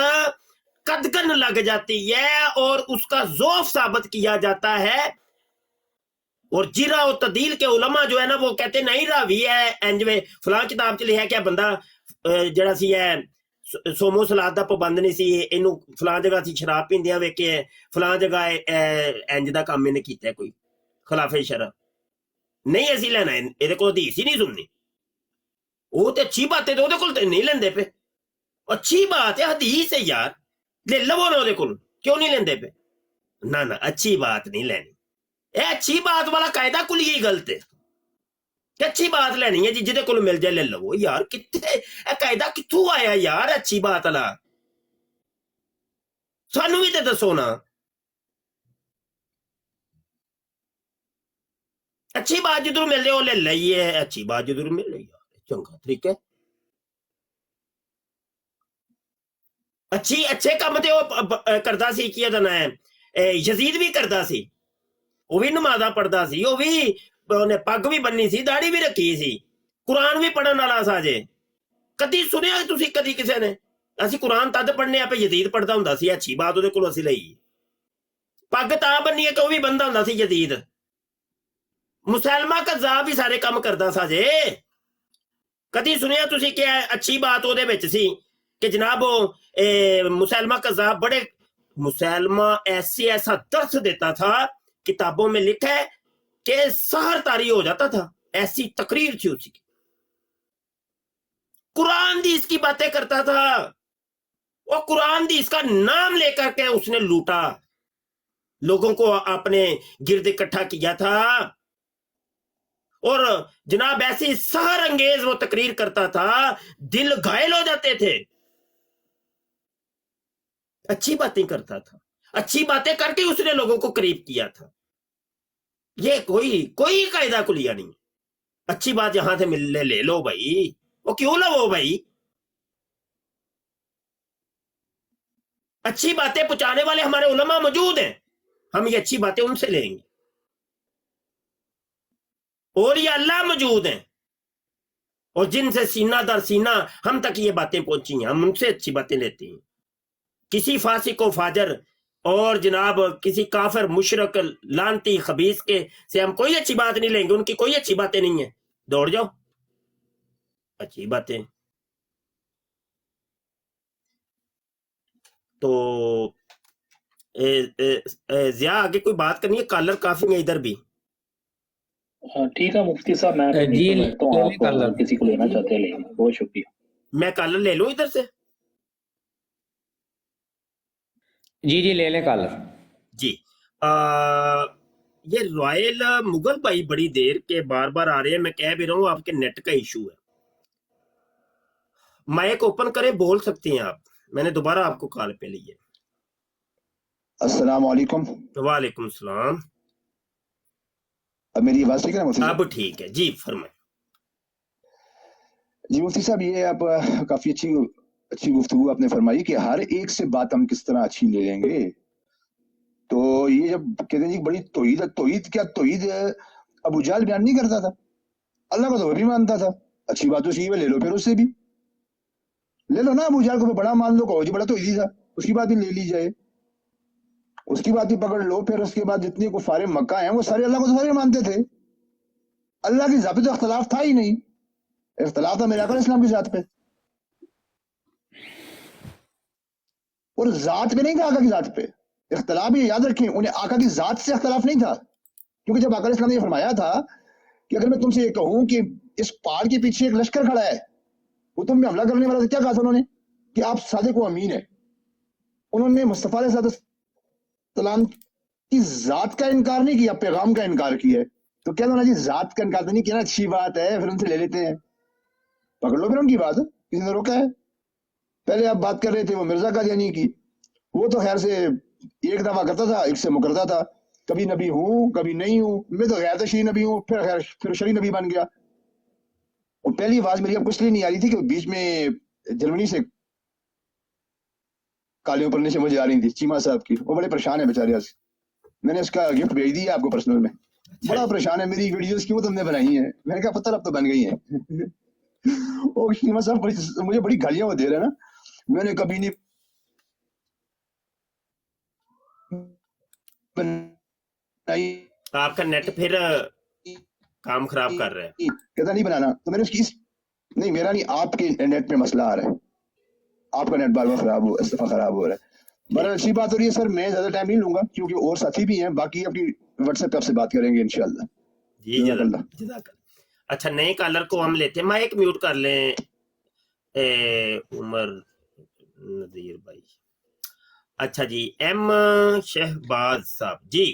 S1: कदगन लग जाती है और उसका ज़ौफ साबित किया जाता है। और जिरा और तदील के उलमा जो है ना वो कहते नहीं रावी है इंज में फलां किताब च लिखा क्या बंदा जड़ा सी है सोमो सलाद दा पाबंद नहीं सी, इनू फलां जगह सी शराब पींदियां वेखे, फलां जगह इंज दा काम इन्हें कीता कोई खिलाफे शरा नहीं असी लेना, एदे कोल हदीस ही नहीं सुननी। वो तो अच्छी बात है तो ओदे कोल ते नहीं लेंदे पे, अच्छी बात है हदीस है यार, ले लवो ना ओदे कोल, क्यों नहीं लेंदे पे? ना ना अच्छी बात नहीं लेनी, ये अच्छी बात वाला कायदा कुल ही गलत है कि अच्छी बात लेनी है जी जिदे कोल मिल जाए ले लवो। यार कित्थे कायदा कित्थों आया यार अच्छी बात वाला? सानू भी ते दसो ना। अच्छी बात जिधरों मिल जाए वो ले लईए, अच्छी बात जिधरों मिल रही है चंगा तरीका है। अच्छी अच्छे काम ते वो करदा सी, की दा नाम है यजीद भी करदा सी, वो भी नमाज़ां पढ़दा सी, वो भी उन्हें पग भी बन्नी सी, दाढ़ी भी रखी सी, कुरान भी पढ़न वाला सा। जे कदी सुनिया तुसी कदी किसी ने? असी कुरान तद पढ़ने पे यजीद पढ़दा हुंदा सी, अच्छी बात उहदे कोलों असी लई। पग तां बन्नी है कि वह भी बंदा हुंदा सी यजीद। मुसलमा कज़ाब भी सारे काम करदा सा जे। कदी सुनिया तुसी कि अच्छी बात ਉਹਦੇ ਵਿੱਚ ਸੀ कि जनाब मुसलमा कज़ाब बड़े मुसलमा ऐसा दर्स देता था, किताबों में लिखा है कि सहर तारी हो जाता था, ऐसी तकरीर थी उसकी। कुरान दी इसकी बातें करता था और कुरान दी इसका नाम लेकर के उसने लूटा, लोगों को अपने गिर्द इकट्ठा किया था और जनाब ऐसी सहर अंगेज वो तकरीर करता था, दिल घायल हो जाते थे। अच्छी बातें करता था, अच्छी बातें करके उसने लोगों को करीब किया था। ये कोई कायदा कुलिया नहीं। अच्छी बात यहां से मिलने ले लो भाई, वो क्यों लो भाई। अच्छी बातें पहुंचाने वाले हमारे उलमा मौजूद हैं, हम ये अच्छी बातें उनसे लेंगे। और ये अल्लाह मौजूद हैं और जिनसे सीना दर सीना हम तक ये बातें पहुंची हैं, हम उनसे अच्छी बातें लेते हैं। किसी फासिक को फाजर और जनाब किसी काफिर मुशरक लानती खबीस के से हम कोई अच्छी बात नहीं लेंगे, उनकी कोई अच्छी बातें नहीं है। दौड़ जाओ अच्छी बातें। तो जिया आगे कोई बात करनी है? कॉलर काफी है इधर भी।
S10: ठीक है मुफ्ती साहब, मैं
S4: जी
S10: बैठता हूँ, आप अगर किसी को लेना चाहते हैं लेंगे। बहुत शुक्रिया।
S1: मैं कॉलर ले लूं इधर से?
S4: जी ले लें कॉलर
S1: जी। ये रॉयल मुगल भाई बड़ी देर के बार बार आ रहे हैं, मैं कह भी रहा हूँ आपके नेट का इशू है। माइक ओपन करें, बोल सकते हैं आप। मैंने दोबारा आपको कॉल पे ली है।
S2: अस्सलाम वालेकुम।
S1: वालेकुम सलाम।
S2: अब मेरी आवाज ठीक है ना मुफ्ती साहब?
S1: अब ठीक है जी, फरमाएं।
S2: जी मुफ्ती साहब, ये आप काफी अच्छी गुफ्तगू आपने फरमाई कि हर एक से बात हम किस तरह अच्छी ले लेंगे। तो ये जब कहते हैं जी बड़ी तौहीद क्या तौहीद अबू जहल बयान नहीं करता था, अल्लाह को तो वो भी मानता था। अच्छी बात तो सही है, ले लो फिर उससे भी ले लो ना। अबू जहल को बड़ा मान लो, कहो जी बड़ा तौहीदी था, उसकी बात भी ले ली जाए, उसकी बात ही पकड़ लो। फिर उसके बाद जितने कुफारे मक्का हैं वो सारे अल्लाह को सारे मानते थे। अल्लाह की ज़ात पे तो इख्तलाफ था ही नहीं, इख्तलाफ था मेरे आका इस्लाम की ज़ात पे, और ज़ात पे नहीं था, आका की ज़ात पे इख्तलाफ। ये याद रखें, उन्हें आका की ज़ात से इख्तलाफ नहीं था, क्योंकि जब आका इस्लाम ने फरमाया था कि अगर मैं तुमसे ये कहूं कि इस पहाड़ के पीछे एक लश्कर खड़ा है, वो तुम पे हमला करने वाला, क्या कहा था उन्होंने कि आप सादिक व अमीन है। उन्होंने मुस्तफा अलैहिस्सलाम की ज़ात का इनकार नहीं किया, पैगाम का इनकार किया है। तो क्या ना जी, ज़ात का इनकार तो नहीं किया ना, अच्छी बात है, फिर उनसे ले लेते हैं, पकड़ लो फिर उनकी बात, किसी ने रोका है? पहले आप बात कर रहे थे वो मिर्जा कादियानी की, वो तो खैर से एक दफा करता था, एक से मुकरता था, कभी नबी हूँ कभी नहीं हूँ, मैं तो गैर तशरीह नबी हूँ, फिर शरी नबी बन गया। और पहली आवाज मेरी अब कुछ लिए नहीं आ रही थी कि बीच में जर्मनी से काले ऊपर नीचे मुझे आ रही थी चीमा साहब की, वो बड़े परेशान है बेचारे। आज मैंने उसका गिफ्ट भेज दिया आपको पर्सनल में, बड़ा परेशान है, मेरी वीडियोस क्यों तुमने बनाई है। मैंने कहा पता अब तो बन गई है। ओ चीमा साहब मुझे बड़ी गालियां वो दे रहे हैं ना, मैंने कभी नहीं बनाई।
S1: आपका नेट फिर काम खराब कर रहा है।
S2: कहता नहीं बनाना, तो मैंने उसकी नहीं, मेरा नहीं, आपके नेट पे मसला आ रहा है, आपका नेट बार बार खराब हो रहा है। बड़ा अच्छी बात हो रही है सर, मैं ज्यादा टाइम नहीं लूंगा क्योंकि और साथी भी हैं, बाकी अपनी व्हाट्सएप पे आपसे बात करेंगे इंशाल्लाह।
S1: जी जज़ाकल्लाह। अच्छा, नए कॉलर को हम लेते हैं, माइक म्यूट कर लें। उमर नजीर भाई, अच्छा जी, एम शहबाज साहब जी।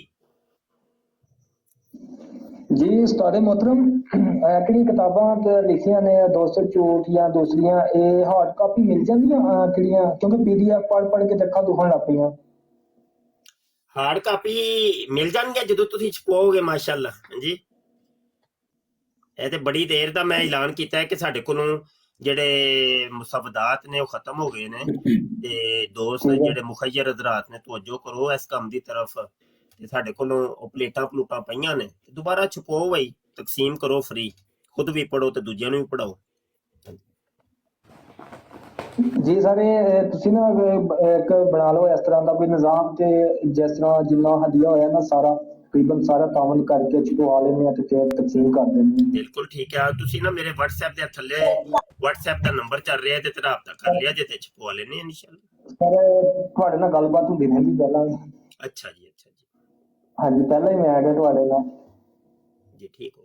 S6: जी उस्ताद मोहतरम, किहड़ी किताबां ते लिखियां ने दोस्त झूठ या दूसरियां ਇਹ ਹਾਰਡ ਕਾਪੀ ਮਿਲ ਜਾਂਦੀਆਂ ਕਿਹੜੀਆਂ, ਕਿਉਂਕਿ ਪੀਡੀਐਫ ਪੜ੍ਹ ਕੇ ਅੱਖਾਂ ਦੁਖਣ ਲੱਗ ਪਈਆਂ।
S1: ਹਾਰਡ ਕਾਪੀ ਮਿਲ ਜਾਣਗੀਆਂ ਜਦੋਂ ਤੁਸੀਂ ਛਪਾਓਗੇ ਮਾਸ਼ਾਅੱਲਾ। ਹਾਂਜੀ, ਇਹ ਤੇ ਬੜੀ ਦੇਰ ਦਾ ਮੈਂ ਐਲਾਨ ਕੀਤਾ ਹੈ ਕਿ ਸਾਡੇ ਕੋਲੋਂ ਜਿਹੜੇ ਮੁਸਵਦਾਤ ਨੇ ਉਹ ਖਤਮ ਹੋ ਗਏ ਨੇ, ਤੇ ਦੋਸਤ ਜਿਹੜੇ ਮੁਖੱਯਰ ਹਜ਼ਰਾਤ ਨੇ ਤਵੱਜੋ ਕਰੋ ਇਸ ਕੰਮ ਦੀ ਤਰਫ। ਤੇ ਸਾਡੇ ਕੋਲੋਂ ਉਹ ਪਲੇਟਾਂ ਪਲੂਟਾਂ ਪਈਆਂ ਨੇ, ਦੁਬਾਰਾ ਛਪਾਓ ਭਾਈ, ਤਕਸੀਮ ਕਰੋ ਫਰੀ, ਖੁਦ ਵੀ ਪੜੋ ਤੇ ਦੂਜਿਆਂ ਨੂੰ ਵੀ ਪੜਾਓ।
S6: ਜੀ ਸਰ ਇਹ ਤੁਸੀਂ ਨਾ ਇੱਕ ਬਣਾ ਲਓ ਇਸ ਤਰ੍ਹਾਂ ਦਾ ਕੋਈ ਨਿਜ਼ਾਮ ਤੇ ਜਿਸ ਤਰ੍ਹਾਂ ਜਿੰਨਾ ਹਦੀਆ ਹੋਇਆ ਨਾ ਸਾਰਾ ਤਕਰੀਬਨ ਸਾਰਾ ਤਾਵਨ ਕਰਕੇ ਛੁਪਵਾ ਲੈਂਦੇ ਆ ਤੇ ਫਿਰ ਤਕਸੀਮ ਕਰ ਦਿੰਦੇ ਹਾਂ।
S1: ਬਿਲਕੁਲ ਠੀਕ ਹੈ। ਤੁਸੀਂ ਨਾ ਮੇਰੇ WhatsApp ਦੇ ਥੱਲੇ WhatsApp ਦਾ ਨੰਬਰ ਚੱਲ ਰਿਹਾ ਤੇ ਤੇ ਰਾਬਤਾ ਕਰ ਲਿਆ ਜੇ ਤੇ ਛਪਵਾ ਲੈਣੇ ਆ ਇਨਸ਼ਾਅੱਲਾ।
S6: ਸਰ ਤੁਹਾਡੇ ਨਾਲ ਗੱਲਬਾਤ ਹੁੰਦੀ ਰਹਿੰਦੀ ਪਹਿਲਾਂ।
S1: ਅੱਛਾ ਜੀ
S6: ਹਾਂਜੀ ਪਹਿਲਾਂ ਹੀ ਮੈਂ ਆ ਗਿਆ ਤੁਹਾਡੇ ਨਾਲ
S1: जी, ठीक हो।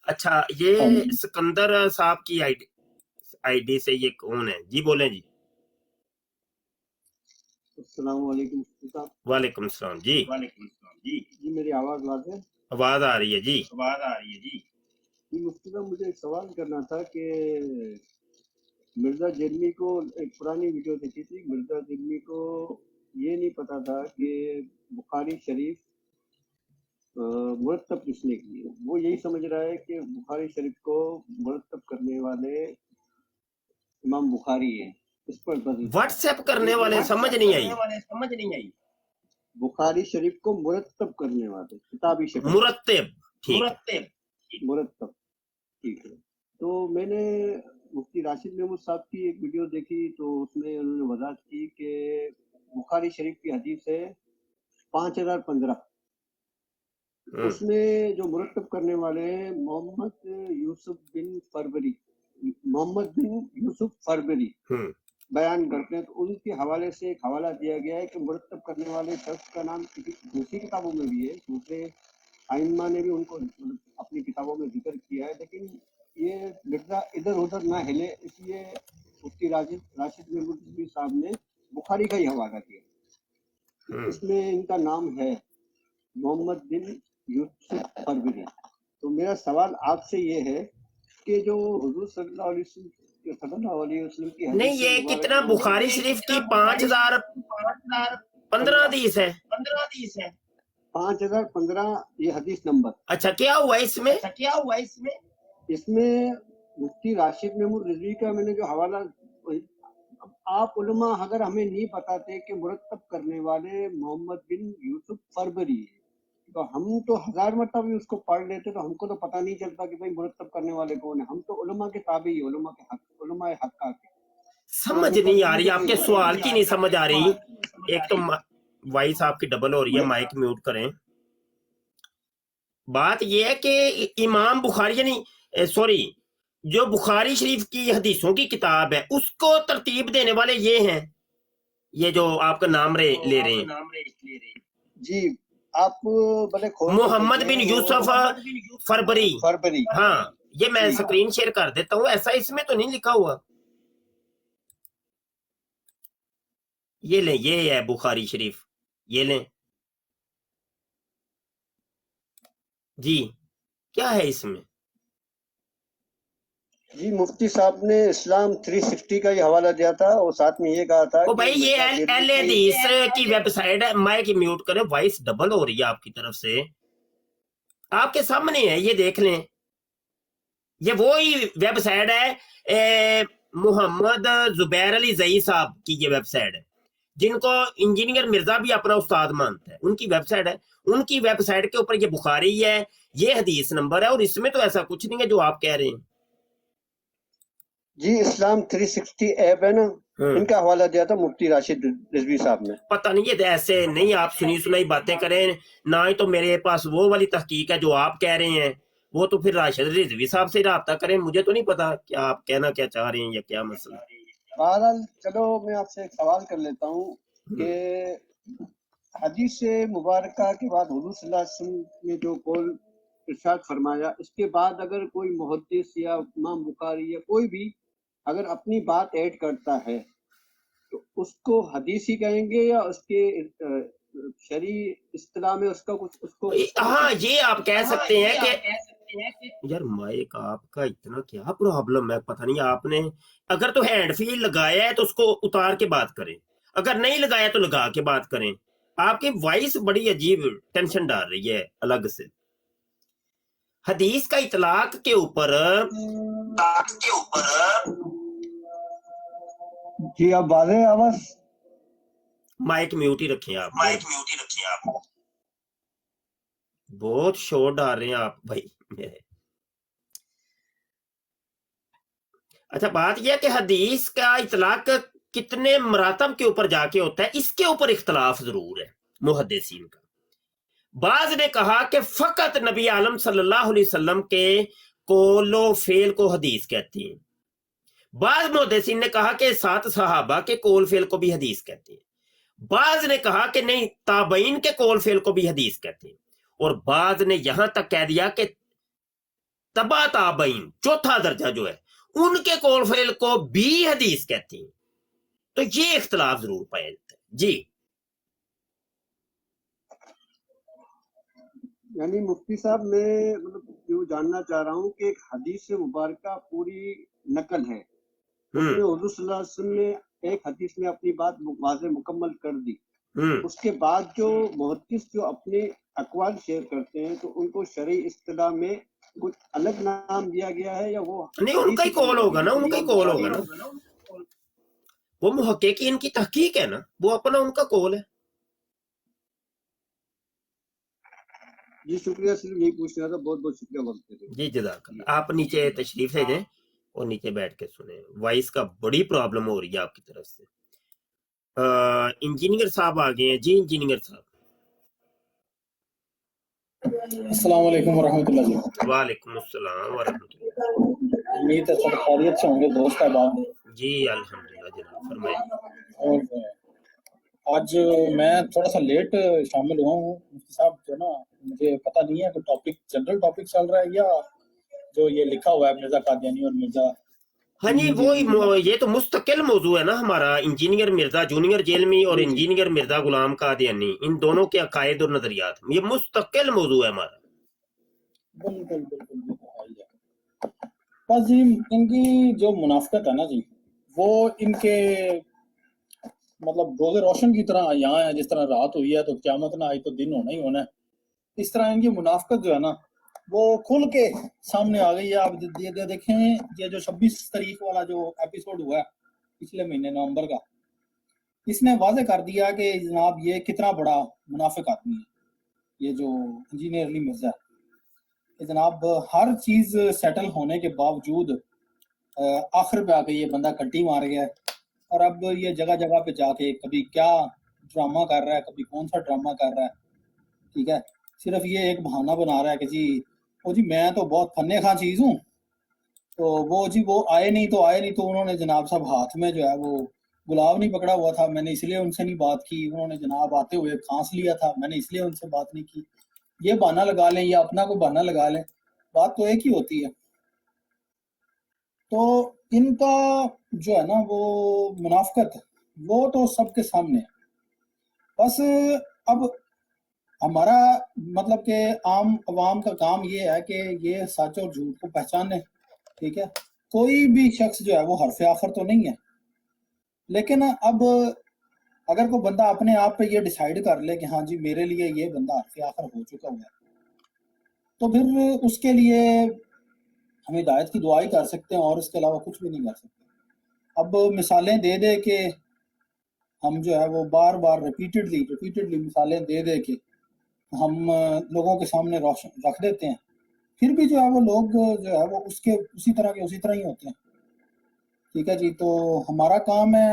S1: अच्छा, ये सिकंदर साहब की आईडी से ये कौन है जी? बोले जी।
S12: अस्सलाम वालेकुम मुफ्ती साहब।
S1: वालेकुम सलाम जी।
S12: जी मेरी आवाज है?
S1: आवाज आ रही है जी।
S12: जी मुफ्ती साहब मुझे एक सवाल करना था कि मिर्जा जर्मी को एक पुरानी वीडियो देखी थी, मिर्जा जर्मी को ये नहीं पता था कि बुखारी शरीफ मुरतब किसने की है। वो यही समझ रहा है कि बुखारी शरीफ को मुरतब करने वाले इमाम बुखारी है। इस पर
S1: व्हाट्सएप करने वाले समझ नहीं आई।
S12: बुखारी शरीफ को मुरतब करने वाले किताबी शरीफ
S1: मुरतब,
S12: मुरतब ठीक है। तो मैंने मुफ्ती राशिद महमूद साहब की एक वीडियो देखी तो उसमें उन्होंने वजाहत की कि बुखारी शरीफ की हदीस है 5015, उसमें जो मुरतब करने वाले मोहम्मद बिन यूसुफ फरबरी बयान करते हैं। तो उनके हवाले से एक हवाला दिया गया है कि मुरतब करने वाले शख्स का नाम दूसरी किताबों में भी है, दूसरे आइम्मा ने भी उनको अपनी किताबों में जिक्र किया है, लेकिन ये मिर्जा इधर उधर ना हिले इसलिए मुफ्ती राशिद महमूद साहब ने बुखारी का ही हवाला दिया। इसमें इनका नाम है मोहम्मद बिन यूसुफ फरबरी। तो मेरा सवाल आपसे ये है कि जो हुजूर सल्लल्लाहु अलैहि वसल्लम की
S1: नहीं, ये कितना बुखारी शरीफ की 5015 हदीस है।
S12: 5015 ये हदीस नंबर।
S1: अच्छा, क्या हुआ इसमें?
S12: इसमें मुफ्ती राशिद महमूद रिजवी का मैंने जो हवाला, आप उलमा अगर हमें नहीं बताते कि मुरतब करने वाले मोहम्मद बिन यूसुफ फरबरी है तो हम तो 1000 मरतबा भी उसको पढ़ लेते तो हमको तो पता नहीं चलता कि भाई मुरतब करने वाले कौन है। हम तो उलमा के ताबी है, उलमा हक्का के।
S1: समझ नहीं आ रही, आपके सवाल की नहीं समझ आ रही। एक तो वॉइस आपकी डबल हो रही है, माइक म्यूट करें। बात यह है कि इमाम बुखारी यानी सॉरी जो बुखारी शरीफ की हदीसों की किताब है उसको तरतीब देने वाले ये हैं, ये जो आपका नाम ले रहे हैं
S12: जी। आप भले
S1: मोहम्मद बिन यूसुफ फरबरी। हाँ, ये मैं स्क्रीन शेयर कर देता हूँ। ऐसा इसमें तो नहीं लिखा हुआ। ये लें, ये है बुखारी शरीफ, ये लें जी। क्या है इसमें
S12: जी? मुफ्ती साहब ने इस्लाम 360 का ये हवाला दिया था और साथ में ये कहा था
S1: ओ भाई ये अहल हदीस की वेबसाइट है। माइक म्यूट करें, वॉइस डबल हो रही है आपकी तरफ से। आपके सामने है, ये देख लें। ये वो ही वेबसाइट है मोहम्मद जुबैर अली जई साहब की ये वेबसाइट है, जिनको इंजीनियर मिर्जा भी अपना उस्ताद मानता है। उनकी वेबसाइट है, उनकी वेबसाइट के ऊपर ये बुखारी है, ये हदीस नंबर है और इसमें तो ऐसा कुछ नहीं है जो आप कह रहे हैं
S12: जी। इस्लाम 360 ऐप है ना, इनका हवाला दिया था मुफ्ती राशिद रिजवी साहब ने।
S1: पता नहीं, ये ऐसे नहीं आप सुनी सुनाई बातें करें ना। ही तो मेरे पास वो वाली तहकीक है जो आप कह रहे हैं, वो तो फिर राशिद रिजवी साहब से राब्ता करें। मुझे तो नहीं पता कि आप कहना क्या चाह रहे हैं या क्या मसला।
S12: बहरहाल चलो मैं आपसे एक सवाल कर लेता हूँ कि हदीस मुबारका के बाद हुजूर सल्लल्लाहु अलैहि वसल्लम ने जो कौल इरशाद फरमाया, इसके बाद अगर कोई मुहद्दिस या इमाम बुखारी या कोई भी अगर अपनी बात ऐड करता है तो उसको हदीस ही कहेंगे या उसके शरई इस्तिलाह में उसका कुछ उसको
S1: हाँ, ये आप कह सकते हैं कि यार माइक आपका इतना क्या प्रॉब्लम है, पता नहीं। आपने अगर तो हैंड फ्री लगाया है तो उसको उतार के बात करें, अगर नहीं लगाया तो लगा के बात करें। आपकी वॉइस बड़ी अजीब टेंशन डाल रही है अलग से। हदीस का इतलाक के ऊपर
S12: जी आप बाजे आवाज
S1: माइक म्यूट ही रखें आप। बहुत शोर डाल रहे हैं आप भाई मेरे। अच्छा, बात यह कि हदीस का इतलाक کتنے مراتب کے اوپر جا کے ہوتا ہے اس کے اوپر اختلاف ضرور ہے محدثین کا. بعض نے کہا کہ فقط نبی عالم صلی اللہ علیہ وسلم کے قول و فعل کو حدیث کہتی ہیں. بعض محدثین نے کہا کہ 7 صحابہ کے قول فعل کو بھی حدیث کہتے ہیں. بعض نے کہا کہ نہیں، تابعین کے قول فعل کو بھی حدیث کہتے ہیں. اور بعض نے یہاں تک کہہ دیا کہ تبع تابعین، چوتھا درجہ جو ہے، ان کے قول فعل کو بھی حدیث کہتے ہیں. تو یہ اختلاف ضرور پایا جاتا ہے. جی
S12: یعنی مفتی صاحب میں مطلب جو جاننا چاہ رہا ہوں کہ ایک حدیث مبارکہ پوری نقل ہے، اس میں حضور صلی اللہ علیہ وسلم نے ایک حدیث میں اپنی بات واضح مکمل کر دی. اس کے بعد جو محدث جو اپنے اقوال شیئر کرتے ہیں تو ان کو شرعی اصطلاح میں کچھ الگ نام دیا گیا ہے یا وہ
S1: نہیں، ان کا ہی قول ہوگا نا، ان کا ہی قول ہوگا نا. وہ محققین کی تحقیق ہے نا، وہ اپنا ان کا قول ہے.
S12: جی شکریہ، صرف یہی پوچھنا تھا. بہت بہت شکریہ وقت کے لیے.
S1: جی جزاک اللہ. آپ نیچے تشریف لے جائیں اور نیچے بیٹھ کے سنیں. وائس کا بڑی پرابلم ہو رہی ہے آپ کی طرف سے. انجینئر صاحب آ گئے ہیں. جی انجینئر صاحب.
S13: السلام علیکم ورحمۃ اللہ جی.
S1: وعلیکم السلام ورحمۃ اللہ.
S13: امید ہے سب خیریت سے ہوں گے دوست احباب.
S1: جی الحمدللہ جناب فرمائیں.
S13: اور آج میں تھوڑا سا لیٹ شامل ہوا ہوں مفتی صاحب. جو نا مجھے پتہ نہیں ہے کہ ٹاپک جنرل ٹاپک چل رہا ہے یا جو یہ لکھا ہوا ہے مرزا قادیانی اور مرزا.
S1: ہاں جی وہ یہ تو مستقل موضوع ہے نا ہمارا. انجینئر مرزا جونیئر جیلمی اور انجینئر مرزا غلام قادیانی، ان دونوں کے عقائد اور نظریات، یہ مستقل موضوع ہے ہمارا.
S13: بالکل بالکل. بس جی ان کی جو منافقت ہے نا جی، وہ ان کے مطلب روز روشن کی طرح یہاں ہے. جس طرح رات ہوئی ہے تو قیامت نہ آئی تو دن ہونا ہی ہونا ہے، اس طرح ان کی منافقت جو ہے نا وہ کھل کے سامنے آ گئی ہے. آپ دیکھیں یہ جو 26 تاریخ والا جو ایپیسوڈ ہوا ہے پچھلے مہینے نومبر کا، اس نے واضح کر دیا کہ جناب یہ کتنا بڑا منافق آدمی ہے یہ جو انجینئر علی مرزا ہے. کہ جناب ہر چیز سیٹل ہونے کے باوجود آخر پہ آ کے یہ بندہ کٹی مار گیا ہے. اور اب یہ جگہ جگہ پہ جا کے کبھی کیا ڈرامہ کر رہا ہے، کبھی کون سا ڈرامہ کر رہا ہے. ٹھیک ہے، صرف یہ ایک بہانہ بنا رہا ہے کہ جی وہ جی میں تو بہت فن خواہ چیز ہوں، تو وہ جی وہ آئے نہیں تو انہوں نے جناب صاحب ہاتھ میں جو ہے وہ گلاب نہیں پکڑا ہوا تھا، میں نے اس لیے ان سے نہیں بات کی. انہوں نے جناب آتے ہوئے کھانس لیا تھا، میں نے اس لیے ان سے بات نہیں کی. یہ بہانہ لگا لیں یا اپنا کوئی بہانہ لگا لیں، بات تو ایک ہی ہوتی ہے. تو ان کا جو ہے نا وہ منافقت وہ تو سب کے سامنے ہے. بس اب ہمارا مطلب کہ عام عوام کا کام یہ ہے کہ یہ سچ اور جھوٹ کو پہچانے. ٹھیک ہے، کوئی بھی شخص جو ہے وہ حرف آخر تو نہیں ہے، لیکن اب اگر کوئی بندہ اپنے آپ پہ یہ ڈیسائیڈ کر لے کہ ہاں جی میرے لیے یہ بندہ حرف آخر ہو چکا ہوا ہے، تو پھر اس کے لیے ہم ہدایت کی دعا ہی کر سکتے ہیں اور اس کے علاوہ کچھ بھی نہیں کر سکتے. اب مثالیں دے دے کے ہم جو ہے وہ بار بار ریپیٹڈلی مثالیں دے دے کے ہم لوگوں کے سامنے روشن رکھ دیتے ہیں، پھر بھی جو ہے وہ لوگ جو ہے وہ اسی طرح ہی ہوتے ہیں. ٹھیک ہے جی، تو ہمارا کام ہے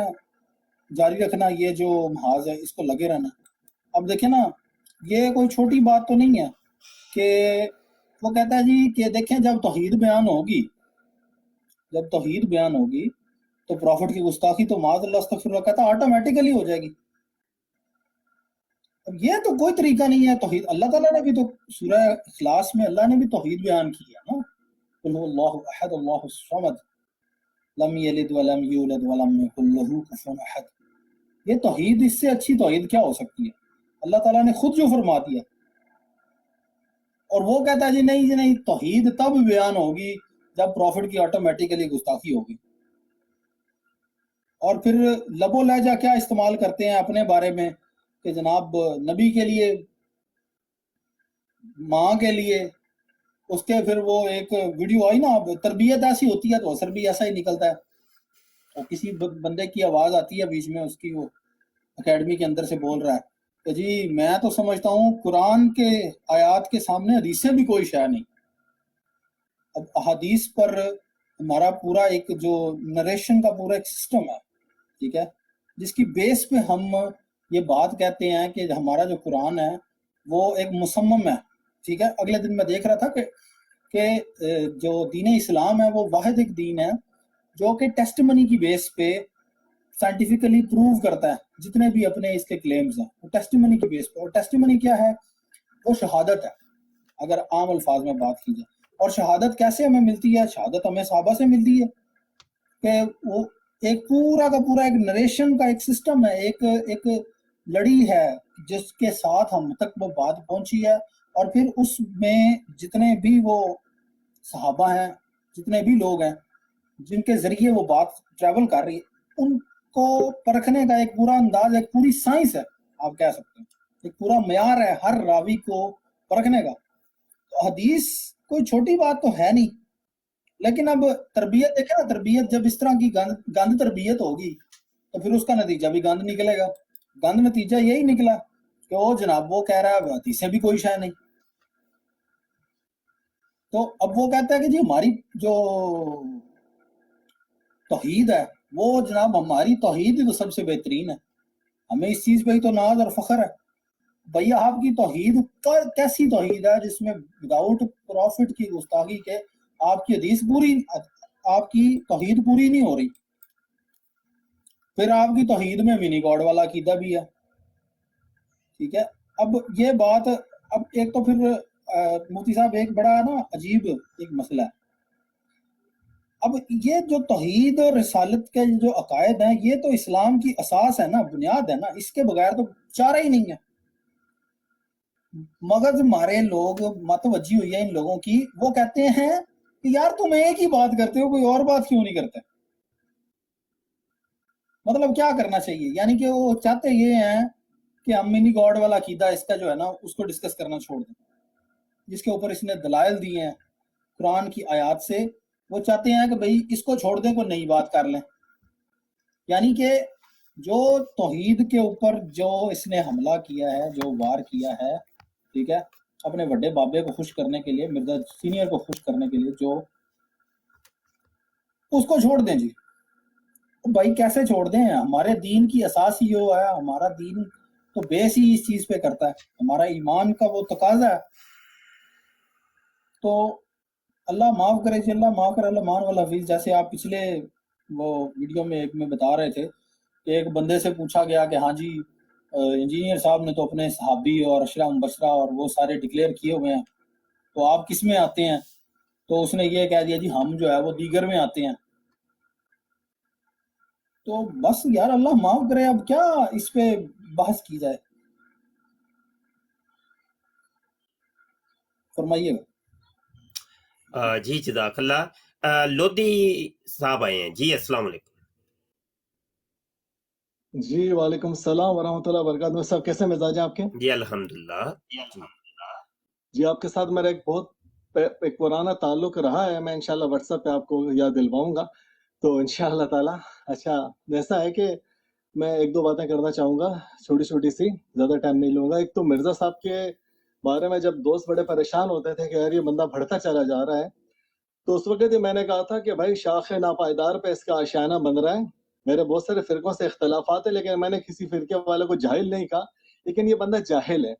S13: جاری رکھنا یہ جو محاذ ہے اس کو لگے رہنا. اب دیکھیں نا یہ کوئی چھوٹی بات تو نہیں ہے کہ وہ کہتا ہے جی کہ دیکھیں جب توحید بیان ہوگی تو پروفٹ کی گستاخی تو معاذ اللہ استغفر اللہ کہتا آٹومیٹیکلی ہو جائے گی. اب یہ تو کوئی طریقہ نہیں ہے توحید. اللہ تعالیٰ نے بھی تو سورہ اخلاص میں اللہ نے بھی توحید بیان کی ہے نا، قل هو اللہ احد اللہ الصمد لم یلد ولم یولد ولم یکن له کفوا احد. یہ توحید، اس سے اچھی توحید کیا ہو سکتی ہے؟ اللہ تعالیٰ نے خود جو فرما دیا. اور وہ کہتا ہے جی نہیں توحید تب بیان ہوگی جب پروفٹ کی آٹومیٹیکلی گستاخی ہوگی. اور پھر لب و لہجہ کیا استعمال کرتے ہیں اپنے بارے میں کہ جناب نبی کے لیے، ماں کے لیے، اس کے پھر وہ ایک ویڈیو آئی نا، تربیت ایسی ہوتی ہے تو اثر بھی ایسا ہی نکلتا ہے. اور کسی بندے کی آواز آتی ہے بیچ میں اس کی، وہ اکیڈمی کے اندر سے بول رہا ہے کہ جی میں تو سمجھتا ہوں قرآن کے آیات کے سامنے حدیثیں بھی کوئی شے نہیں. اب احادیث پر ہمارا پورا ایک جو نریشن کا پورا ایک سسٹم ہے ٹھیک ہے، جس کی بیس پہ ہم یہ بات کہتے ہیں کہ ہمارا جو قرآن ہے وہ ایک مصمم ہے. ٹھیک ہے، اگلے دن میں دیکھ رہا تھا کہ جو دین اسلام ہے وہ واحد ایک دین ہے جو کہ ٹیسٹ منی کی بیس پہ سائنٹیفکلی پروو کرتا ہے جتنے بھی اپنے اس کے کلیمز ہیں، وہ ٹیسٹ منی کی بیس پہ. اور ٹیسٹ منی کیا ہے؟ وہ شہادت ہے، اگر عام الفاظ میں بات کی جائے. اور شہادت کیسے ہمیں ملتی ہے؟ شہادت ہمیں صحابہ سے ملتی ہے کہ وہ ایک پورا کا پورا ایک نریشن کا ایک سسٹم ہے، ایک لڑی ہے جس کے ساتھ ہم تک وہ بات پہنچی ہے. اور پھر اس میں جتنے بھی وہ صحابہ ہیں، جتنے بھی لوگ ہیں جن کے ذریعے وہ بات ٹریول کر رہی ہے، ان کو پرکھنے کا ایک پورا انداز، ایک پوری سائنس ہے آپ کہہ سکتے ہیں، ایک پورا معیار ہے ہر راوی کو پرکھنے کا. تو حدیث کوئی چھوٹی بات تو ہے نہیں، لیکن اب تربیت دیکھیں نا، تربیت جب اس طرح کی گند تربیت ہوگی تو پھر اس کا نتیجہ بھی گند نکلے گا. گند نتیجہ یہی نکلا کہ وہ جناب وہ کہہ رہا ہے حدیثیں بھی کوئی شے نہیں. تو اب وہ کہتا ہے کہ جی ہماری جو توحید ہے وہ جناب ہماری توحید ہی تو سب سے بہترین ہے، ہمیں اس چیز پہ ہی تو ناز اور فخر ہے. بھیا آپ کی توحید کیسی توحید ہے جس میں وداؤٹ پروفٹ کی گستاخی کے آپ کی حدیث پوری، آپ کی توحید پوری نہیں ہو رہی. پھر آپ کی توحید میں منی گاڈ والا عقیدہ بھی ہے. ٹھیک ہے، اب یہ بات، اب ایک تو پھر مفتی صاحب ایک بڑا نا عجیب ایک مسئلہ ہے. اب یہ جو توحید اور رسالت کے جو عقائد ہیں یہ تو اسلام کی اساس ہے نا، بنیاد ہے نا، اس کے بغیر تو چارہ ہی نہیں ہے. مگر ہمارے لوگ متوجہ ہوئی ہے ان لوگوں کی، وہ کہتے ہیں کہ یار تم ایک ہی بات کرتے ہو، کوئی اور بات کیوں نہیں کرتے؟ مطلب کیا کرنا چاہیے؟ یعنی کہ وہ چاہتے یہ ہیں کہ ہم منی گاڈ والا عقیدہ اس کا جو ہے نا اس کو ڈسکس کرنا چھوڑ دیں، جس کے اوپر اس نے دلائل دیے ہیں قرآن کی آیات سے. وہ چاہتے ہیں کہ بھئی اس کو چھوڑ دیں، کوئی نئی بات کر لیں. یعنی کہ جو توحید کے اوپر جو اس نے حملہ کیا ہے، جو وار کیا ہے، ٹھیک ہے، اپنے بڑے بابے کو خوش کرنے کے لیے، مرزا سینئر کو خوش کرنے کے لیے، جو اس کو چھوڑ دیں. جی بھائی کیسے چھوڑ دیں؟ ہمارے دین کی اساس ہی وہ ہے، ہمارا دین تو بیس ہی اس چیز پہ کرتا ہے، ہمارا ایمان کا وہ تقاضا ہے. تو اللہ معاف کرے جی، اللہ معاف کرے، اللہ مان والا حفیظ. جیسے آپ پچھلے وہ ویڈیو میں ایک میں بتا رہے تھے کہ ایک بندے سے پوچھا گیا کہ ہاں جی انجینئر صاحب نے تو اپنے صحابی اور اشرا مبشرہ اور وہ سارے ڈکلیئر کیے ہوئے ہیں، تو آپ کس میں آتے ہیں؟ تو اس نے یہ کہہ دیا جی ہم جو ہے وہ دیگر میں آتے ہیں. تو بس یار اللہ معاف کرے، اب کیا اس پہ بحث کی جائے؟ فرمائیے گا.
S1: جی جزاک اللہ. لودھی صاحب آئے ہیں. جی السلام علیکم.
S14: جی وعلیکم السلام ورحمۃ اللہ وبرکاتہ. صاحب کیسے مزاج ہیں آپ کے؟
S1: جی الحمدللہ.
S14: جی آپ کے ساتھ میرا ایک بہت ایک پرانا تعلق رہا ہے، میں انشاءاللہ واٹس ایپ پہ آپ کو یاد دلواؤں گا تو انشاءاللہ تعالی. اچھا ایسا ہے کہ میں ایک دو باتیں کرنا چاہوں گا، چھوٹی چھوٹی سی، زیادہ ٹائم نہیں لوں گا. ایک تو مرزا صاحب کے بارے میں جب دوست بڑے پریشان ہوتے تھے کہ یار یہ بندہ بڑھتا چلا جا رہا ہے، تو اس وقت میں نے کہا تھا کہ بھائی شاخ ناپائیدار پہ اس کا آشیانہ بن رہا ہے. میرے بہت سارے فرقوں سے اختلافات ہیں لیکن میں نے کسی فرقے والے کو جاہل نہیں کہا، لیکن یہ بندہ جاہل ہے.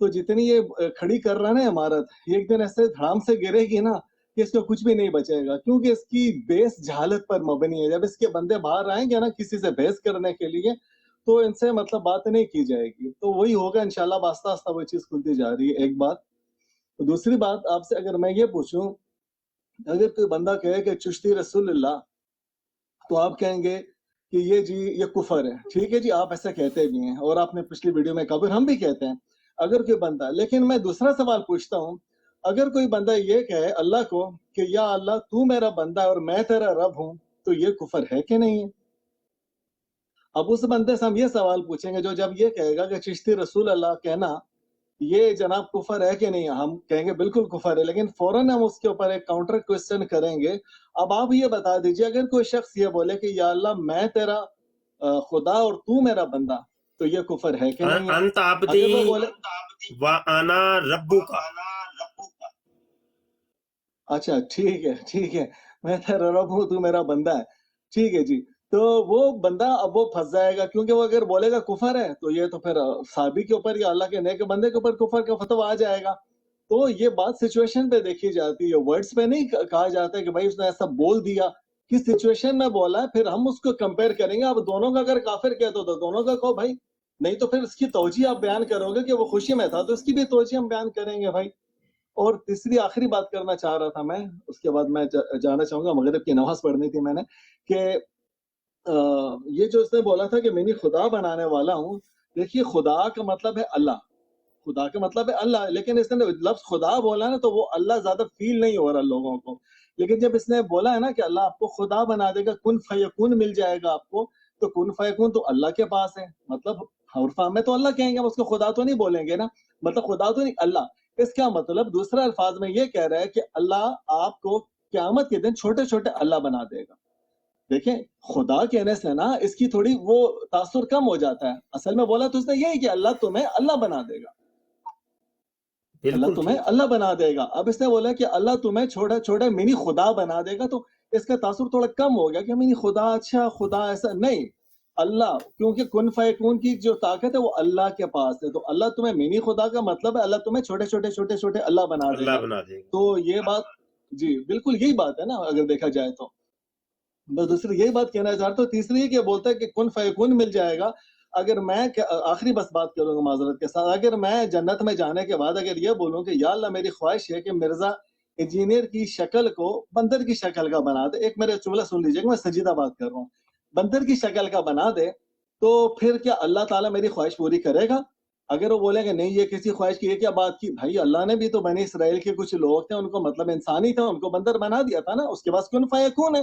S14: تو جتنی یہ کھڑی کر رہا ہے نا عمارت، یہ ایک دن ایسے دھڑام سے گرے گی نا کہ اس کو کچھ بھی نہیں بچے گا، کیونکہ اس کی بیس جہالت پر مبنی ہے. جب اس کے بندے باہر آئیں گے نا کسی سے بحث کرنے کے لیے تو ان سے مطلب بات نہیں کی جائے گی، تو وہی ہوگا انشاءاللہ. آہستہ آہستہ وہ چیز کھلتی جا رہی ہے. ایک بات. دوسری بات آپ سے اگر میں یہ پوچھوں، اگر کوئی بندہ کہے کہ چشتی رسول اللہ، تو آپ کہیں گے کہ یہ جی یہ کفر ہے. ٹھیک ہے جی، آپ ایسا کہتے بھی ہیں اور آپ نے پچھلی ویڈیو میں کہا، ہم بھی کہتے ہیں اگر کوئی بندہ. لیکن میں دوسرا سوال پوچھتا ہوں، اگر کوئی بندہ یہ کہے اللہ کو کہ یا اللہ تو میرا بندہ ہے اور میں تیرا رب ہوں، تو یہ کفر ہے کہ نہیں ہے؟ اب اس بندے سے ہم یہ سوال پوچھیں گے جو جب یہ کہے گا کہ چشتی رسول اللہ کہنا یہ جناب کفر ہے کہ نہیں، ہم کہیں گے بالکل کفر ہے، لیکن فوراً ہم اس کے اوپر ایک کاؤنٹر کوسچن کریں گے. اب آپ یہ بتا دیجئے، اگر کوئی شخص یہ بولے کہ یا اللہ میں تیرا خدا اور تو میرا بندہ، تو یہ کفر ہے کہ نہیں ہے؟
S1: انت عبدی وانا ربک.
S14: اچھا ٹھیک ہے، میں تیرا رب ہوں، تو میرا بندہ ہے. ٹھیک ہے جی. تو وہ بندہ اب وہ پھنس جائے گا، کیونکہ وہ اگر بولے گا کفر ہے تو یہ تو پھر صحابی کے اوپر یا اللہ کے نیک بندے کے اوپر کفر کا فتویٰ آ جائے گا. تو یہ بات سچویشن پہ دیکھی جاتی ہے، ورڈز پہ نہیں کہا جاتا ہے کہ بھائی اس نے ایسا بول دیا، کس سچویشن میں بولا ہے، پھر ہم اس کو کمپیئر کریں گے. اب دونوں کا اگر کافر کہتے ہو تو دونوں کا کہو بھائی، نہیں تو پھر اس کی توجیہ آپ بیان کرو گے کہ وہ خوشی میں تھا تو اس کی بھی توجیہ ہم بیان کریں گے بھائی. اور تیسری آخری بات کرنا چاہ رہا تھا میں، اس کے بعد میں جانا چاہوں گا، مغرب کی نماز پڑھنی تھی میں نے، کہ یہ جو اس نے بولا تھا کہ میں نہیں خدا بنانے والا ہوں. دیکھیے خدا کا مطلب ہے اللہ، خدا کا مطلب ہے اللہ، لیکن اس نے لفظ خدا بولا نا تو وہ اللہ زیادہ فیل نہیں ہو رہا لوگوں کو. لیکن جب اس نے بولا ہے نا کہ اللہ آپ کو خدا بنا دے گا، کن فیکون مل جائے گا آپ کو، تو کن فیکون تو اللہ کے پاس ہے، مطلب حرفہ میں تو اللہ کہیں گے، اس کو خدا تو نہیں بولیں گے نا، مطلب خدا تو نہیں اللہ. اس کا مطلب دوسرے الفاظ میں یہ کہہ رہا ہے کہ اللہ آپ کو قیامت کے دن چھوٹے چھوٹے اللہ بنا دے گا. دیکھیں خدا کہنے سے نا اس کی تھوڑی وہ تاثر کم ہو جاتا ہے. اصل میں بولا تو اس نے یہی کہ اللہ تمہیں اللہ بنا دے گا، اللہ تمہیں اللہ بنا دے گا. اب اس نے بولا کہ اللہ تمہیں چھوٹا چھوٹا منی خدا بنا دے گا، تو اس کا تاثر تھوڑا کم ہو گیا کہ منی خدا، اچھا خدا ایسا نہیں، اللہ، کیونکہ کن فیکون کی جو طاقت ہے وہ اللہ کے پاس ہے. تو اللہ تمہیں منی خدا کا مطلب ہے اللہ تمہیں چھوٹے چھوٹے چھوٹے چھوٹے اللہ بنا دے گا. تو یہ بات جی بالکل یہی بات ہے نا اگر دیکھا جائے تو. بس دوسری یہی بات کہنا چاہتا ہوں. تیسری یہ کہ بولتا ہے کہ کن فیکون مل جائے گا. اگر میں آخری بس بات کروں گا معذرت کے ساتھ، اگر میں جنت میں جانے کے بعد اگر یہ بولوں کہ یا اللہ میری خواہش ہے کہ مرزا انجینئر کی شکل کو بندر کی شکل کا بنا دے، ایک میرے جملہ سن لیجیے گا، میں سنجیدہ بات کر رہا ہوں، بندر کی شکل کا بنا دے، تو پھر کیا اللہ تعالیٰ میری خواہش پوری کرے گا؟ اگر وہ بولے کہ نہیں یہ کسی خواہش کی، یہ کیا بات کی؟ بھائی اللہ نے بھی تو بنی اسرائیل کے کچھ لوگ تھے، ان کو مطلب انسانی تھے، ان کو بندر بنا دیا تھا نا، اس کے پاس کن فیکون ہے،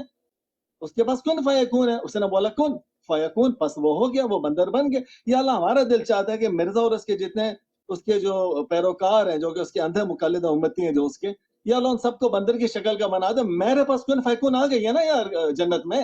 S14: اس کے پاس کن فیکون ہے، اس نے بولا کن فیکون، پس وہ ہو گیا، وہ بندر بن گیا. یا اللہ ہمارا دل چاہتا ہے کہ مرزا اور اس کے جتنے اس کے جو پیروکار ہیں، جو کہ اس کے اندھے مقلد امتی ہیں جو اس کے، یا اللہ ان سب کو بندر کی شکل کا بنا دے. میرے پاس کن فیکون آ گئی ہے نا یار جنت میں،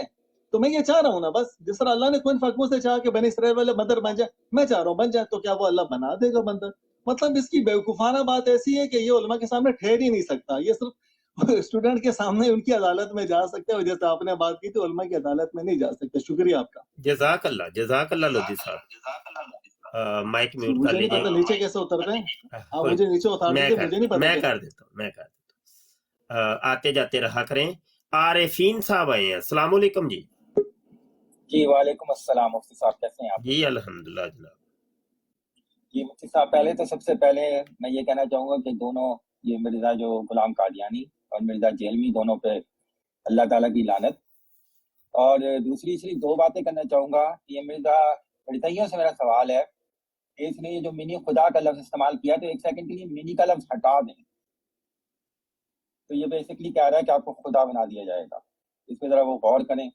S14: تو میں یہ چاہ رہا ہوں نا، بس جس طرح اللہ نے کن فیکون سے چاہا کہ بنی اسرائیل والے بندر بن جائے، میں چاہ رہا ہوں بن جائے، تو کیا وہ اللہ بنا دے گا بندر؟ مطلب اس کی بیوقوفانہ بات ایسی ہے کہ یہ علماء کے سامنے ٹھہر ہی نہیں سکتا. یہ صرف اسٹوڈنٹ کے سامنے ان کی عدالت میں جا سکتے ہیں، جیسے آپ نے بات کی تھی، علماء کی عدالت میں نہیں جا سکتے. شکریہ آپ کا.
S1: جزاک اللہ لودھی صاحب. مائک میوٹ کر
S14: مجھے نہیں پتا نیچے کیسے اترتے ہیں، آپ مجھے نیچے اتار دیتے، مجھے نہیں پتا.
S1: میں کر دیتا ہوں. آتے جاتے رہا کریں. عارفین صاحب آئے ہیں. السلام علیکم. جی
S15: جی وعلیکم السلام. مفتی صاحب کیسے ہیں آپ؟
S1: جی الحمدللہ جناب.
S15: جی مفتی صاحب، پہلے تو سب سے پہلے میں یہ کہنا چاہوں گا کہ دونوں یہ مرزا جو غلام قادیانی اور مرزا جیلمی، دونوں پہ اللہ تعالیٰ کی لعنت. اور دوسری صرف دو باتیں کرنا چاہوں گا. یہ مرزا مرزائیوں سے میرا سوال ہے کہ اس نے یہ جو منی خدا کا لفظ استعمال کیا، تو ایک سیکنڈ کے لیے منی کا لفظ ہٹا دیں. تو یہ بیسکلی کہہ رہا ہے کہ آپ کو خدا بنا دیا جائے گا. اس پہ ذرا وہ غور کریں.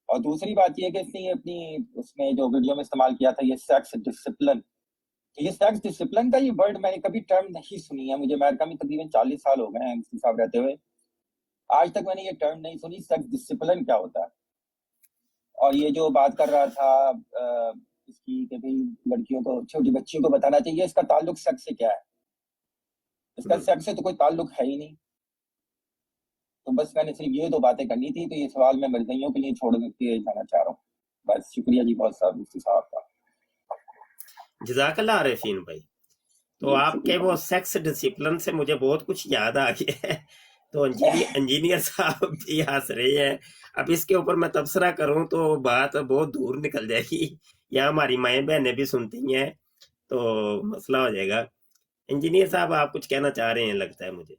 S15: اور دوسری بات یہ کہ اس نے یہ اپنی اس میں جو ویڈیو میں استعمال کیا تھا، یہ سیکس ڈسپلن، یہ سیکس ڈسپلن کا یہ ورڈ میں نے کبھی ٹرم نہیں سنی ہے. مجھے امریکہ میں تقریباً 40 سال ہو گئے ہیں مفتی صاحب رہتے ہوئے، آج تک میں نے یہ ٹرم نہیں سنی سیکس ڈسپلن کیا ہوتا ہے. اور یہ جو بات کر رہا تھا اس کی کہ بھئی لڑکیوں کو، چھوٹی بچیوں کو بتانا چاہیے، اس کا تعلق سیکس سے کیا ہے؟ اس کا سیکس سے تو کوئی تعلق ہے ہی نہیں. تو بس میں نے صرف یہ دو باتیں کرنی تھی. تو یہ سوال میں مرزائیوں کے لیے چھوڑ کے جانا چاہ رہا ہوں. بس شکریہ جی بہت صاحب مفتی صاحب کا.
S1: جزاک اللہ عارفین بھائی. تو آپ کے وہ سیکس ڈسپلن سے مجھے بہت کچھ یاد آ گیا ہے. تو انجینئر صاحب بھی ہنس رہے ہیں. اب اس کے اوپر میں تبصرہ کروں تو بات بہت دور نکل جائے گی. یہاں ہماری مائیں بہنیں بھی سنتی ہیں تو مسئلہ ہو جائے گا. انجینئر صاحب آپ کچھ کہنا چاہ رہے ہیں لگتا ہے مجھے.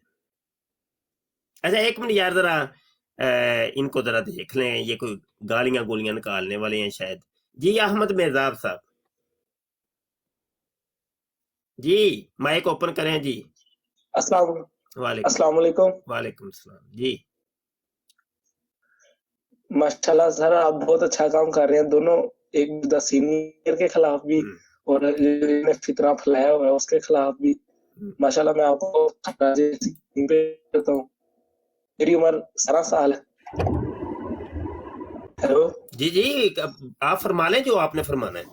S1: اچھا ایک منٹ یار، ذرا ان کو ذرا دیکھ لیں، یہ کوئی گالیاں گولیاں نکالنے والے ہیں شاید. جی احمد مرزاب صاحب، جی مائک اوپن کریں. جی
S16: السلام علیکم.
S1: وعلیکم السلام. جی
S16: ماشاءاللہ سر، آپ بہت اچھا کام کر رہے ہیں. دونوں ایک سینئر کے خلاف بھی اور فتنہ پھیلایا ہوا ہے اس کے خلاف بھی. ماشاءاللہ میں آپ کو کرتا ہوں. میری عمر 17 سال ہے. ہیلو
S1: جی جی آپ فرما لیں جو آپ نے فرمانا ہے.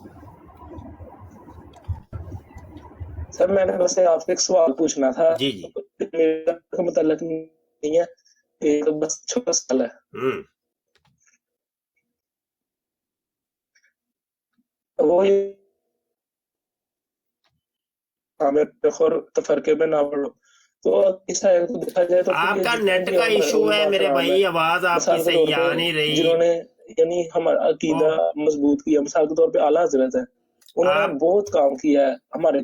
S16: سر میں نے بس آپ سے ایک سوال پوچھنا تھا.
S1: جی جی
S16: متعلق نہیں ہے، بس چھوٹا سوال ہے. وہ ہمیں تفرقے میں نہ پڑو. تو اس طرح کو دیکھا جائے تو
S1: آپ کا نیٹ کا ایشو ہے میرے بھائی, آواز آپ کی صحیح آ نہیں رہی.
S16: جنہوں نے یعنی ہمارا عقیدہ مضبوط کیا, مثال کے طور پہ اعلیٰ حضرت ہے, انہوں نے بہت کام کیا ہے ہمارے